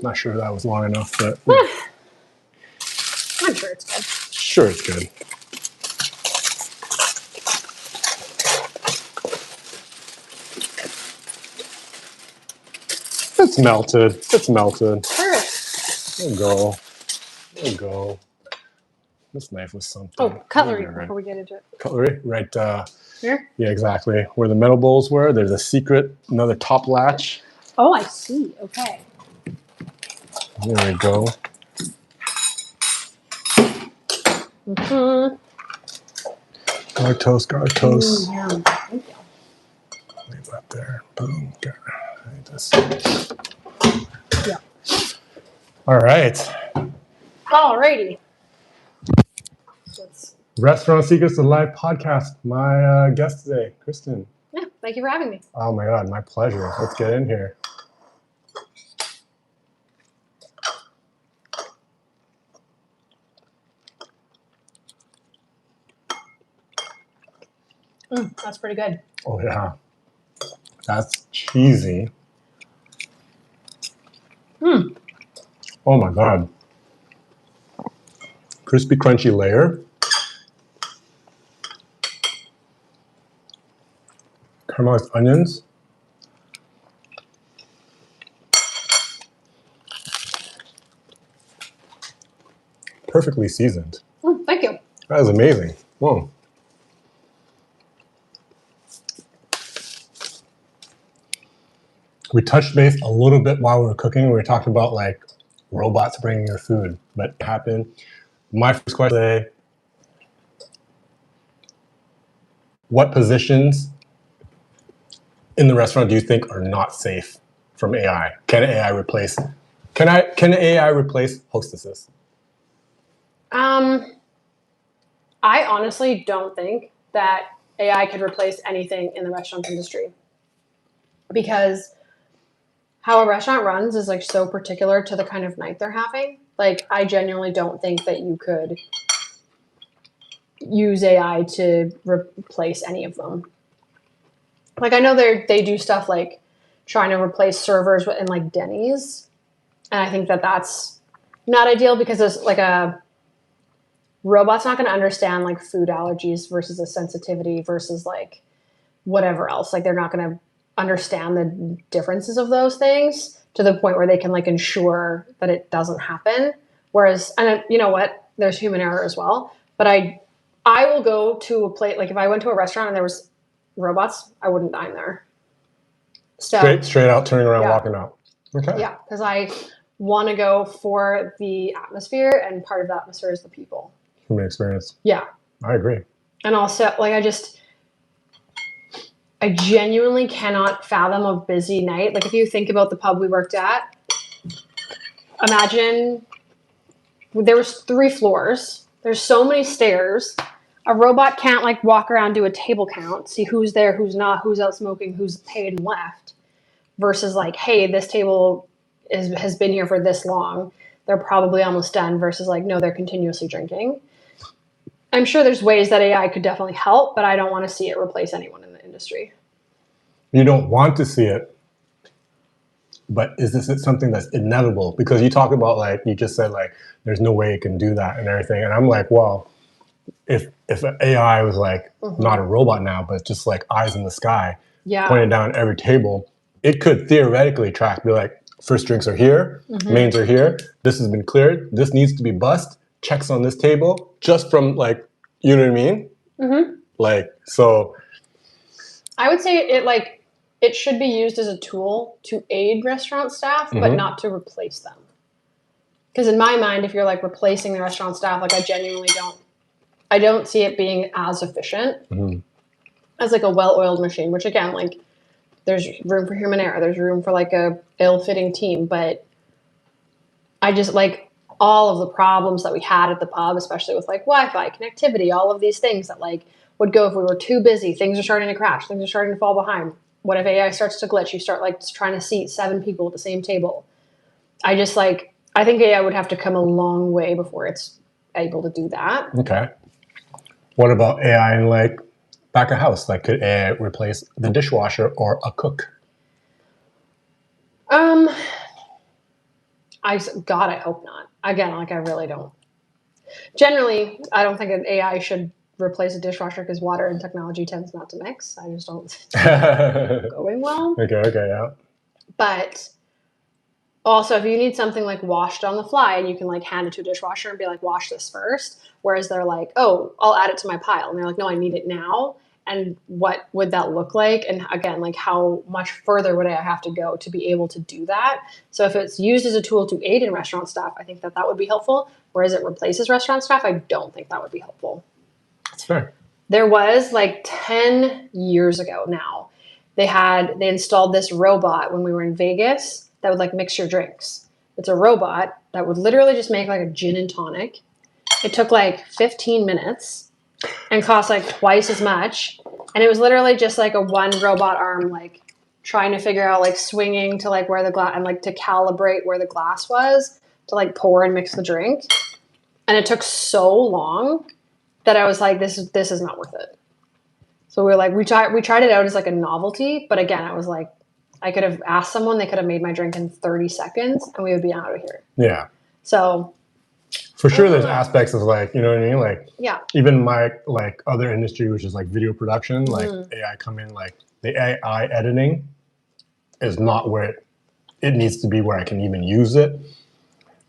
Not sure that was long enough, but I'm sure it's good. sure it's good. It's melted. It's melted. Perfect. There you go. There you go. This knife was something. Oh, cutlery Right. before we get into it. Cutlery, right? Here? Yeah, exactly. Where the metal bowls were, there's a secret, another top latch. Oh, I see. Okay. There we go. Mm-hmm. Garlic toast, garlic toast. Yum. Thank you. Leave that there. Boom. Okay. Yeah. All right. Alrighty. Let's, Restaurant Secrets to Life podcast. My guest today, Kristen. yeah, thank you for having me. Oh my God, my pleasure. Let's get in here. That's pretty good. Oh yeah. That's cheesy. Oh my God. Crispy, crunchy layer. Caramelized onions. Perfectly seasoned. Thank you. That is amazing. Whoa. We touched base a little bit while we were cooking. We were talking about like robots bringing your food, but it happened. My first question today, what positions in the restaurant do you think are not safe from AI? Can AI replace hostesses? I honestly don't think that AI could replace anything in the restaurant industry because how a restaurant runs is like so particular to the kind of night they're having. Like, I genuinely don't think that you could use AI to replace any of them. Like, I know they do stuff like trying to replace servers in like Denny's, and I think that that's not ideal because there's like a robot's not going to understand like food allergies versus a sensitivity versus like whatever else. Like, they're not going to understand the differences of those things to the point where they can like ensure that it doesn't happen. Whereas, and you know what, there's human error as well. But I will go to a place, like if I went to a restaurant and there was robots, I wouldn't dine there. So Straight out, turning around, walking out. Okay. Yeah, because I want to go for the atmosphere, and part of the atmosphere is the people. Human experience. Yeah. I agree. And also, like, I genuinely cannot fathom a busy night. Like, if you think about the pub we worked at, imagine there was 3 floors. There's so many stairs. A robot can't like walk around, do a table count, see who's there, who's not, who's out smoking, who's paid and left. Versus like, hey, this table has been here for this long. They're probably almost done. Versus like, no, they're continuously drinking. I'm sure there's ways that AI could definitely help, but I don't want to see it replace anyone in the industry. You don't want to see it, but is this something that's inevitable? Because you talk about like, you just said like, there's no way it can do that and everything. And I'm like, well, if an AI was like, not a robot now, but just like eyes in the sky, pointing down every table, it could theoretically track, be like, first drinks are here, mains are here, this has been cleared, this needs to be bussed, checks on this table, just from like, you know what I mean? Like, so. I would say it should be used as a tool to aid restaurant staff, but not to replace them. Because in my mind, if you're like replacing the restaurant staff, like I don't see it being as efficient as like a well-oiled machine, which again, like there's room for human error. There's room for like a ill-fitting team, but I just like all of the problems that we had at the pub, especially with like Wi-Fi, connectivity, all of these things that like would go if we were too busy. Things are starting to crash. Things are starting to fall behind. What if AI starts to glitch? You start like trying to seat 7 people at the same table. I think AI would have to come a long way before it's able to do that. Okay. What about AI in like back of house? Like, could AI replace the dishwasher or a cook? I God, I hope not. Again, like I really don't. Generally, I don't think an AI should replace a dishwasher because water and technology tends not to mix. I just don't see it going well. Okay, yeah. But also, if you need something like washed on the fly and you can like hand it to a dishwasher and be like, wash this first, whereas they're like, oh, I'll add it to my pile. And they're like, no, I need it now. And what would that look like? And again, like how much further would I have to go to be able to do that? So if it's used as a tool to aid in restaurant staff, I think that would be helpful. Whereas it replaces restaurant staff, I don't think that would be helpful. That's fair. There was like 10 years ago now, they installed this robot when we were in Vegas that would like mix your drinks. It's a robot that would literally just make like a gin and tonic. It took like 15 minutes and cost like twice as much. And it was literally just like a one robot arm, like trying to figure out like swinging to like where the glass and like to calibrate where the glass was to like pour and mix the drink. And it took so long that I was like, this is not worth it. So we were like, we tried it out as like a novelty. But again, I was like, I could have asked someone, they could have made my drink in 30 seconds and we would be out of here. Yeah. So for sure there's aspects of like, you know what I mean? Like yeah. Even my like other industry, which is like video production, like AI come in, like the AI editing is not where it needs to be where I can even use it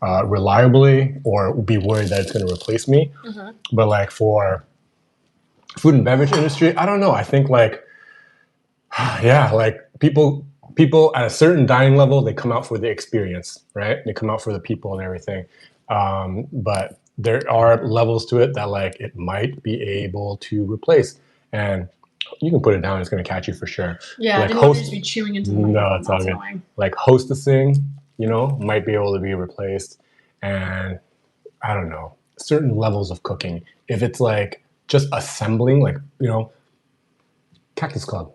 reliably or be worried that it's going to replace me. But like for food and beverage industry, I don't know. I think like, yeah, like people at a certain dining level, they come out for the experience, right? They come out for the people and everything. But there are levels to it that like it might be able to replace, and you can put it down. It's going to catch you for sure. Yeah, like didn't want to just be chewing into the microphone. No, it's all good. Annoying. Like hostessing, you know, might be able to be replaced, and I don't know, certain levels of cooking. If it's like just assembling, like, you know, Cactus Club.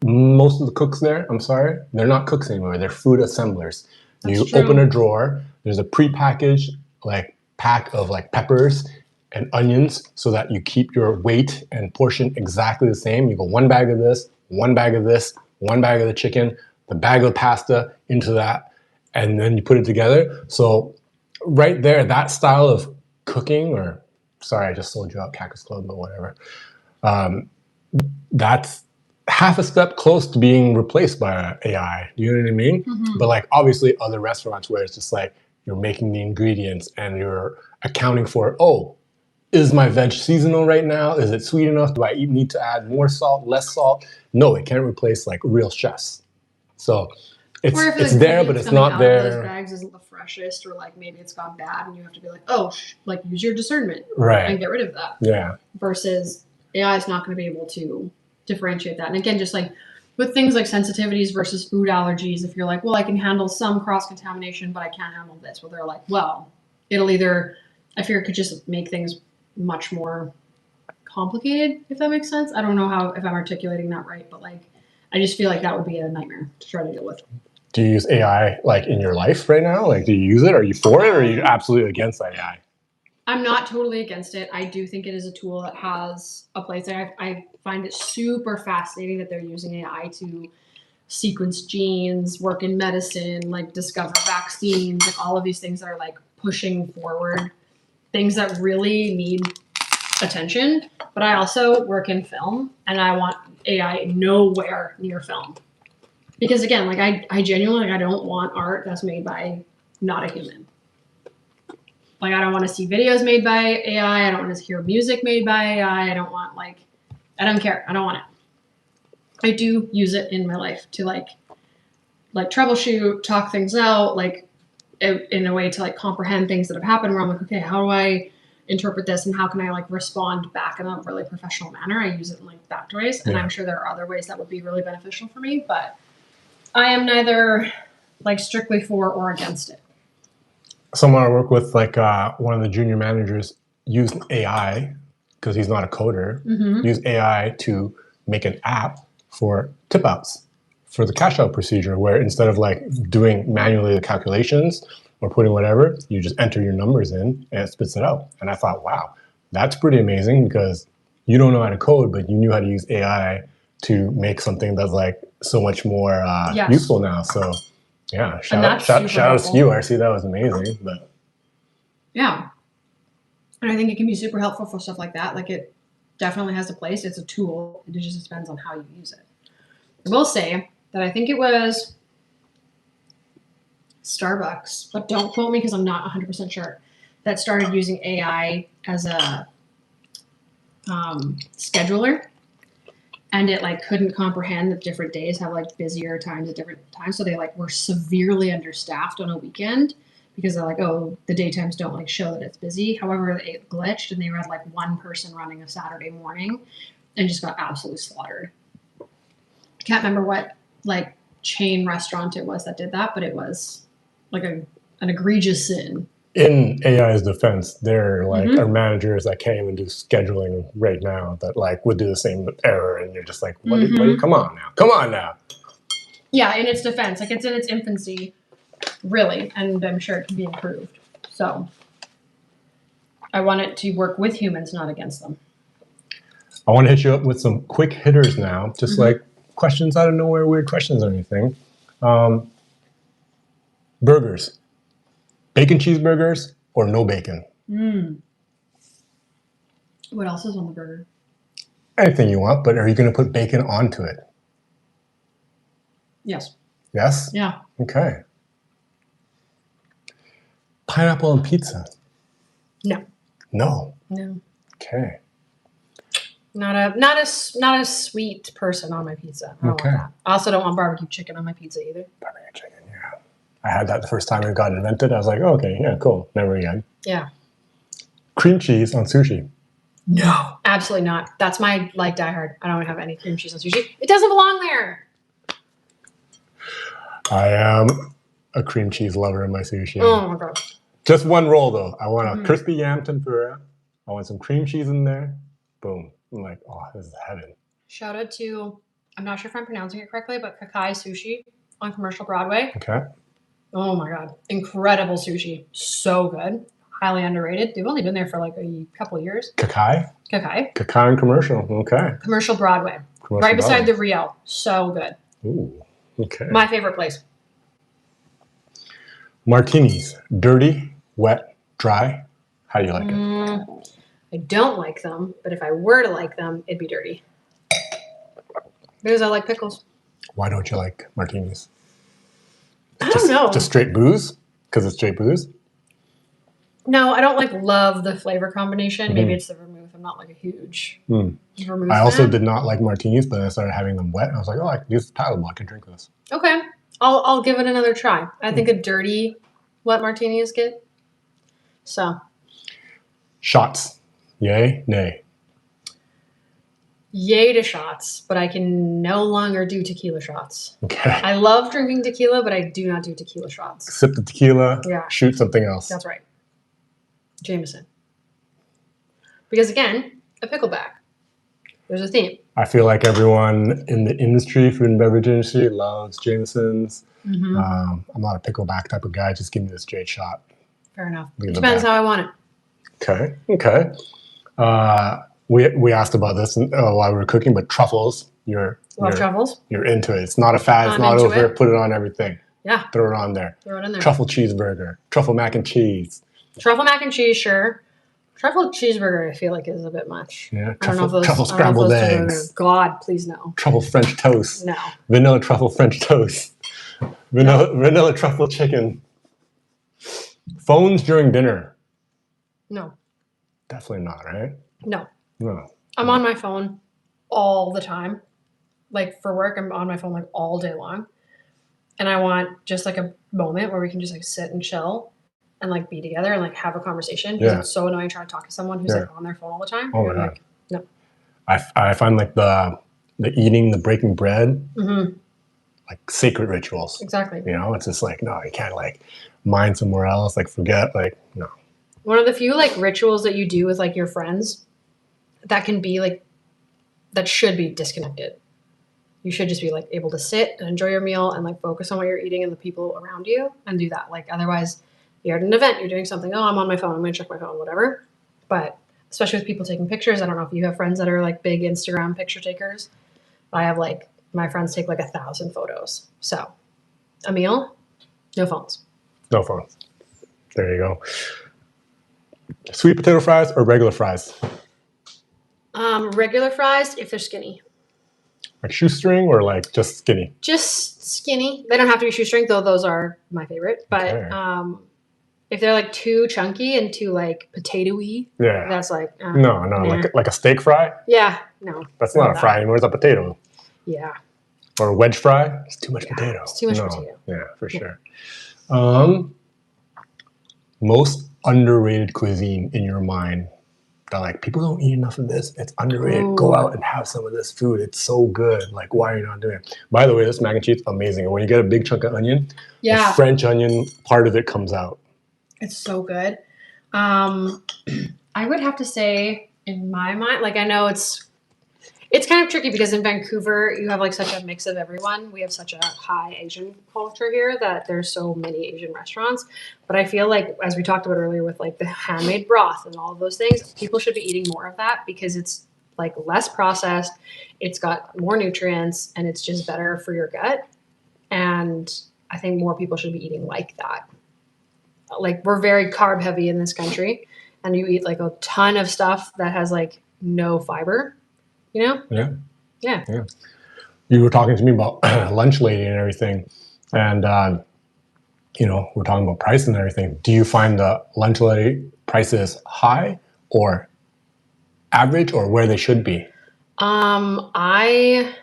Most of the cooks there, I'm sorry, they're not cooks anymore. They're food assemblers. You open a drawer, there's a prepackaged like pack of like peppers and onions so that you keep your weight and portion exactly the same. You go one bag of this, one bag of this, one bag of the chicken, the bag of pasta into that, and then you put it together. So right there, that style of cooking, or sorry, I just sold you out Cactus Club, but whatever. That's half a step close to being replaced by AI. Do you know what I mean? But like obviously other restaurants where it's just like you're making the ingredients and you're accounting for, oh, is my veg seasonal right now? Is it sweet enough? Do I need to add more salt, less salt? No, it can't replace like real chefs. So it's there, but it's not there. Those bags isn't the freshest, or like maybe it's gone bad, and you have to be like, oh, like use your discernment, right, and get rid of that. Yeah. Versus AI is not going to be able to differentiate that. And again, just like with things like sensitivities versus food allergies, if you're like, well, I can handle some cross contamination, but I can't handle this. Well, they're like, well, it'll either, I fear it could just make things much more complicated, if that makes sense. I don't know if I'm articulating that right, but like, I just feel like that would be a nightmare to try to deal with. Do you use AI like in your life right now? Like, do you use it? Are you for it, or are you absolutely against AI? I'm not totally against it. I do think it is a tool that has a place there. I find it super fascinating that they're using AI to sequence genes, work in medicine, like discover vaccines, like all of these things that are like pushing forward things that really need attention. But I also work in film, and I want AI nowhere near film. Because again, like I genuinely, like, I don't want art that's made by not a human. Like, I don't want to see videos made by AI. I don't want to hear music made by AI. I don't want, like, I don't care. I don't want it. I do use it in my life to like troubleshoot, talk things out, like in a way to like comprehend things that have happened where I'm like, okay, how do I interpret this, and how can I like respond back in a really professional manner? I use it in like that ways. And I'm sure there are other ways that would be really beneficial for me, but I am neither like strictly for or against it. Someone I work with, like one of the junior managers, used AI, because he's not a coder, used AI to make an app for tip outs, for the cash out procedure, where instead of like doing manually the calculations or putting whatever, you just enter your numbers in and it spits it out. And I thought, wow, that's pretty amazing, because you don't know how to code, but you knew how to use AI to make something that's like so much more useful now. So Yeah, And that's shout super outs to helpful. you. RC, that was amazing. But Yeah. And I think it can be super helpful for stuff like that. Like it definitely has a place. It's a tool. It just depends on how you use it. I will say that I think it was Starbucks, but don't quote me because I'm not 100% sure, that started using AI as a scheduler. And it like couldn't comprehend that different days have like busier times at different times. So they like were severely understaffed on a weekend because they're like, oh, the daytimes don't like show that it's busy. However, it glitched and they had like one person running a Saturday morning and just got absolutely slaughtered. Can't remember what like chain restaurant it was that did that, but it was like an egregious sin. in AI's defense, there like are managers that can't even do scheduling right now that like would do the same error, and you're just like, what? Come on now. Yeah, in its defense, like it's in its infancy, really, and I'm sure it can be improved. So I want it to work with humans, not against them. I want to hit you up with some quick hitters now, just like questions out of nowhere, weird questions or anything. Burgers, bacon cheeseburgers or no bacon? What else is on the burger? Anything you want, but are you going to put bacon onto it? Yes. Yes? Yeah. Okay. Pineapple on pizza? No. No. No. Okay. Not a sweet person on my pizza. I don't want that. I also don't want barbecue chicken on my pizza either. Barbecue chicken, yeah. I had that the first time it got invented. I was like, oh, okay, yeah, cool. Never again. Yeah. Cream cheese on sushi? No. Absolutely not. That's my like diehard. I don't want to have any cream cheese on sushi. It doesn't belong there. I am a cream cheese lover in my sushi. Oh my god. Just one roll though. I want a crispy yam tempura. I want some cream cheese in there. Boom. I'm like, oh, this is heaven. Shout out to, I'm not sure if I'm pronouncing it correctly, but Kakai Sushi on Commercial Broadway. Okay. Oh my god. Incredible sushi. So good. Highly underrated. They've only been there for like a couple of years. Kakai and Commercial. Okay. Commercial Broadway. Right beside the Rio. So good. Ooh. Okay. My favorite place. Martinis. Dirty, wet, dry. How do you like it? I don't like them, but if I were to like them, it'd be dirty. Because I like pickles. Why don't you like martinis? I don't know. Just straight booze? Because it's straight booze? No, I don't like love the flavor combination. Maybe it's the vermouth. I'm not like a huge vermouth I also fan. did not like martinis, but I started having them wet. I was like, oh, I can use paddle. I can drink this. Okay. I'll give it another try. I think a dirty wet martini is good. So. Shots. Yay, nay. Yay to shots, but I can no longer do tequila shots. Okay. I love drinking tequila, but I do not do tequila shots. Sip the tequila, yeah. Shoot something else. That's right. Jameson. Because again, a pickleback. There's a theme. I feel like everyone in the industry, food and beverage industry, loves Jamesons. I'm not a pickleback type of guy. Just give me the straight shot. Fair enough. It depends how I want it. Okay. We asked about this while we were cooking, but truffles, Love truffles. You're into it. It's not a fad. It's not over. Put it on everything. Yeah. Throw it on there. Throw it in there. Truffle cheeseburger. Truffle mac and cheese. Truffle mac and cheese, sure. Truffle cheeseburger, I feel like is a bit much. Yeah. Truffle scrambled eggs. God, please no. Truffle French toast. No. Vanilla truffle French toast. Vanilla truffle chicken. Phones during dinner. No. Definitely not, right? No. No. I'm on my phone all the time. Like for work, I'm on my phone like all day long. And I want just like a moment where we can just like sit and chill and like be together and like have a conversation. Because it's so annoying trying to talk to someone who's like on their phone all the time. Oh my God. Like, no. I find like the eating, the breaking bread, like sacred rituals. Exactly. You know, it's just like, no, you can't like mind somewhere else, like forget, like, no. One of the few like rituals that you do with like your friends that can be like, that should be disconnected. You should just be like able to sit and enjoy your meal and like focus on what you're eating and the people around you and do that. Like otherwise you're at an event, you're doing something. Oh, I'm on my phone. I'm going to check my phone, whatever. But especially with people taking pictures. I don't know if you have friends that are like big Instagram picture takers. I have like, my friends take like 1,000 photos. So a meal, No phones. No phones. There you go. Sweet potato fries or regular fries? Regular fries if they're skinny. Like shoestring or like just skinny? Just skinny. They don't have to be shoestring, though those are my favorite. But Okay. if they're like too chunky and too like potato-y, Yeah. that's like No, nah. like a steak fry? Yeah, no. That's not a fry anymore. It's a potato. Yeah. Or a wedge fry? It's too much potato. It's too much potato. Yeah, for sure. Most underrated cuisine in your mind that like people don't eat enough of this. It's underrated. Ooh. Go out and have some of this food. It's so good. Like, why are you not doing it? By the way, this mac and cheese is amazing. And when you get a big chunk of onion, the French onion part of it comes out. It's so good. I would have to say, in my mind, like I know it's kind of tricky because in Vancouver you have like such a mix of everyone. We have such a high Asian culture here that there's so many Asian restaurants. But I feel like, as we talked about earlier with like the handmade broth and all of those things, people should be eating more of that because it's like less processed, it's got more nutrients, and it's just better for your gut. And I think more people should be eating like that. Like we're very carb heavy in this country, and you eat like a ton of stuff that has like no fiber. You know? Yeah. You were talking to me about lunch lady and everything, and we're talking about price and everything. Do you find the lunch lady prices high or average or where they should be? I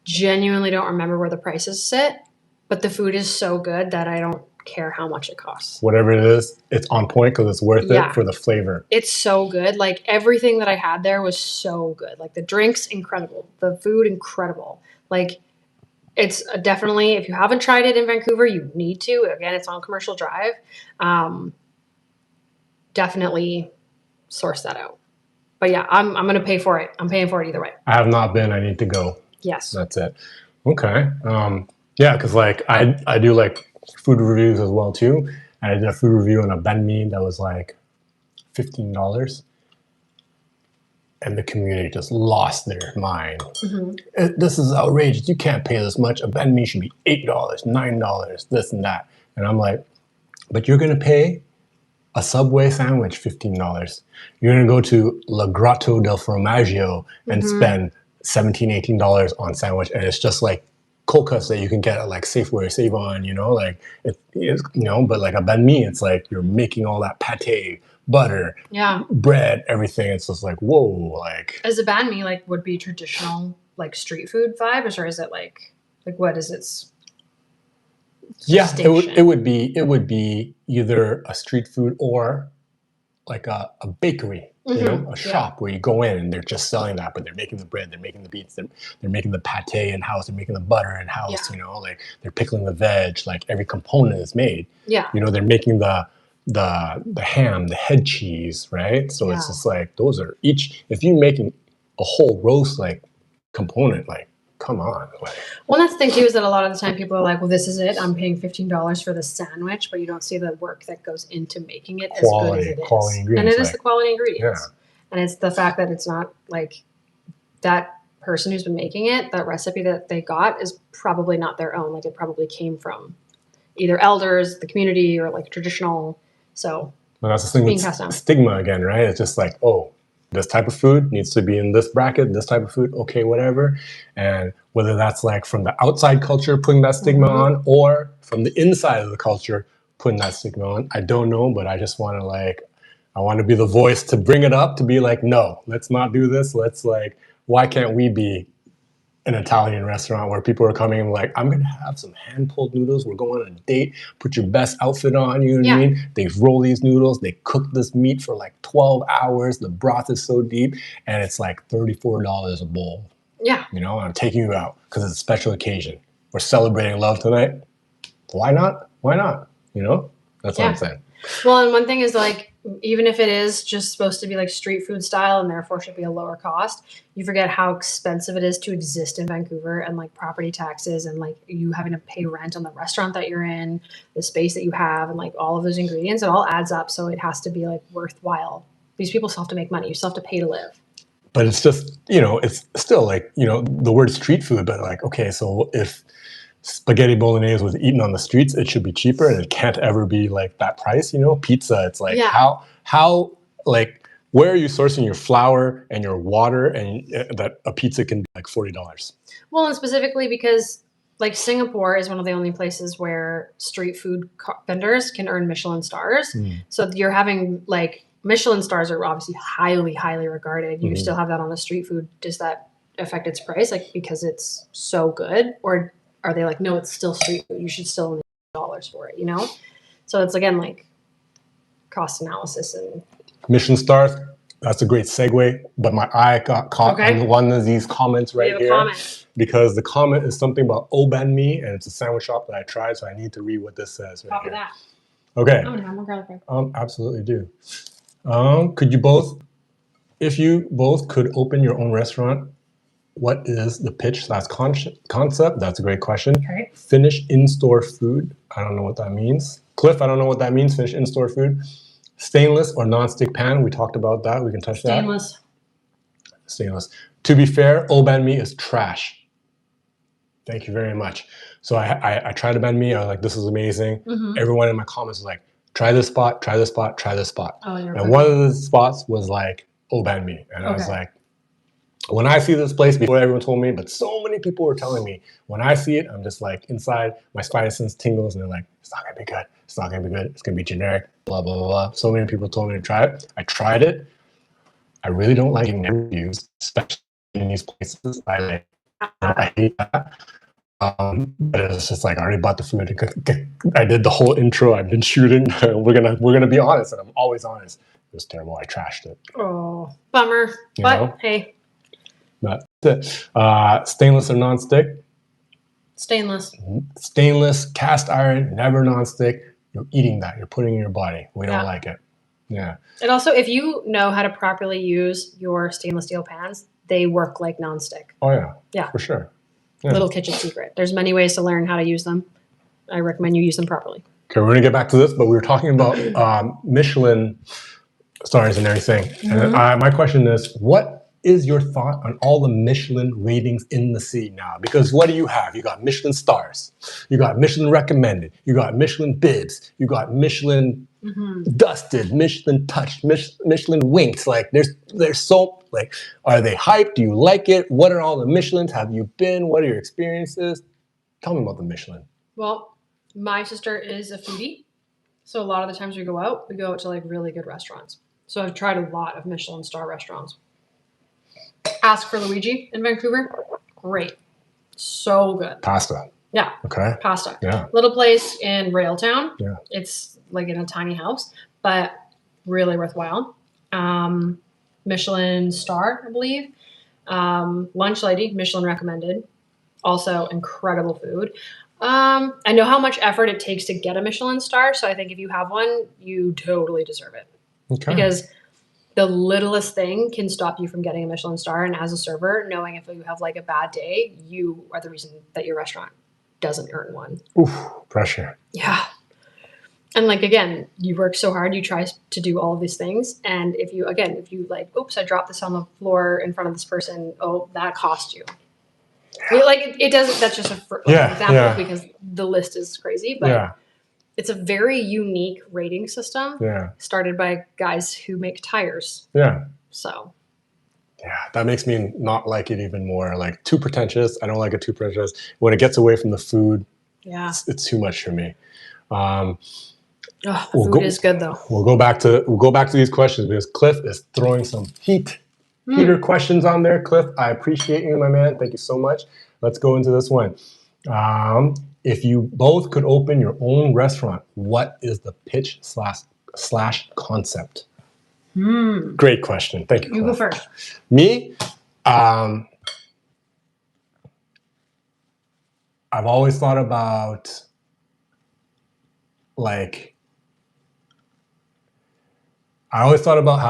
genuinely don't remember where the prices sit, but the food is so good that I don't care how much it costs. Whatever it is, it's on point because it's worth it for the flavor. It's so good. Like everything that I had there was so good. Like the drinks, incredible. The food, incredible. Like it's definitely, if you haven't tried it in Vancouver, you need to. Again, it's on Commercial Drive. Definitely source that out. But yeah, I'm going to pay for it. I'm paying for it either way. I have not been. I need to go. Yes. That's it. Okay. Yeah, because like I do like food reviews as well too. And I did a food review on a banh mi that was like $15. And the community just lost their mind. Mm-hmm. This is outrageous. You can't pay this much. A banh mi should be $8, $9, this and that. And I'm like, but you're going to pay a Subway sandwich $15. You're going to go to La Grotto del Formaggio and spend $17, $18 on sandwich. And it's just like cold cuts that you can get at like Safeway, Save-On, like but like a banh mi, it's like you're making all that pate, butter, bread, everything. It's just like, whoa, like. As a banh mi, like would be traditional like street food vibes, or is it like what is its? Yeah, it would be either a street food or like a bakery, a shop where you go in and they're just selling that, but they're making the bread, they're making the beets, they're making the pate in house, they're making the butter in house, like they're pickling the veg, like every component is made. Yeah. They're making the ham, the head cheese, right? So it's just like those are each. If you're making a whole roast like component, like come on. Like, well, that's the thing too, is that a lot of the time people are like, well, this is it. I'm paying $15 for the sandwich, but you don't see the work that goes into making it as good as it is. Quality ingredients. And it is the quality ingredients. Yeah. And it's the fact that it's not like that person who's been making it, that recipe that they got is probably not their own. Like it probably came from either elders, the community, or like traditional. So well, that's the thing with stigma again, right? It's just like, oh, this type of food needs to be in this bracket, this type of food, okay, whatever. And whether that's like from the outside culture putting that stigma on or from the inside of the culture putting that stigma on, I don't know, but I just want to I want to be the voice to bring it up, to be like, no, let's not do this. Let's why can't we be an Italian restaurant where people are coming and like, I'm going to have some hand-pulled noodles. We're going on a date. Put your best outfit on, you know what I mean? They roll these noodles. They cook this meat for like 12 hours. The broth is so deep. And it's like $34 a bowl. Yeah. I'm taking you out because it's a special occasion. We're celebrating love tonight. Why not? Why not? That's what I'm saying. Well, and one thing is like, even if it is just supposed to be like street food style and therefore should be a lower cost, you forget how expensive it is to exist in Vancouver, and like property taxes and like you having to pay rent on the restaurant that you're in, the space that you have, and like all of those ingredients, it all adds up. So it has to be like worthwhile. These people still have to make money. You still have to pay to live. But it's just, it's still like, the word street food, but like, okay, so if spaghetti bolognese was eaten on the streets, it should be cheaper, and it can't ever be like that price. Pizza, it's like how like where are you sourcing your flour and your water, and that a pizza can be like $40? Well, and specifically because like Singapore is one of the only places where street food vendors can earn Michelin stars. So you're having like Michelin stars are obviously highly, highly regarded. You still have that on the street food. Does that affect its price? Like because it's so good, or are they like, no, it's still street food. You should still only pay dollars for it, So it's again like cost analysis and Michelin stars. That's a great segue, but my eye got caught on one of these comments right here because the comment is something about au banh mi, and it's a sandwich shop that I tried, so I need to read what this says right here. that. Okay. I'm gonna have more garlic bread. Absolutely do. Could you both, if you both could open your own restaurant, what is the pitch / concept? That's a great question. Okay. Finish in-store food. I don't know what that means. Cliff, I don't know what that means. Finish in-store food. Stainless or non-stick pan. We talked about that. We can touch Stainless. that. Stainless. To be fair, au banh mi is trash. Thank you very much. So I tried a banh mi. I was like, this is amazing. Everyone in my comments was like, try this spot, try this spot, try this spot. And one of the spots was like au banh mi. And I was like, when I see this place, before everyone told me, but so many people were telling me, when I see it, I'm just like inside, my spider sense tingles, and they're like, it's not gonna be good. It's not gonna be good. It's gonna be generic, blah, blah, blah, blah. So many people told me to try it. I tried it. I really don't like getting reviews, especially in these places. I hate that. But it's just like I already bought the food. I did the whole intro. I've been shooting. We're gonna be honest, and I'm always honest. It was terrible. I trashed it. Oh, bummer. But hey. That's it. Stainless or non-stick? Stainless. Stainless, cast iron, never non-stick. You're eating that. You're putting it in your body. We don't like it. Yeah. And also, if you know how to properly use your stainless steel pans, they work like non-stick. Oh, yeah. Yeah. For sure. Yeah. Little kitchen secret. There's many ways to learn how to use them. I recommend you use them properly. Okay, we're going to get back to this, but we were talking about Michelin stars and everything. And my question is, what is your thought on all the Michelin ratings in the sea now? Because what do you have? You got Michelin stars, you got Michelin recommended, you got Michelin bibs, you got Michelin dusted, Michelin touched, Michelin winked. Like there's so like, are they hyped? Do you like it? What are all the Michelins? Have you been? What are your experiences? Tell me about the Michelin. Well, my sister is a foodie, so a lot of the times we go out to like really good restaurants. So I've tried a lot of Michelin star restaurants. Ask for Luigi in Vancouver. Great. So good. Pasta. Yeah. Okay. Pasta. Yeah. Little place in Railtown. Yeah. It's like in a tiny house, but really worthwhile. Michelin star, I believe. Lunch lady, Michelin recommended. Also incredible food. I know how much effort it takes to get a Michelin star, so I think if you have one, you totally deserve it. Okay. Because the littlest thing can stop you from getting a Michelin star. And as a server, knowing if you have like a bad day, you are the reason that your restaurant doesn't earn one. Oof, pressure. Yeah. And like, again, you work so hard, you try to do all of these things. And if you like, oops, I dropped this on the floor in front of this person. Oh, that cost you. Yeah. Like it doesn't, that's just an example because the list is crazy, but it's a very unique rating system started by guys who make tires. Yeah. So. Yeah, that makes me not like it even more. Like too pretentious. I don't like it too pretentious. When it gets away from the food, it's too much for me. Food is good though. We'll go back to these questions because Cliff is throwing some heater questions on there. Cliff, I appreciate you, my man. Thank you so much. Let's go into this one. If you both could open your own restaurant, what is the pitch / concept? Great question. Thank you, Cliff. You go first. Me? I've always thought about how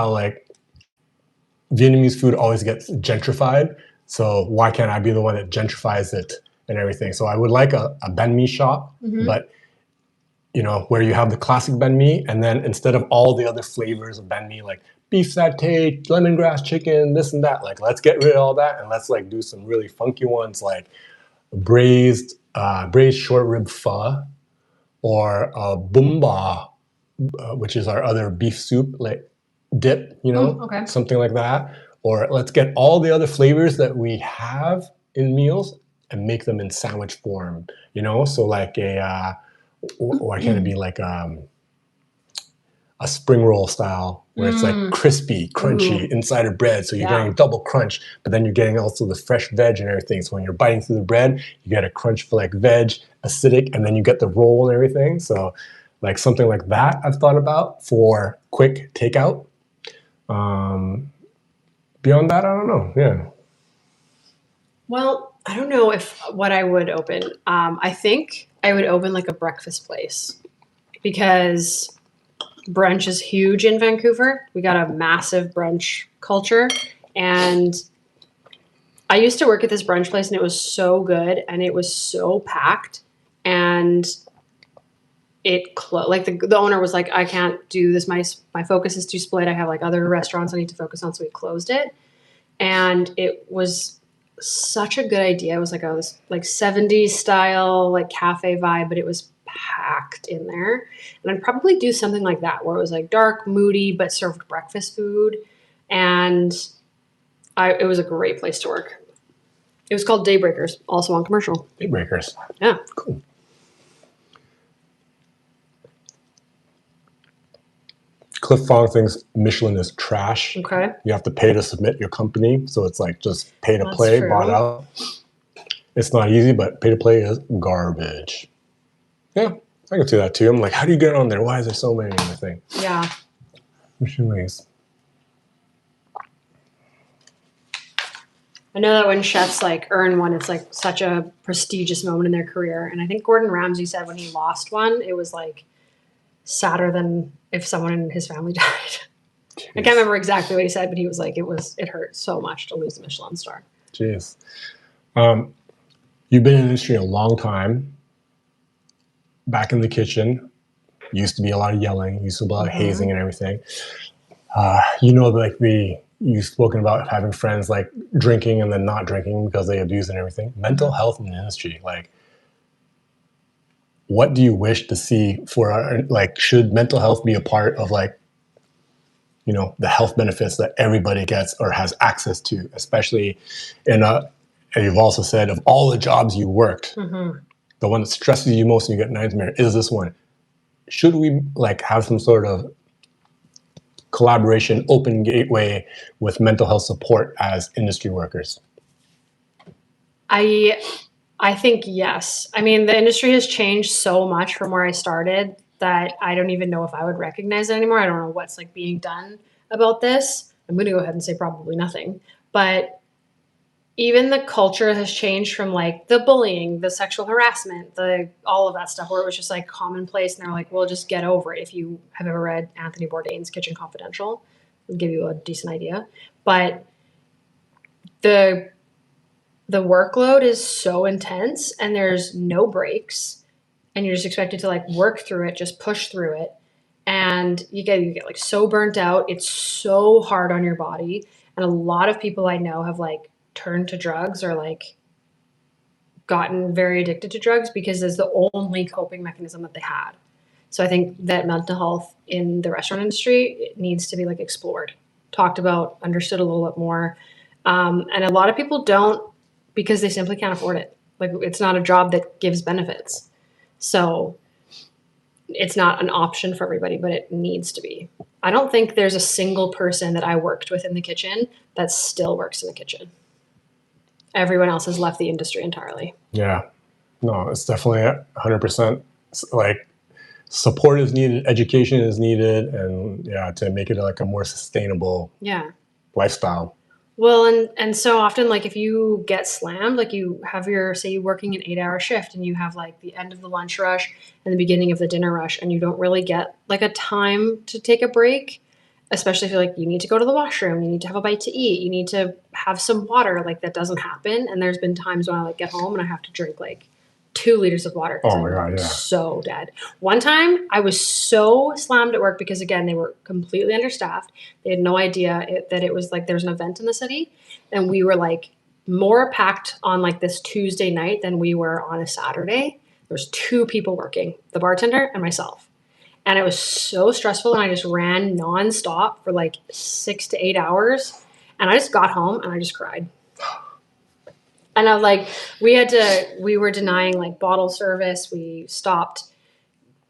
like Vietnamese food always gets gentrified. So why can't I be the one that gentrifies it and everything? So I would like a banh mi shop, but you know, where you have the classic banh mi, and then instead of all the other flavors of banh mi, like beef satay, lemongrass chicken, this and that, like let's get rid of all that and let's like do some really funky ones, like braised braised short rib pho, or bumba, which is our other beef soup, like dip, Okay. something like that. Or let's get all the other flavors that we have in meals and make them in sandwich form, So like why can't it be like a spring roll style where it's like crispy, crunchy inside of bread. So you're getting double crunch, but then you're getting also the fresh veg and everything. So when you're biting through the bread, you get a crunch for like veg, acidic, and then you get the roll and everything. So like something like that I've thought about for quick takeout. Beyond that, I don't know. Yeah. Well, I don't know what I would open. I think I would open like a breakfast place because brunch is huge in Vancouver. We got a massive brunch culture. And I used to work at this brunch place and it was so good and it was so packed. And it like the owner was like, I can't do this. My focus is too split. I have like other restaurants I need to focus on. So we closed it. And it was such a good idea. It was like this like 70s style, like cafe vibe, but it was packed in there. And I'd probably do something like that where it was like dark, moody, but served breakfast food. And it was a great place to work. It was called Daybreakers, also on commercial. Daybreakers. Yeah. Cool. Cliff Fong thinks Michelin is trash. Okay. You have to pay to submit your company. So it's like just pay to play, bought out. It's not easy, but pay to play is garbage. Yeah, I can see that too. I'm like, how do you get on there? Why is there so many in the thing? Yeah. Michelin wings. I know that when chefs like earn one, it's like such a prestigious moment in their career. And I think Gordon Ramsay said when he lost one, it was like sadder than if someone in his family died. Jeez. I can't remember exactly what he said, but he was like, it hurt so much to lose a Michelin star. Jeez. You've been in the industry a long time. Back in the kitchen, used to be a lot of yelling, used to be a lot of hazing and everything. You've spoken about having friends like drinking and then not drinking because they abuse and everything. Mental health in the industry, like, what do you wish to see for should mental health be a part of the health benefits that everybody gets or has access to, especially and you've also said of all the jobs you worked, the one that stresses you most and you get nightmare is this one. Should we have some sort of collaboration, open gateway with mental health support as industry workers? I think yes. I mean, the industry has changed so much from where I started that I don't even know if I would recognize it anymore. I don't know what's being done about this. I'm going to go ahead and say probably nothing. But even the culture has changed from the bullying, the sexual harassment, all of that stuff where it was just commonplace. And they're like, well, just get over it. If you have ever read Anthony Bourdain's Kitchen Confidential, it'll give you a decent idea. But the workload is so intense and there's no breaks and you're just expected to work through it, just push through it. And you get so burnt out. It's so hard on your body. And a lot of people I know have turned to drugs or gotten very addicted to drugs because it's the only coping mechanism that they had. So I think that mental health in the restaurant industry needs to be explored, talked about, understood a little bit more. And a lot of people don't because they simply can't afford it. It's not a job that gives benefits. So it's not an option for everybody, but it needs to be. I don't think there's a single person that I worked with in the kitchen that still works in the kitchen. Everyone else has left the industry entirely. Yeah. No, it's definitely 100%. Support is needed, education is needed, and to make it a more sustainable lifestyle. Well, and so often, if you get slammed, you have say you're working an 8-hour shift and you have the end of the lunch rush and the beginning of the dinner rush, and you don't really get a time to take a break, especially if you need to go to the washroom, you need to have a bite to eat, you need to have some water, that doesn't happen. And there's been times when I get home and I have to drink 2 liters of water. Oh my God, yeah. So dead. One time I was so slammed at work because again, they were completely understaffed. They had no idea that it was there's an event in the city and we were more packed on like this Tuesday night than we were on a Saturday. There's 2 people working, the bartender and myself. And it was so stressful, and I just ran nonstop for like 6 to 8 hours. And I just got home and I just cried. And I was like, we were denying like bottle service. We stopped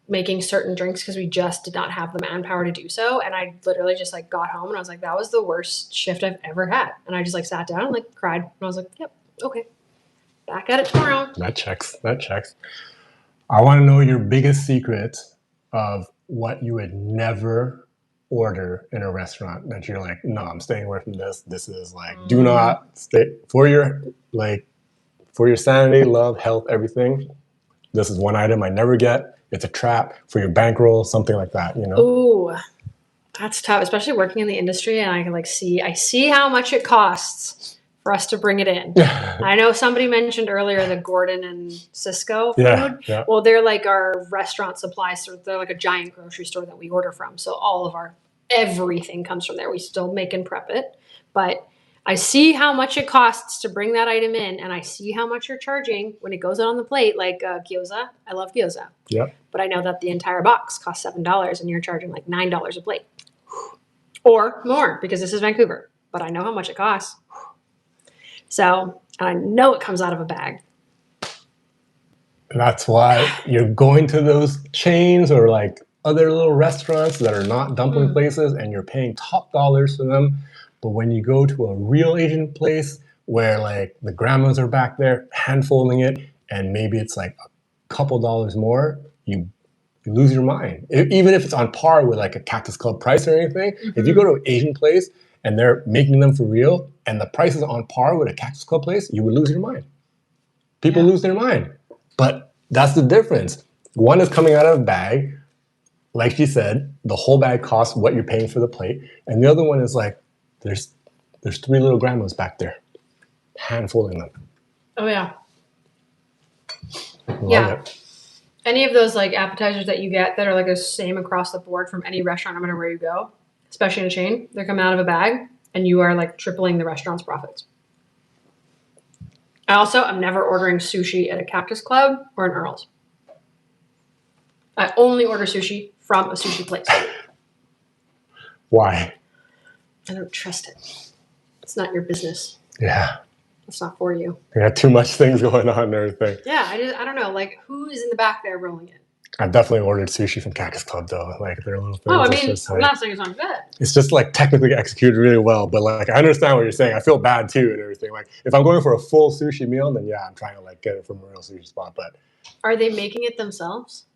making certain drinks because we just did not have the manpower to do so. And I literally just like got home and I was like, that was the worst shift I've ever had. And I just like sat down and like cried. And I was like, yep, okay. Back at it tomorrow. That checks. I want to know your biggest secret of what you would never order in a restaurant that you're like, no, I'm staying away from this. This is like, do not stay for your sanity, love, health, everything. This is one item I never get. It's a trap for your bankroll, something like that, you know? Ooh, that's tough, especially working in the industry. And I can like I see how much it costs for us to bring it in. I know somebody mentioned earlier the Gordon and Cisco food. Yeah. Well, they're like our restaurant supply store. They're like a giant grocery store that we order from. So all of everything comes from there. We still make and prep it, but I see how much it costs to bring that item in, and I see how much you're charging when it goes out on the plate, like gyoza. I love gyoza. Yeah. But I know that the entire box costs $7 and you're charging like $9 a plate. Or more, because this is Vancouver. But I know how much it costs. So, and I know it comes out of a bag. That's why you're going to those chains or like other little restaurants that are not dumpling places, and you're paying top dollars for them. But when you go to a real Asian place where like the grandmas are back there hand folding it, and maybe it's like a couple dollars more, you lose your mind. Even if it's on par with like a Cactus Club price or anything, if you go to an Asian place and they're making them for real and the price is on par with a Cactus Club place, you would lose your mind. People lose their mind. But that's the difference. One is coming out of a bag. Like she said, the whole bag costs what you're paying for the plate. And the other one is like, there's 3 little grandmas back there, hand folding them. Oh, yeah. Love it. Any of those like appetizers that you get that are like the same across the board from any restaurant, no matter where you go, especially in a chain, they're coming out of a bag and you are like tripling the restaurant's profits. I'm never ordering sushi at a Cactus Club or an Earl's. I only order sushi from a sushi place. Why? I don't trust it. It's not your business. Yeah. It's not for you. We got too much things going on and everything. Yeah, I don't know. Like, who's in the back there rolling it? I've definitely ordered sushi from Cactus Club though. Like their little things. Oh, I mean, like, I'm not saying it's not good. It's just like technically executed really well, but like I understand what you're saying. I feel bad too and everything. Like if I'm going for a full sushi meal, then yeah, I'm trying to like get it from a real sushi spot. But are they making it themselves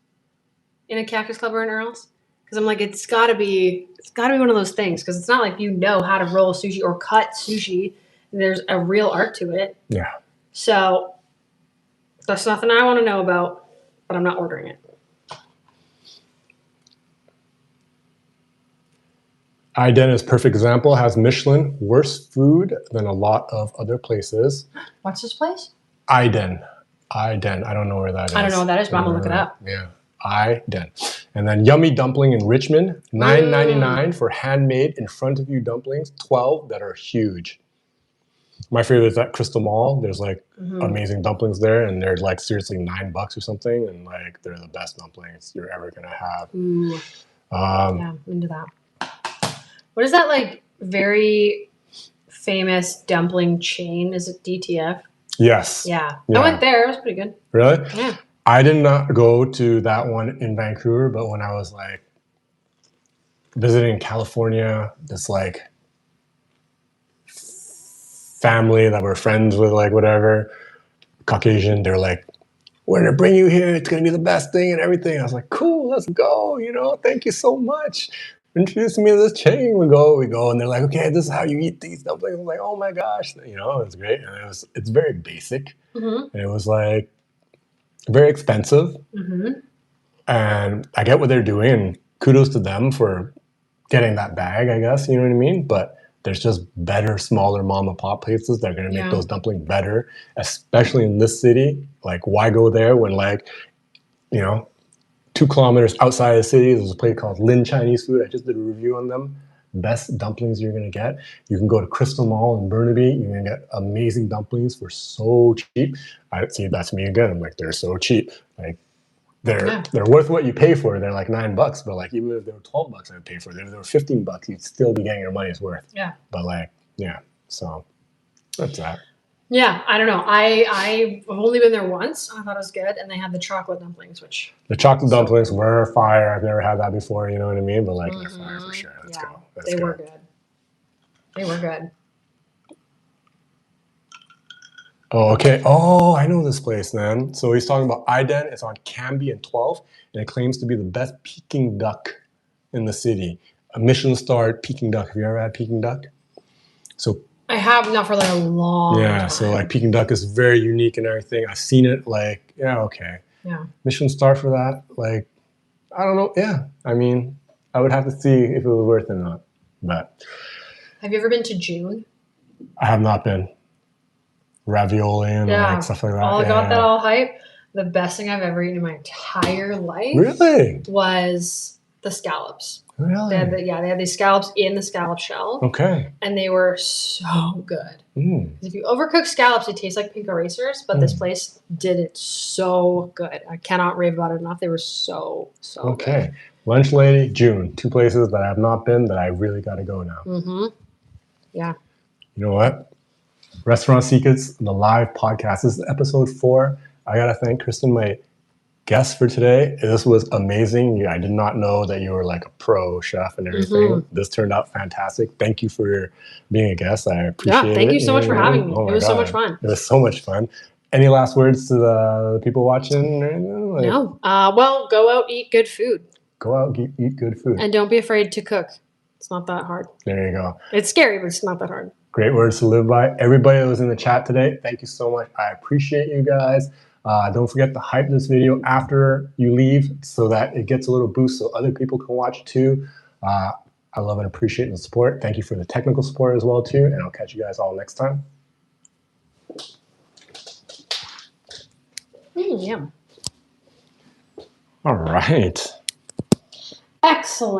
in a Cactus Club or an Earl's? Because I'm like, it's gotta be one of those things. Because it's not like you know how to roll sushi or cut sushi. There's a real art to it. Yeah. So that's nothing I want to know about, but I'm not ordering it. Iden is a perfect example, has Michelin, worse food than a lot of other places. What's this place? Iden. I don't know where that is. I don't know what that is, but I'm gonna look it up. Yeah. Iden. And then Yummy Dumpling in Richmond, $9.99 for handmade in front of you dumplings, 12 that are huge. My favorite is at Crystal Mall. There's like amazing dumplings there, and they're like seriously $9 or something, and like they're the best dumplings you're ever gonna have. Ooh. Yeah, I'm into that. What is that like very famous dumpling chain? Is it DTF? Yes. Yeah. I went there. It was pretty good. Really? Yeah. I did not go to that one in Vancouver, but when I was like visiting California, this like family that we're friends with, like whatever, Caucasian, they're like, we're gonna bring you here. It's gonna be the best thing and everything. I was like, cool, let's go. You know, thank you so much. Introducing me to this chain. We go, and they're like, okay, this is how you eat these dumplings. I'm like, oh my gosh, you know, it's great. And it's very basic. And it was like very expensive. And I get what they're doing, and kudos to them for getting that bag, I guess, you know what I mean? But there's just better, smaller mom and pop places that are gonna make those dumplings better, especially in this city. Like, why go there when, like, you know, 2 kilometers outside of the city, there's a place called Lin Chinese Food. I just did a review on them. best dumplings you're going to get. You can go to Crystal Mall in Burnaby. You're going to get amazing dumplings for so cheap. I see, that's me again. I'm like, they're so cheap. Like, they're worth what you pay for. They're like $9, but like even if they were $12, I'd pay for it. If they were $15, you'd still be getting your money's worth. Yeah. But like, yeah. So that's that. Yeah, I don't know. I've only been there once. I thought it was good, and they had the chocolate dumplings, which the chocolate dumplings were fire. I've never had that before. You know what I mean? But like, they're fire for sure. Let's go. They were good. They were good. Oh, okay. Oh, I know this place, man. So he's talking about Iden. It's on Cambie and 12th, and it claims to be the best Peking duck in the city. A Michelin-starred Peking duck. Have you ever had Peking duck? So I have, not for like a long time. so like Peking duck is very unique and everything. I've seen it. Like, yeah, okay. Yeah. Michelin-star for that. Like, I don't know. Yeah, I mean, I would have to see if it was worth it or not. But have you ever been to June? I have not been. Ravioli and like stuff like that. I got that all hype. The best thing I've ever eaten in my entire life was the scallops. Really? They had these scallops in the scallop shell. Okay. And they were so good. If you overcook scallops, they taste like pink erasers, but this place did it so good. I cannot rave about it enough. They were so good. Okay. Lunch Lady, June. 2 places that I have not been that I really got to go now. Yeah. You know what? Restaurant Secrets, the live podcast. This is episode 4. I got to thank Kristen, my guest for today. This was amazing. I did not know that you were like a pro chef and everything. This turned out fantastic. Thank you for being a guest. I appreciate it. Yeah, thank you so much for having me. It was so much fun. It was so much fun. Any last words to the people watching? No. Well, go out, eat good food. Go out, eat good food. And don't be afraid to cook. It's not that hard. There you go. It's scary, but it's not that hard. Great words to live by. Everybody that was in the chat today, thank you so much. I appreciate you guys. Don't forget to hype this video after you leave so that it gets a little boost so other people can watch it too. I love and appreciate the support. Thank you for the technical support as well too. And I'll catch you guys all next time. Yum. All right. Excellent.